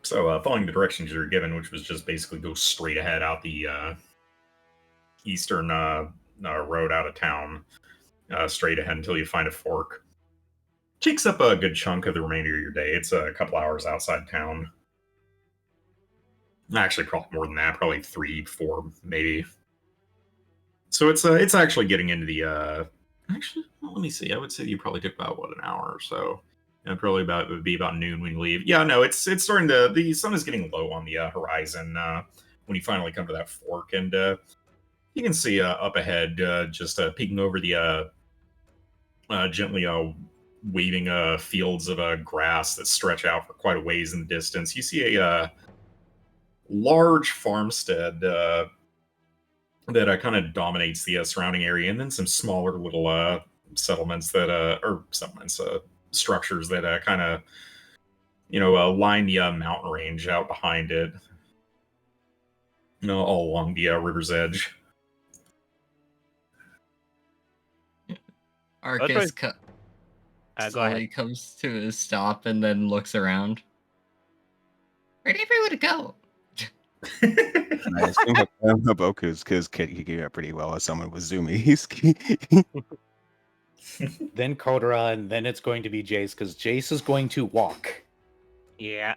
So, following the directions you're given, which was just basically go straight ahead out the eastern road out of town, straight ahead until you find a fork. Takes up a good chunk of the remainder of your day. It's a couple hours outside town. Actually, probably more than that. Probably 3, 4, maybe. So it's actually getting into the. Actually, well, let me see. I would say you probably took about an hour or so. Probably it would be about noon when you leave. Yeah, no, it's starting to. The sun is getting low on the horizon when you finally come to that fork, and you can see up ahead, just peeking over the gently waving fields of grass that stretch out for quite a ways in the distance. You see a large farmstead that kind of dominates the surrounding area, and then some smaller little settlements structures that kind of line the mountain range out behind it, all along the river's edge. Arcus go slowly ahead. comes to a stop and then looks around. Where'd everyone go? And I assume Haboku's because he came out pretty well as someone with zoomies. Then Kotora, and then it's going to be Jace, because Jace is going to walk. Yeah.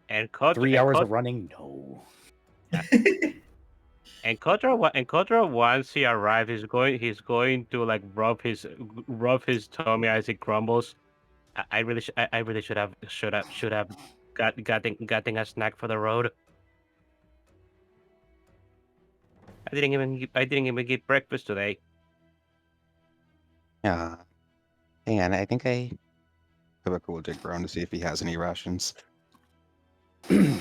And Kotora, 3 hours of running? No. And Kotora, once he arrives, he's going to like rub his tummy as it crumbles. I really should have gotten a snack for the road. I didn't even get breakfast today. Yeah. Hang on, I think Haboku will dig around to see if he has any rations. I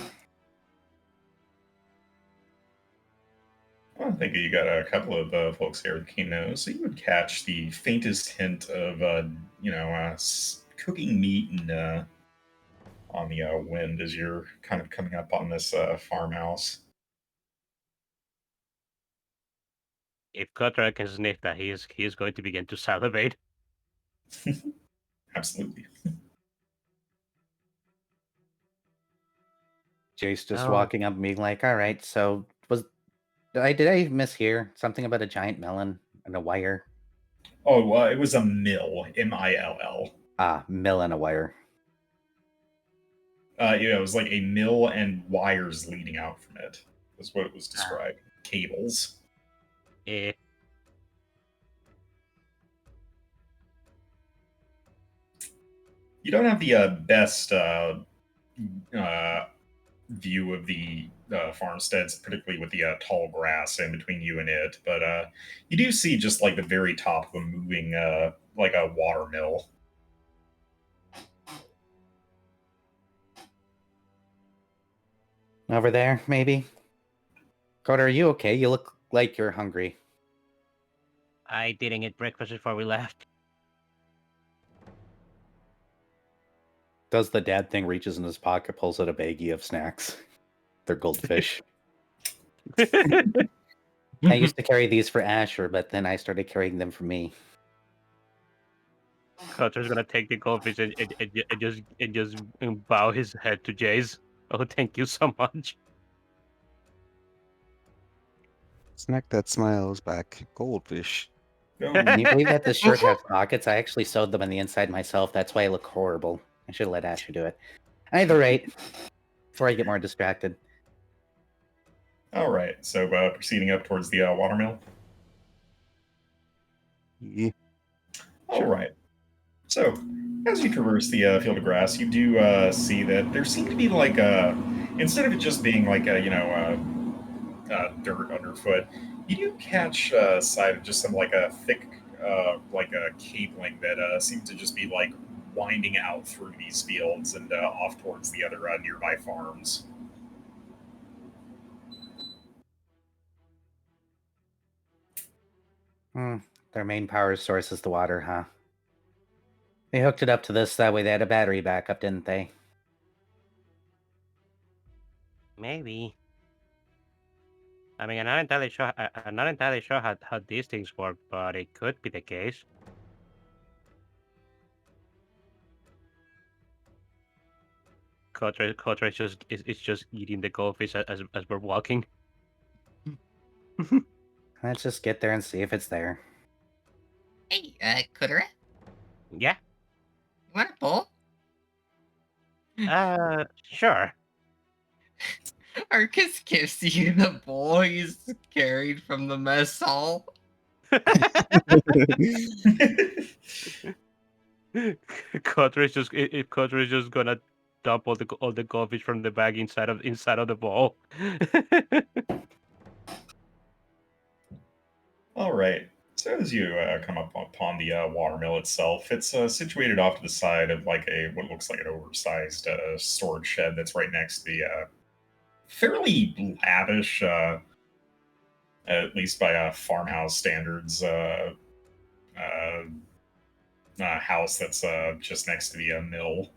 think you got a couple of folks here with keen nose, so you would catch the faintest hint of, cooking meat and on the wind as you're kind of coming up on this farmhouse. If Kotora can sniff that, he is going to begin to salivate. Absolutely. Jace just Oh. walking up and being like, all right, so did I mishear something about a giant melon and a wire? Oh, it was a mill, M-I-L-L. Ah, mill and a wire. It was like a mill and wires leading out from it. That's what it was described. Cables. Eh. You don't have the best view of the farmsteads, particularly with the tall grass in between you and it, but you do see just like the very top of a moving, like a water mill. Over there, maybe? Kotora, are you okay? You look like you're hungry. I didn't get breakfast before we left. Does the dad thing, reaches in his pocket, pulls out a baggie of snacks. They're goldfish. I used to carry these for Asher, but then I started carrying them for me. Kotora's gonna take the goldfish and just bow his head to Jace. Oh, thank you so much. Snack that smiles back. Goldfish. Can you believe that this shirt has pockets? I actually sewed them on the inside myself. That's why I look horrible. I should have let Asher do it. Either rate, before I get more distracted. All right, so proceeding up towards the watermill. Yeah. All right. So, as you traverse the field of grass, you do see that there seem to be like instead of it just being like dirt underfoot, you do catch sight of just some like a thick like a cabling that seems to just be like winding out through these fields and off towards the other nearby farms. Their main power source is the water, huh? They hooked it up to this, that way they had a battery backup, didn't they? Maybe. I mean, I'm not entirely sure. I'm not entirely sure how these things work, but it could be the case. Kotora is just eating the goldfish as we're walking. Let's just get there and see if it's there. Hey, Kotora, Yeah. you want a bowl? Sure. Arcus gives you the bowl he's carried from the mess hall. Kotora is just gonna dump all the goldfish from the bag inside of the bowl. All right. So as you come up upon the watermill itself, it's situated off to the side of like what looks like an oversized storage shed that's right next to the fairly lavish, at least by farmhouse standards, house that's just next to the mill.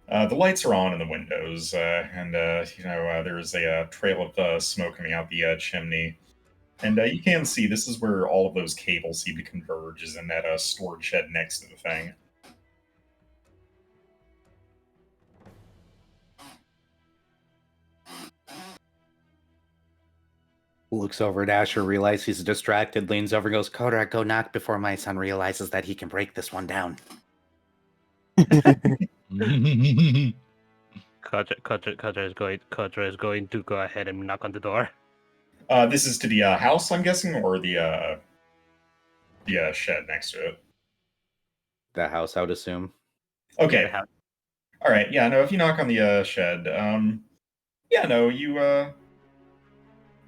The lights are on in the windows, and there's a trail of smoke coming out the chimney. And you can see this is where all of those cables seem to converge, is in that storage shed next to the thing. Looks over at Asher, realizes he's distracted, leans over and goes, Kotora, go knock before my son realizes that he can break this one down. Kotora is going to go ahead and knock on the door. This is to the house, I'm guessing, or the shed next to it. The house, I would assume. Okay. Yeah, All right. Yeah. No. If you knock on the shed, you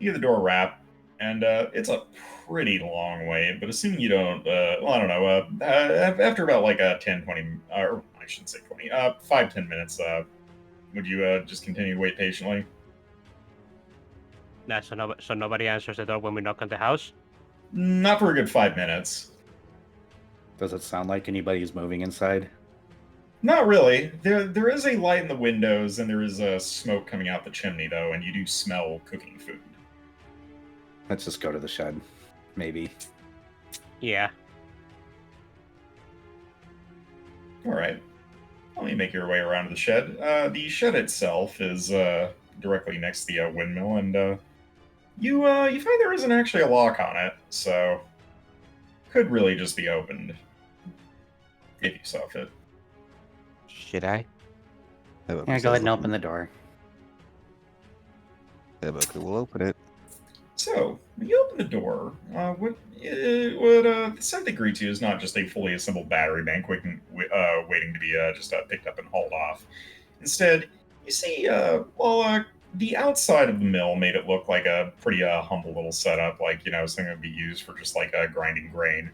get the door wrap, and it's a pretty long way. But assuming you don't, well, I don't know. After about like 10, 20, or I shouldn't say 20, 5, 10 minutes, would you just continue to wait patiently? so nobody answers the door when we knock on the house? Not for a good 5 minutes. Does it sound like anybody's moving inside? Not really. There is a light in the windows, and there is smoke coming out the chimney, though, and you do smell cooking food. Let's just go to the shed. Maybe. Yeah. All right. Let me make your way around to the shed. The shed itself is directly next to the windmill, and you find there isn't actually a lock on it, so could really just be opened if you saw fit. Should I? Yeah, go ahead and open the door. Haboku will open it. So, when you open the door, what the set they greet you is not just a fully assembled battery bank waiting to be just picked up and hauled off. Instead, you see, the outside of the mill made it look like a pretty humble little setup, like, something that would be used for just like grinding grain.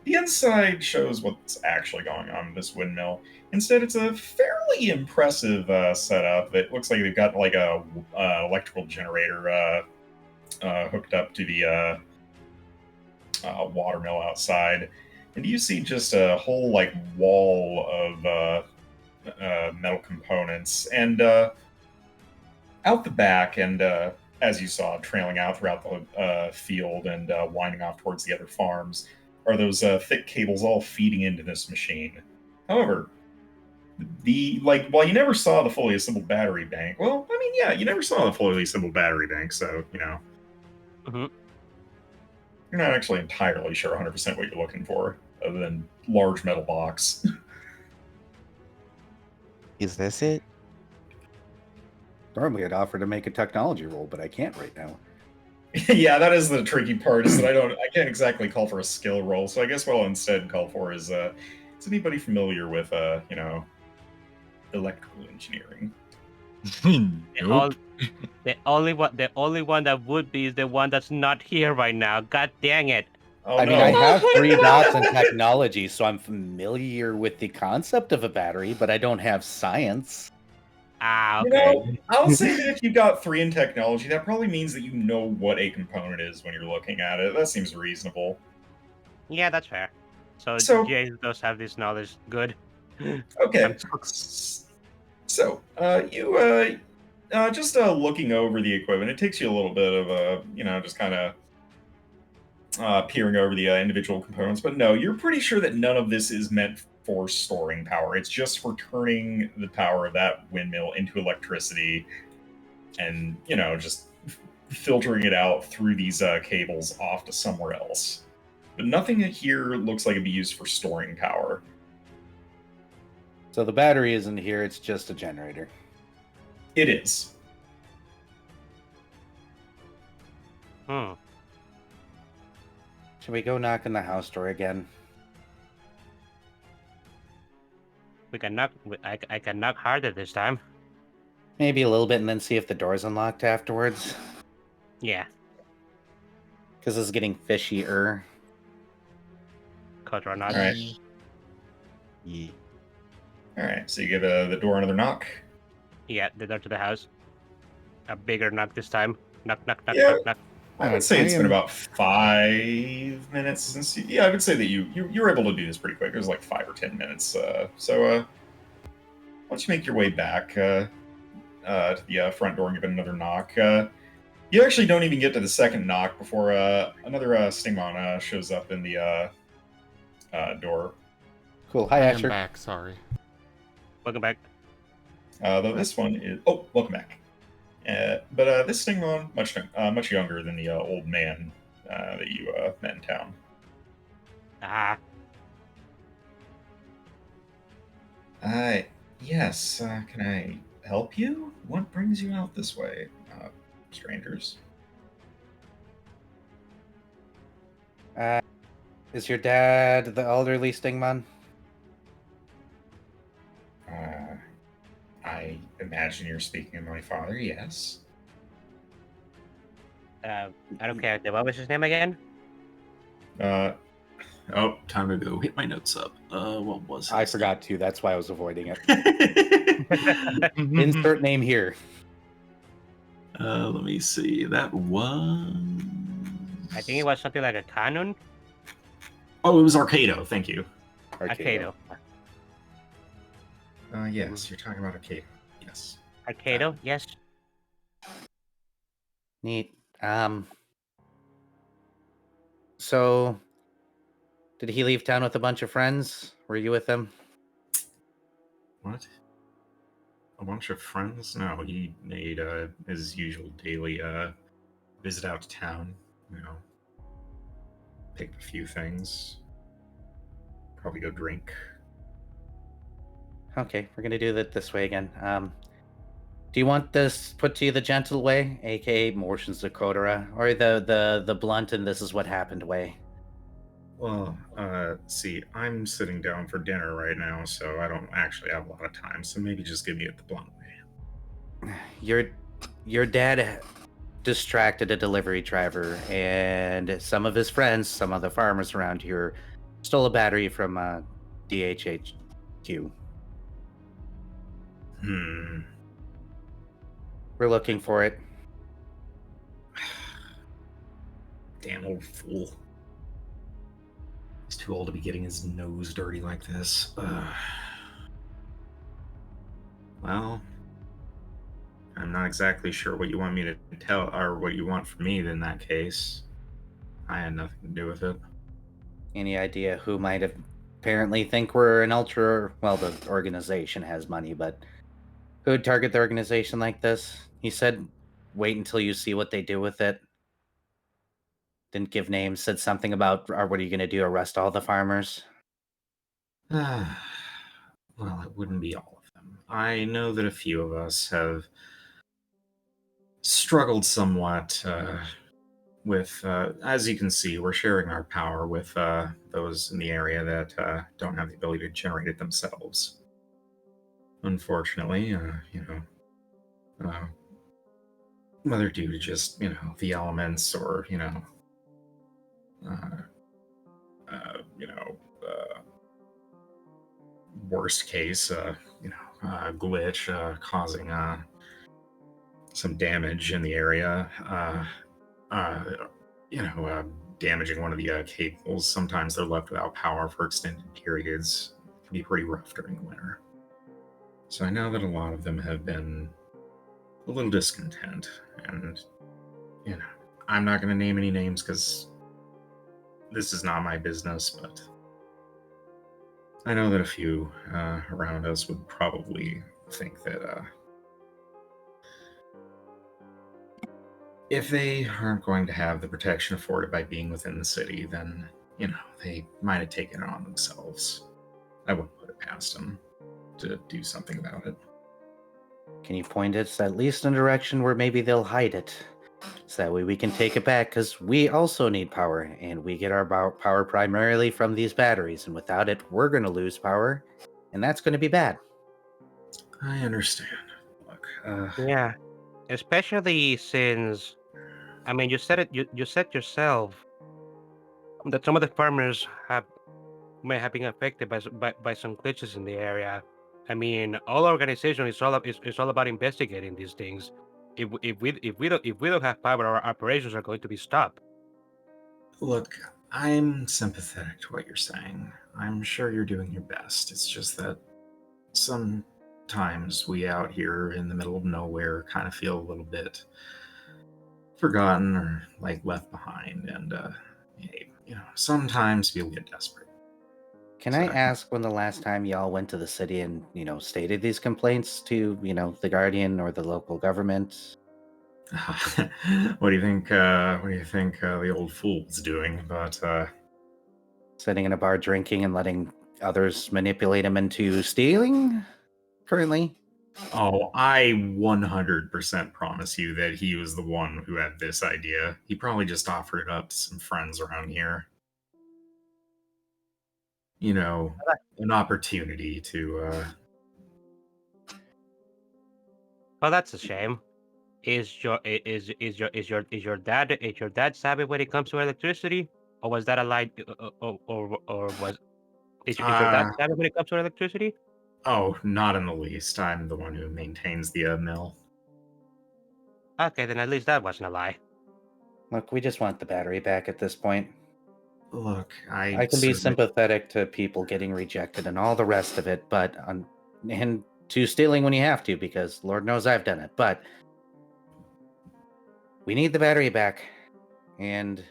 The inside shows what's actually going on with this windmill. Instead, it's a fairly impressive setup. It looks like they've got like a electrical generator hooked up to the watermill outside, and you see just a whole like wall of metal components, and out the back, and as you saw, trailing out throughout the field and winding off towards the other farms, are those thick cables all feeding into this machine. However, while you never saw the fully assembled battery bank, well, I mean, yeah, you never saw the fully assembled battery bank, so Mm-hmm. you're not actually entirely sure 100% what you're looking for, other than large metal box. Is this it? Normally I'd offer to make a technology roll, but I can't right now. Yeah, that is the tricky part. Is that I can't exactly call for a skill roll. So I guess what I'll instead call for is anybody familiar with electrical engineering? Nope. The only one that would be is the one that's not here right now. God dang it! Oh I no! mean, I have 3 dots in technology, so I'm familiar with the concept of a battery, but I don't have science. Ah, You okay. know, I'll say that if you got 3 in technology, that probably means that you know what a component is when you're looking at it. That seems reasonable. Yeah, that's fair. So So- Jay does have this knowledge. Good. Okay. I'm So, you just looking over the equipment, it takes you a little bit of just kind of peering over the individual components. But no, you're pretty sure that none of this is meant for storing power. It's just for turning the power of that windmill into electricity, and just filtering it out through these cables off to somewhere else. But nothing here looks like it'd be used for storing power. So the battery isn't here, it's just a generator. It is. Hmm. Should we go knock on the house door again? We can knock. I can knock harder this time. Maybe a little bit and then see if the door's unlocked afterwards. Yeah. Because it's getting fishier. Kotora nods. All right. Yeah. All right. So you give the door another knock. Yeah, the door to the house. A bigger knock this time. Knock, knock, knock, Yeah. knock, knock. I would say it's been about 5 minutes since I would say that you were able to do this pretty quick. It was like 5 or 10 minutes. So once you make your way back to the front door and give it another knock, you actually don't even get to the second knock before another Stingmon shows up in the door. Cool. Hi, I am Asher. back, sorry. Welcome back. Though this one is welcome back. But this Stingmon much younger than the old man that you met in town. Ah, Yes. Can I help you? What brings you out this way, strangers? Is your dad the elderly Stingmon? I imagine you're speaking of my father. Yes. I don't care. What was his name again? Oh, time to go hit my notes up. What was I forgot to. That's why I was avoiding it. Insert name here. Let me see. That was. I think it was something like a canon. Oh, it was Arcado. Thank you. Arcado. Yes, you're talking about Arcado. Yes. Arcado. Yes. Neat. So, did he leave town with a bunch of friends? Were you with him? What? A bunch of friends? No, he made his usual daily visit out to town. Pick up a few things. Probably go drink. Okay, we're gonna do that this way again. Do you want this put to you the gentle way, aka motions to Kotora, or the blunt and this is what happened way? Well, see, I'm sitting down for dinner right now, so I don't actually have a lot of time. So maybe just give me it the blunt way. Your dad distracted a delivery driver, and some of his friends, some of the farmers around here, stole a battery from DHHQ. We're looking for it. Damn old fool. He's too old to be getting his nose dirty like this. Well, I'm not exactly sure what you want me to tell, or what you want from me in that case. I had nothing to do with it. Any idea who might have apparently think we're an ultra... Well, the organization has money, but who would target the organization like this? He said, wait until you see what they do with it. Didn't give names, said something about, or what are you going to do, arrest all the farmers? Well, it wouldn't be all of them. I know that a few of us have struggled somewhat with, as you can see, we're sharing our power with those in the area that don't have the ability to generate it themselves. Unfortunately, whether due to just, the elements or, uh, worst case, glitch causing some damage in the area, uh, damaging one of the cables. Sometimes they're left without power for extended periods. It can be pretty rough during the winter. So I know that a lot of them have been a little discontent, and, I'm not going to name any names because this is not my business, but I know that a few around us would probably think that if they aren't going to have the protection afforded by being within the city, then, they might have taken it on themselves. I wouldn't put it past them to do something about it. Can you point us at least in a direction where maybe they'll hide it? So that way we can take it back, because we also need power, and we get our power primarily from these batteries, and without it, we're going to lose power, and that's going to be bad. I understand. Look, Yeah, especially since, I mean, you said it. You said yourself that some of the farmers may have been affected by some glitches in the area. I mean, all organization is all about investigating these things. If we don't have power, our operations are going to be stopped. Look, I'm sympathetic to what you're saying. I'm sure you're doing your best. It's just that sometimes we out here in the middle of nowhere kind of feel a little bit forgotten or like left behind, and sometimes people get desperate. Can I ask when the last time y'all went to the city and, stated these complaints to, the Guardian or the local government? What do you think? What do you think the old fool's doing? But Sitting in a bar drinking and letting others manipulate him into stealing? Currently? oh, I 100% promise you that he was the one who had this idea. He probably just offered it up to some friends around here. An opportunity to. Well, that's a shame. Is your dad savvy when it comes to electricity, or was that a lie? Or was is your dad savvy when it comes to electricity? Oh, not in the least. I'm the one who maintains the mill. Okay, then at least that wasn't a lie. Look, we just want the battery back at this point. Look, I can be sympathetic to people getting rejected and all the rest of it, but and to stealing when you have to, because Lord knows I've done it. But we need the battery back, and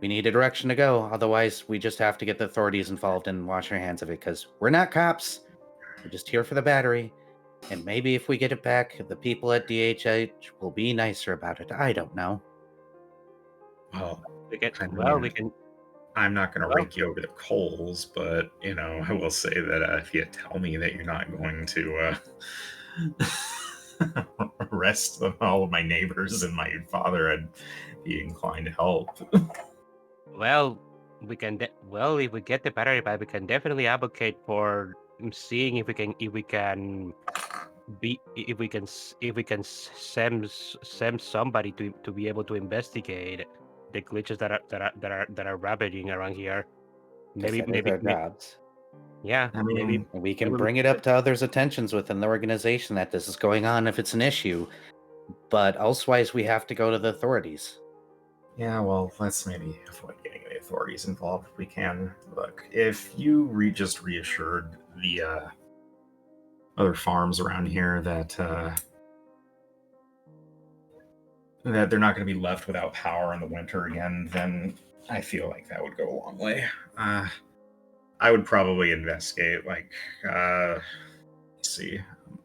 we need a direction to go. Otherwise, we just have to get the authorities involved and wash our hands of it, because we're not cops. We're just here for the battery. And maybe if we get it back, the people at DHH will be nicer about it. I don't know. Well, We can. I'm not going to rake you over the coals, but I will say that if you tell me that you're not going to arrest all of my neighbors and my father, I'd be inclined to help. Well, we can. If we get the battery back, we can definitely advocate for seeing if we can send somebody to be able to investigate the glitches that are ravaging around here. Maybe their jobs. Yeah, I mean, And we can bring it up to others' attentions within the organization that this is going on if it's an issue. But elsewise, we have to go to the authorities. Yeah, well, let's maybe avoid getting the authorities involved if we can. Look, if you just reassured the other farms around here that they're not going to be left without power in the winter again, then I feel like that would go a long way. I would probably investigate, let's see.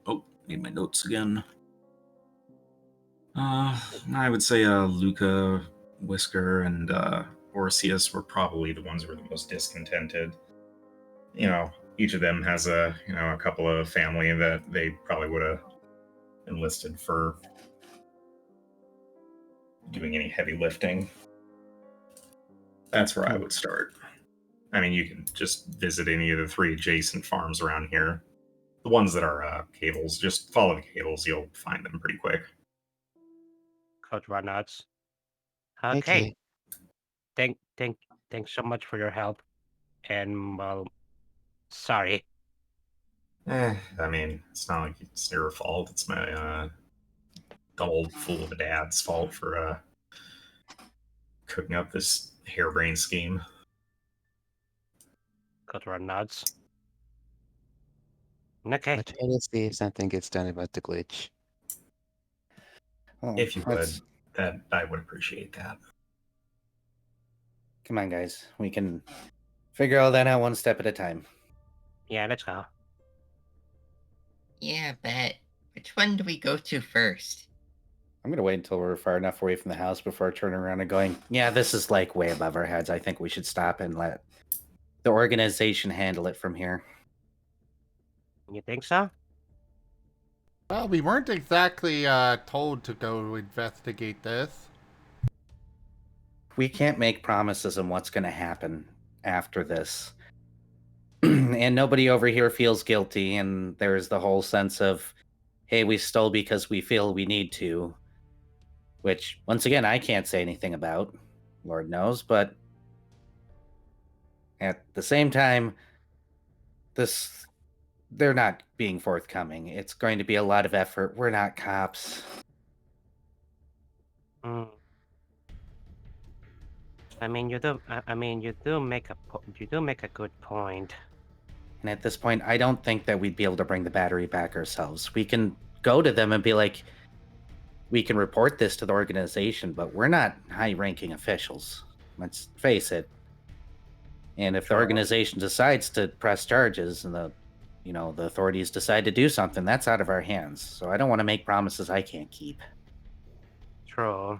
Oh, need my notes again. I would say Luca, Whisker, and Orseus were probably the ones who were the most discontented. Each of them has a couple of family that they probably would have enlisted for doing any heavy lifting. That's where I would start. I mean, you can just visit any of the 3 adjacent farms around here. The ones that are cables, just follow the cables. You'll find them pretty quick. Kotora nods. Okay. Okay. Thanks so much for your help. And well, sorry. I mean, it's not like it's your fault. It's my old fool of a dad's fault for cooking up this harebrained scheme. Kotora nods. Okay. But try to see if something gets done about the glitch. Well, If you would, let's- that I would appreciate that. Come on, guys. We can figure all that out one step at a time. Yeah, let's go. Yeah, bet. Which one do we go to first? I'm gonna wait until we're far enough away from the house before turning around and going, yeah, this is like way above our heads. I think we should stop and let the organization handle it from here. You think so? Well, we weren't exactly told to go investigate this. We can't make promises on what's gonna happen after this. And nobody over here feels guilty, and there's the whole sense of, hey, we stole because we feel we need to. Which, once again, I can't say anything about, Lord knows, but at the same time, they're not being forthcoming. It's going to be a lot of effort. We're not cops. Mm. I mean, you do. I mean, you do make a good point. And at this point, I don't think that we'd be able to bring the battery back ourselves. We can go to them and be like, we can report this to the organization, but we're not high-ranking officials. Let's face it. And if the organization decides to press charges and the authorities decide to do something, that's out of our hands. So I don't want to make promises I can't keep. True.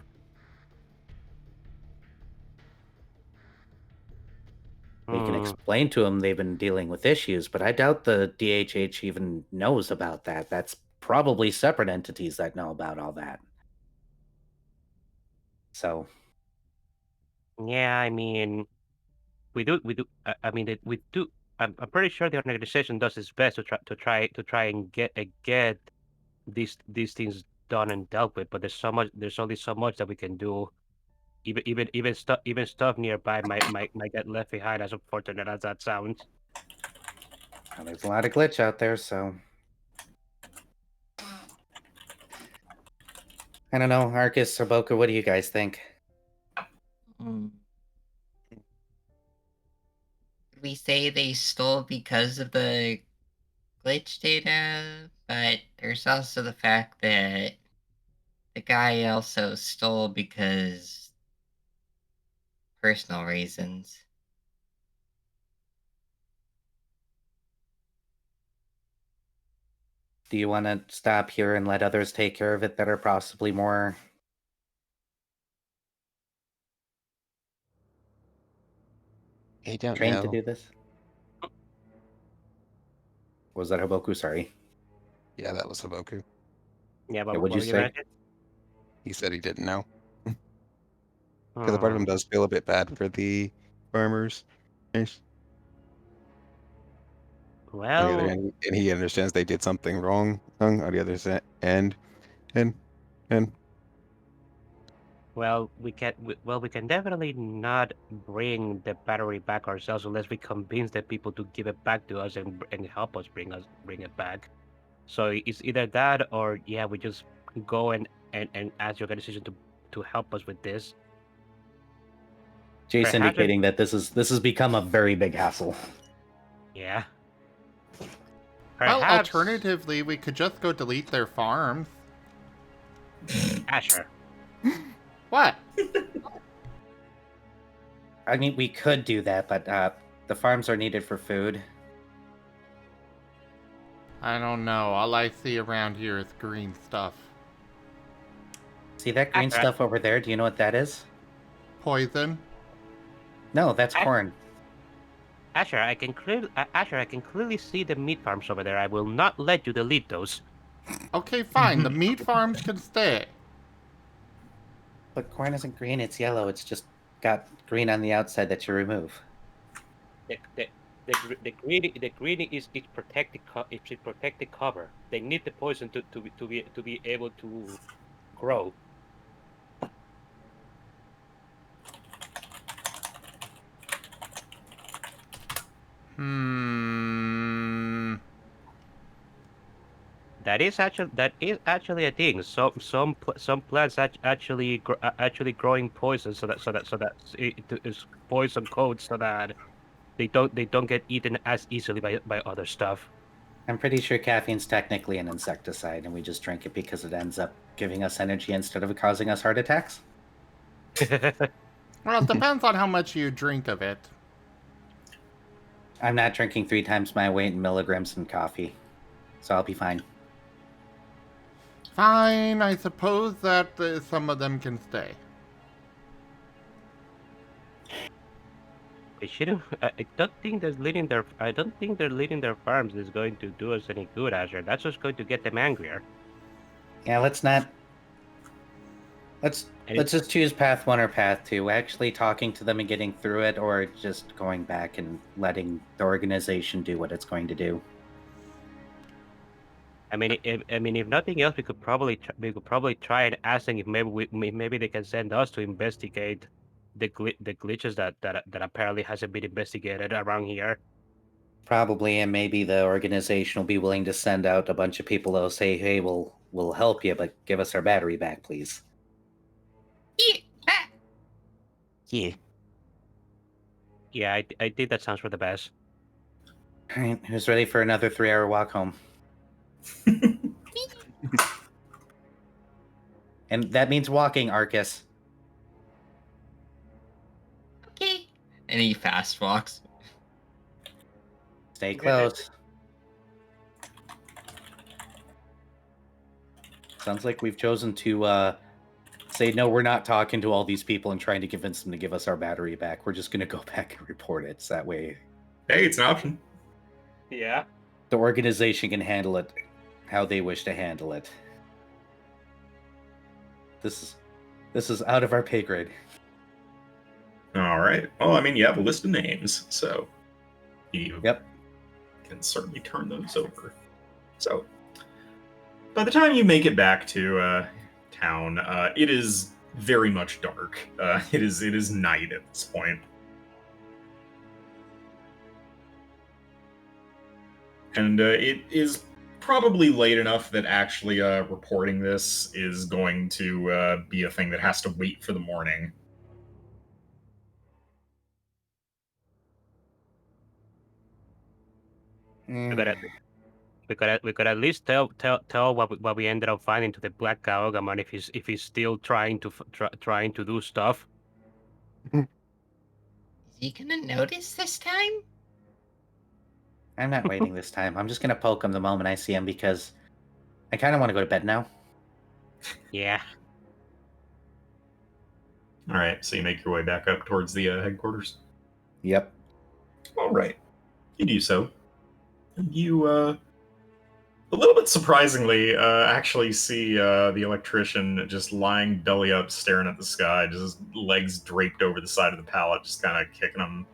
We can explain to them they've been dealing with issues, but I doubt the DHH even knows about that. That's probably separate entities that know about all that. So, Yeah, I mean, we do. I mean, we do. I'm pretty sure the organization does its best to try and get these things done and dealt with. But there's only so much that we can do. Even stuff nearby might get left behind, as unfortunate as that sounds. well, there's a lot of glitch out there, so I don't know. Arcus, Haboku, what do you guys think? We say they stole because of the glitch data, but there's also the fact that the guy also stole because personal reasons. Do you want to stop here and let others take care of it that are possibly more I don't trained know. to do this? Was that Haboku? Sorry. Yeah, that was Haboku. Yeah, but Yeah, what what'd you were say? gonna say? He said he didn't know. Because a part of him does feel a bit bad for the farmers. Yes. On the other Well, hand, and he understands they did something wrong. On the other end, and well, we can definitely not bring the battery back ourselves unless we convince the people to give it back to us and help us bring it back. So it's either that or yeah, we just go and ask the organization to help us with this. Jace Perhaps indicating that this has become a very big hassle. Yeah. Well, Perhaps. alternatively, we could just go delete their farms. Asher. What? I mean, we could do that, but the farms are needed for food. I don't know. All I see around here is green stuff. See that green Asher, stuff over there? Do you know what that is? Poison? No, that's corn. Asher, I can clearly see the meat farms over there. I will not let you delete those. Okay, fine. The meat farms can stay. But corn isn't green, it's yellow. It's just got green on the outside that you remove. The green is protected it's a protected cover. They need the poison to be able to grow. Hmm. That is actually a thing. Some plants actually growing poison so that it is poison codes so that they don't get eaten as easily by other stuff. I'm pretty sure caffeine's technically an insecticide, and we just drink it because it ends up giving us energy instead of causing us heart attacks. Well, it depends on how much you drink of it. I'm not drinking 3 times my weight in milligrams in coffee, so I'll be fine. Fine, I suppose that some of them can stay. They shouldn't. I don't think they're leading their farms is going to do us any good, Asher. That's just going to get them angrier. Yeah, let's just choose path 1 or path 2. Actually talking to them and getting through it, or just going back and letting the organization do what it's going to do. I mean, if nothing else, we could probably try and ask them if maybe they can send us to investigate the glitches that apparently hasn't been investigated around here. Probably, and maybe the organization will be willing to send out a bunch of people that'll say, "Hey, we'll help you, but give us our battery back, please." Yeah. Yeah, I think that sounds for the best. All right, who's ready for another 3-hour walk home? And that means walking, Arcus. Okay. And he fast walks. Stay close. Sounds like we've chosen to say, no, we're not talking to all these people and trying to convince them to give us our battery back. We're just going to go back and report it. So that way Hey, it's an option. Yeah. the organization can handle it how they wish to handle it. This is out of our pay grade. All right. Well, I mean, you have a list of names, so you can certainly turn those over. So, by the time you make it back to town, it is very much dark. It is night at this point. And it is probably late enough that actually reporting this is going to be a thing that has to wait for the morning. We could at least tell what we ended up finding to the Black Gaogamon if he's still trying to do stuff. Is he gonna notice this time? I'm not waiting this time. I'm just going to poke him the moment I see him because I kind of want to go to bed now. Yeah. All right, so you make your way back up towards the headquarters. Yep. All right, you do so. You, a little bit surprisingly, actually see the electrician just lying belly up, staring at the sky, just legs draped over the side of the pallet, just kind of kicking them,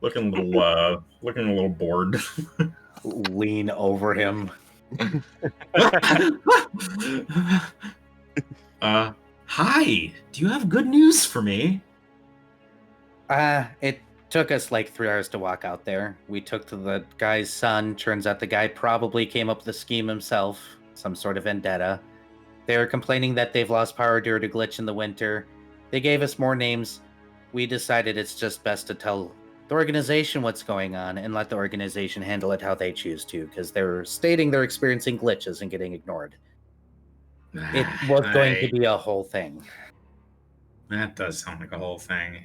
looking a little bored. Lean over him. Hi. Do you have good news for me? It took us like 3 hours to walk out there. We took to the guy's son. Turns out the guy probably came up with the scheme himself. Some sort of vendetta. They're complaining that they've lost power due to a glitch in the winter. They gave us more names. We decided it's just best to tell the organization what's going on and let the organization handle it how they choose to, because they're stating they're experiencing glitches and getting ignored. It was going to be a whole thing. That does sound like a whole thing.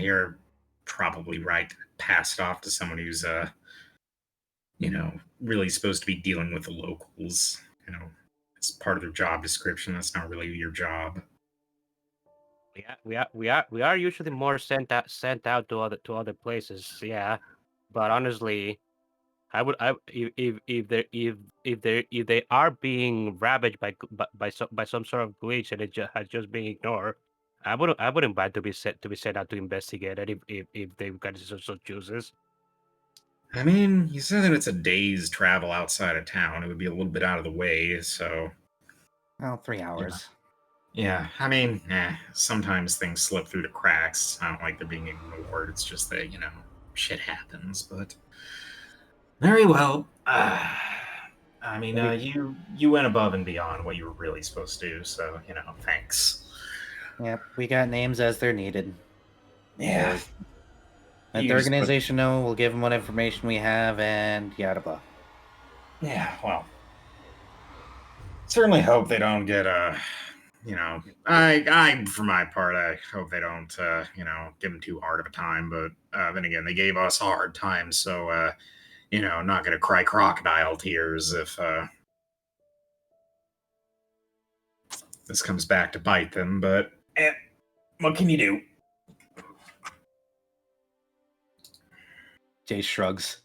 You're probably right. Pass it off to someone who's, really supposed to be dealing with the locals. It's part of their job description. That's not really your job. We are usually more sent out to other places, yeah. But honestly, if they are being ravaged by some sort of glitch and it has just been ignored, I wouldn't mind to be sent out to investigate it if they've got so chooses. I mean, you said that it's a day's travel outside of town. It would be a little bit out of the way, so Well, 3 hours. yeah. I mean, sometimes things slip through the cracks. I don't like they're being ignored. It's just that shit happens. But very well. I mean, you went above and beyond what you were really supposed to do. So thanks. Yep, we got names as they're needed. Yeah. Let the organization know. We'll give them what information we have, and yada blah. Yeah. Well, certainly hope they don't get I for my part, I hope they don't give them too hard of a time. But then again, they gave us a hard time, so not gonna cry crocodile tears if this comes back to bite them. But what can you do? Jay shrugs.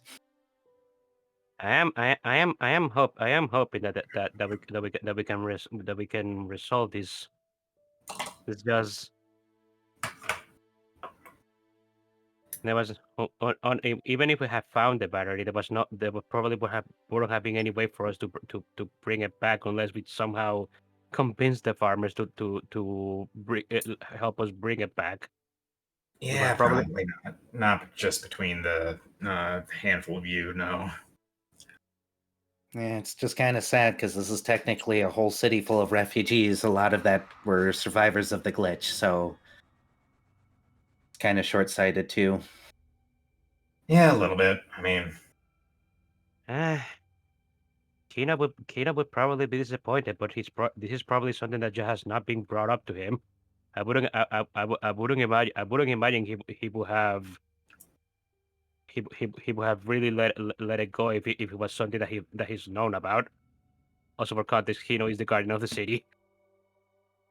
I am hoping that we can resolve this. It's just there was even if we have found the battery, there wouldn't have been any way for us to bring it back unless we somehow convince the farmers to help us bring it back. Yeah, probably not just between the handful of you. No. Yeah, it's just kind of sad because this is technically a whole city full of refugees. A lot of that were survivors of the glitch, so it's kind of short-sighted too. Yeah, a little bit. I mean, Kina would probably be disappointed, but this is probably something that just has not been brought up to him. I wouldn't imagine he would have he would have really let it go if it was something that he's known about. Also, for context, Kino is the guardian of the city.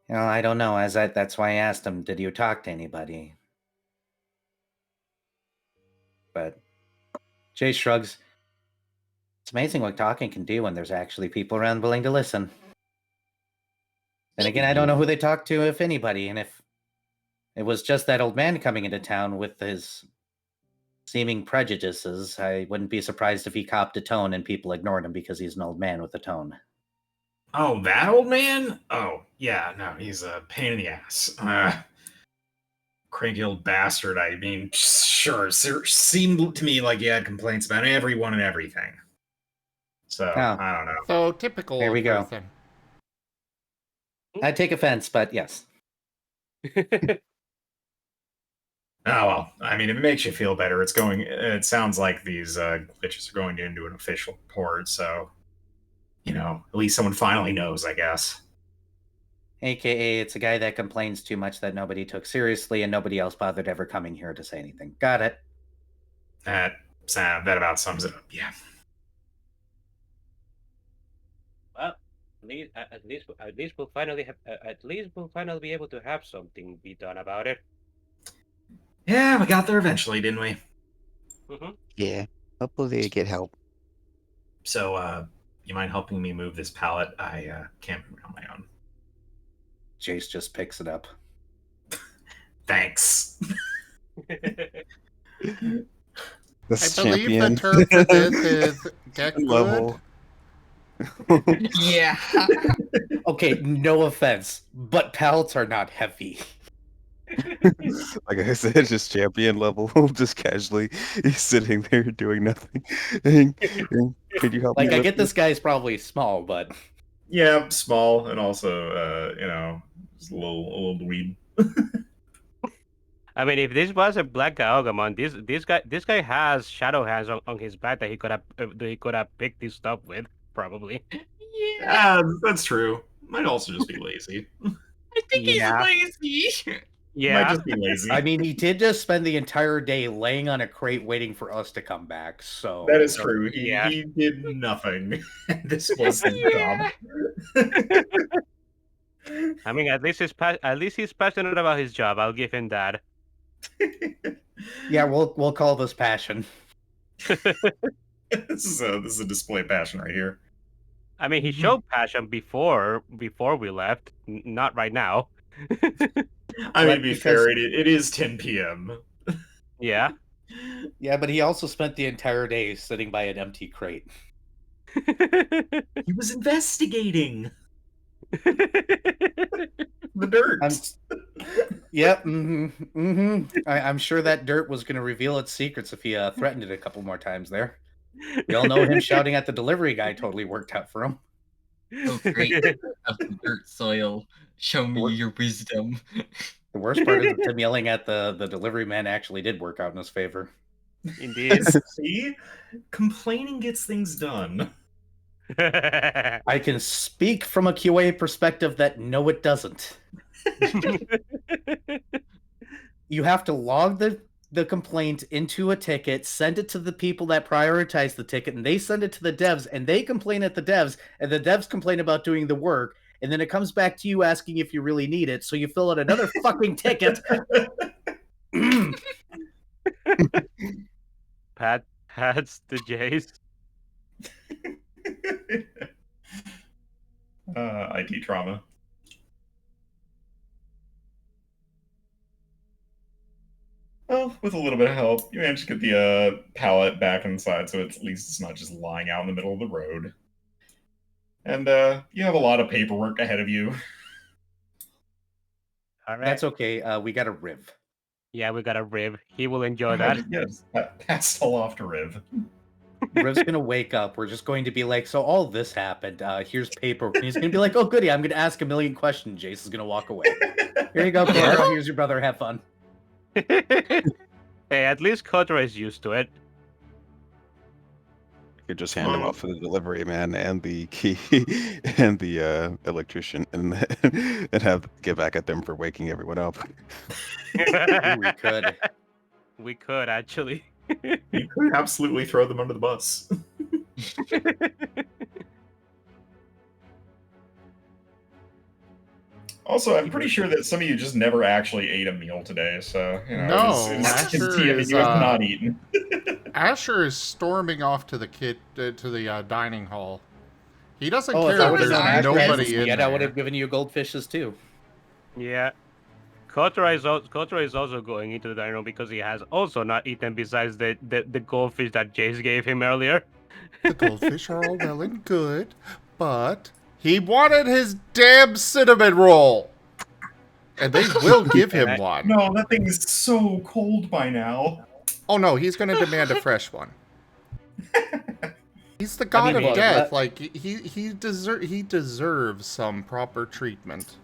Well, I don't know. That's why I asked him, did you talk to anybody? But Jay shrugs. It's amazing what talking can do when there's actually people around willing to listen. And again, I don't know who they talked to, if anybody, and if it was just that old man coming into town with his seeming prejudices, I wouldn't be surprised if he copped a tone and people ignored him because he's an old man with a tone. Oh, that old man? Oh, yeah, no, he's a pain in the ass. Cranky old bastard. I mean, sure, seemed to me like he had complaints about everyone and everything. So, I don't know. So, typical There we go. person. I take offense, but yes. Oh, well, I mean, if it makes you feel better, it sounds like these glitches are going into an official report, so, at least someone finally knows, I guess. AKA, it's a guy that complains too much that nobody took seriously and nobody else bothered ever coming here to say anything. Got it. That about sums it up, yeah. Well, at least we'll finally be able to have something be done about it. Yeah, we got there eventually, didn't we? Mm-hmm. Yeah. Hopefully they get help. So, you mind helping me move this pallet? I can't move it on my own. Jace just picks it up. Thanks. I believe the term for this is get good. Level. Yeah. Okay, no offense, but pallets are not heavy. Like I said, just champion level, just casually. He's sitting there doing nothing. Could you help me? Like, I lift get this guy's probably small, but Yeah, small and also, just a little dweeb. I mean, if this was a black Gaogamon, this guy has shadow hands on his back that he could have picked this stuff with, probably. Yeah. That's true. Might also just be lazy. I think Yeah. he's lazy. Yeah. Might just be lazy. I mean, he did just spend the entire day laying on a crate waiting for us to come back, so... That is true. Yeah. He did nothing. This was his job. I mean, at least he's passionate about his job. I'll give him that. Yeah, we'll call this passion. This is a display of passion right here. I mean, he showed passion before we left, not right now. I mean, to But be because- fair, it is 10 p.m. Yeah. Yeah, but he also spent the entire day sitting by an empty crate. He was investigating the dirt. Yep. I'm sure that dirt was going to reveal its secrets if he threatened it a couple more times there. We all know him shouting at the delivery guy totally worked out for him. Oh, great of the dirt soil. Show me your wisdom. The worst part is that him yelling at the delivery man actually did work out in his favor. Indeed. See? Complaining gets things done. I can speak from a QA perspective that no, it doesn't. You have to log the complaint into a ticket, send it to the people that prioritize the ticket, and they send it to the devs, and they complain at the devs, and the devs complain about doing the work, and then it comes back to you asking if you really need it, so you fill out another fucking ticket. Pats the Jays. IT trauma. Well, with a little bit of help, you managed to get the pallet back inside, so at least it's not just lying out in the middle of the road. And you have a lot of paperwork ahead of you. All right. That's okay. We got a Riv. Yeah, we got a Riv. He will enjoy that. Yes, pass all off to Riv. Riv's gonna wake up. We're just going to be like, so all this happened. Here's paperwork. And he's gonna be like, oh goody, I'm gonna ask a million questions. Jace is gonna walk away. Here you go, Kotora. Here's your brother. Have fun. Hey, at least Kotora is used to it. You could just hand him off to the delivery man and the key and the electrician, and get back at them for waking everyone up. We could. We could actually. You could absolutely throw them under the bus. Also, I'm pretty sure that some of you just never actually ate a meal today, so you know. No, it was Asher TM, is, you have not eaten. Asher is storming off to the dining hall. He doesn't Oh, if care I if would there's have known Asher nobody in yet, there. I would have given you goldfishes too. Yeah. Kotora is also going into the dining room because he has also not eaten besides the goldfish that Jace gave him earlier. The goldfish are all well and good, but he wanted his damn cinnamon roll. And they will give him one. No, that thing is so cold by now. Oh no, he's going to demand a fresh one. He's the god mean, of look, death. that- Like he deserves some proper treatment.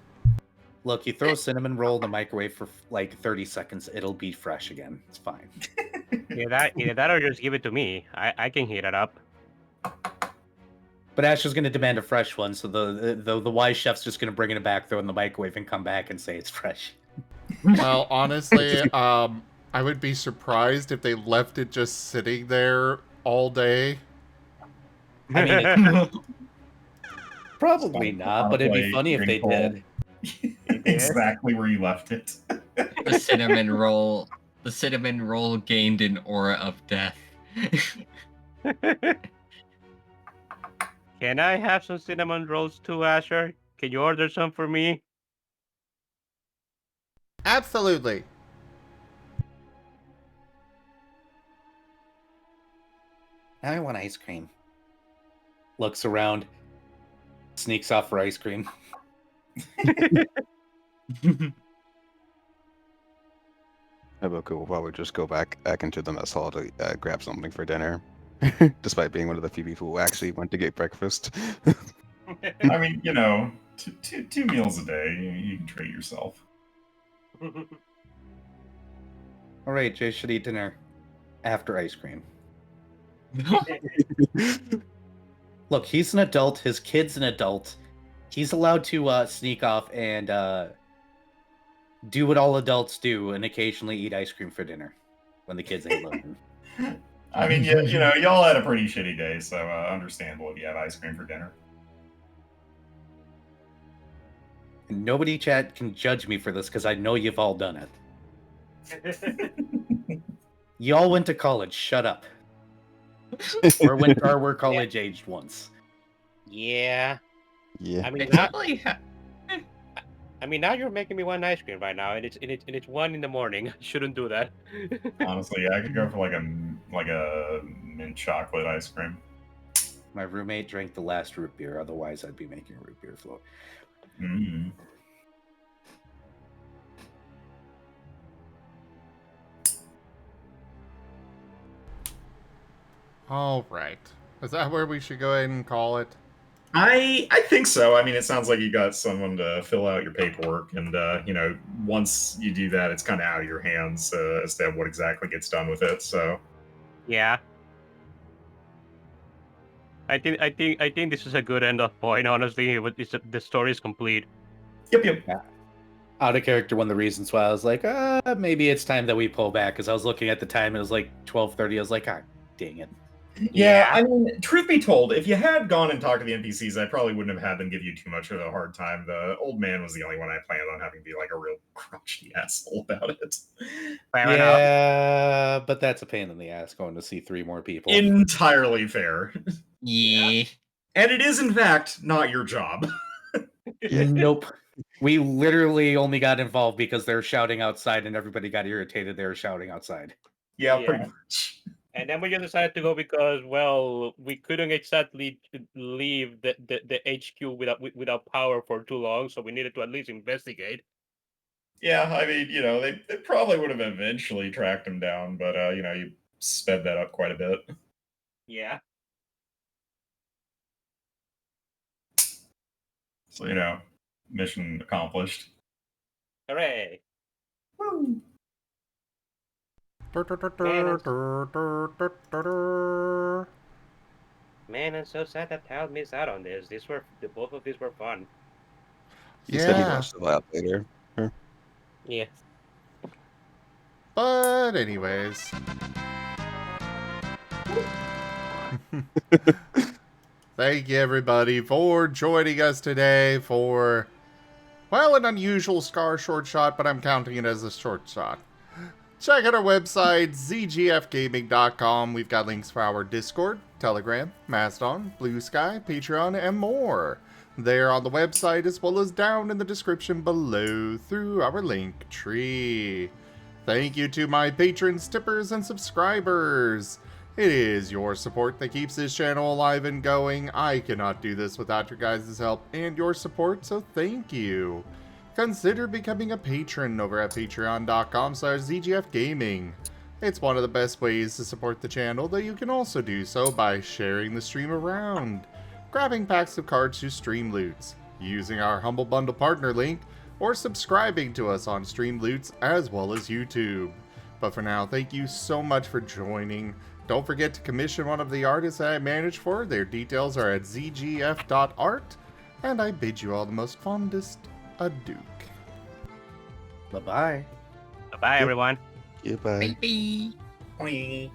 Look, you throw a cinnamon roll in the microwave for like 30 seconds, it'll be fresh again. It's fine. Either that or just give it to me. I can heat it up. But Asher's going to demand a fresh one, so the wise chef's just going to bring it back, throw it in the microwave, and come back and say it's fresh. Well, honestly, I would be surprised if they left it just sitting there all day. I mean, probably not, but it'd be funny if they did. Exactly where you left it. The cinnamon roll gained an aura of death. Can I have some cinnamon rolls too, Asher? Can you order some for me? Absolutely. Now I want ice cream. Looks around, sneaks off for ice cream. Haboku will probably just go back into the mess hall to grab something for dinner, despite being one of the few people who actually went to get breakfast. I mean, you know, two meals a day. You can treat yourself. All right, Jay should eat dinner after ice cream. Look, he's an adult. His kid's an adult. He's allowed to sneak off and do what all adults do and occasionally eat ice cream for dinner when the kids ain't looking. I mean, you know, y'all had a pretty shitty day, so understandable if you have ice cream for dinner. And nobody chat can judge me for this because I know you've all done it. You all went to college. Shut up. or we're college aged once. Yeah. Yeah. I mean, I now, totally now you're making me want ice cream right now, and it's 1 a.m. I shouldn't do that. Honestly, I could go for like a mint chocolate ice cream. My roommate drank the last root beer, otherwise I'd be making a root beer float. Mm. All right. Is that where we should go ahead and call it? I think so. I mean, it sounds like you got someone to fill out your paperwork, and once you do that, it's kind of out of your hands as to what exactly gets done with it. So, Yeah. I think this is a good end of point. Honestly, the story is complete. yep. Out of character, one of the reasons why I was like, maybe it's time that we pull back, because I was looking at the time and it was like 12:30. I was like, dang it. Yeah, I mean, truth be told, if you had gone and talked to the NPCs, I probably wouldn't have had them give you too much of a hard time. The old man was the only one I planned on having be like a real crotchety asshole about it. Fair enough. Yeah, but that's a pain in the ass going to see 3 more people. Entirely fair. Yeah. And it is, in fact, not your job. Nope. We literally only got involved because they're shouting outside and everybody got irritated they were shouting outside. Yeah, Yeah. pretty much. And then we just decided to go because, well, we couldn't exactly leave the HQ without power for too long, so we needed to at least investigate. Yeah, I mean, they probably would have eventually tracked him down, but, you sped that up quite a bit. Yeah. So, mission accomplished. Hooray. Woo! Man, I'm so sad that Tal missed out on this. Both of these were fun. He said he'd Yeah. watch the lab later. Yeah. But anyways. Thank you everybody for joining us today for, well, an unusual Scar short shot, but I'm counting it as a short shot. Check out our website, zgfgaming.com. We've got links for our Discord, Telegram, Mastodon, Blue Sky, Patreon, and more. They're on the website as well as down in the description below through our link tree. Thank you to my patrons, tippers, and subscribers. It is your support that keeps this channel alive and going. I cannot do this without your guys' help and your support, so thank you. Consider becoming a patron over at patreon.com/zgfgaming. It's one of the best ways to support the channel, though you can also do so by sharing the stream around, grabbing packs of cards to stream loots, using our Humble Bundle partner link, or subscribing to us on Stream Loots as well as YouTube. But for now, thank you so much for joining. Don't forget to commission one of the artists that I manage for. Their details are at zgf.art, and I bid you all the most fondest adieu. Bye-bye. Bye, everyone. Goodbye. Bye. Bye.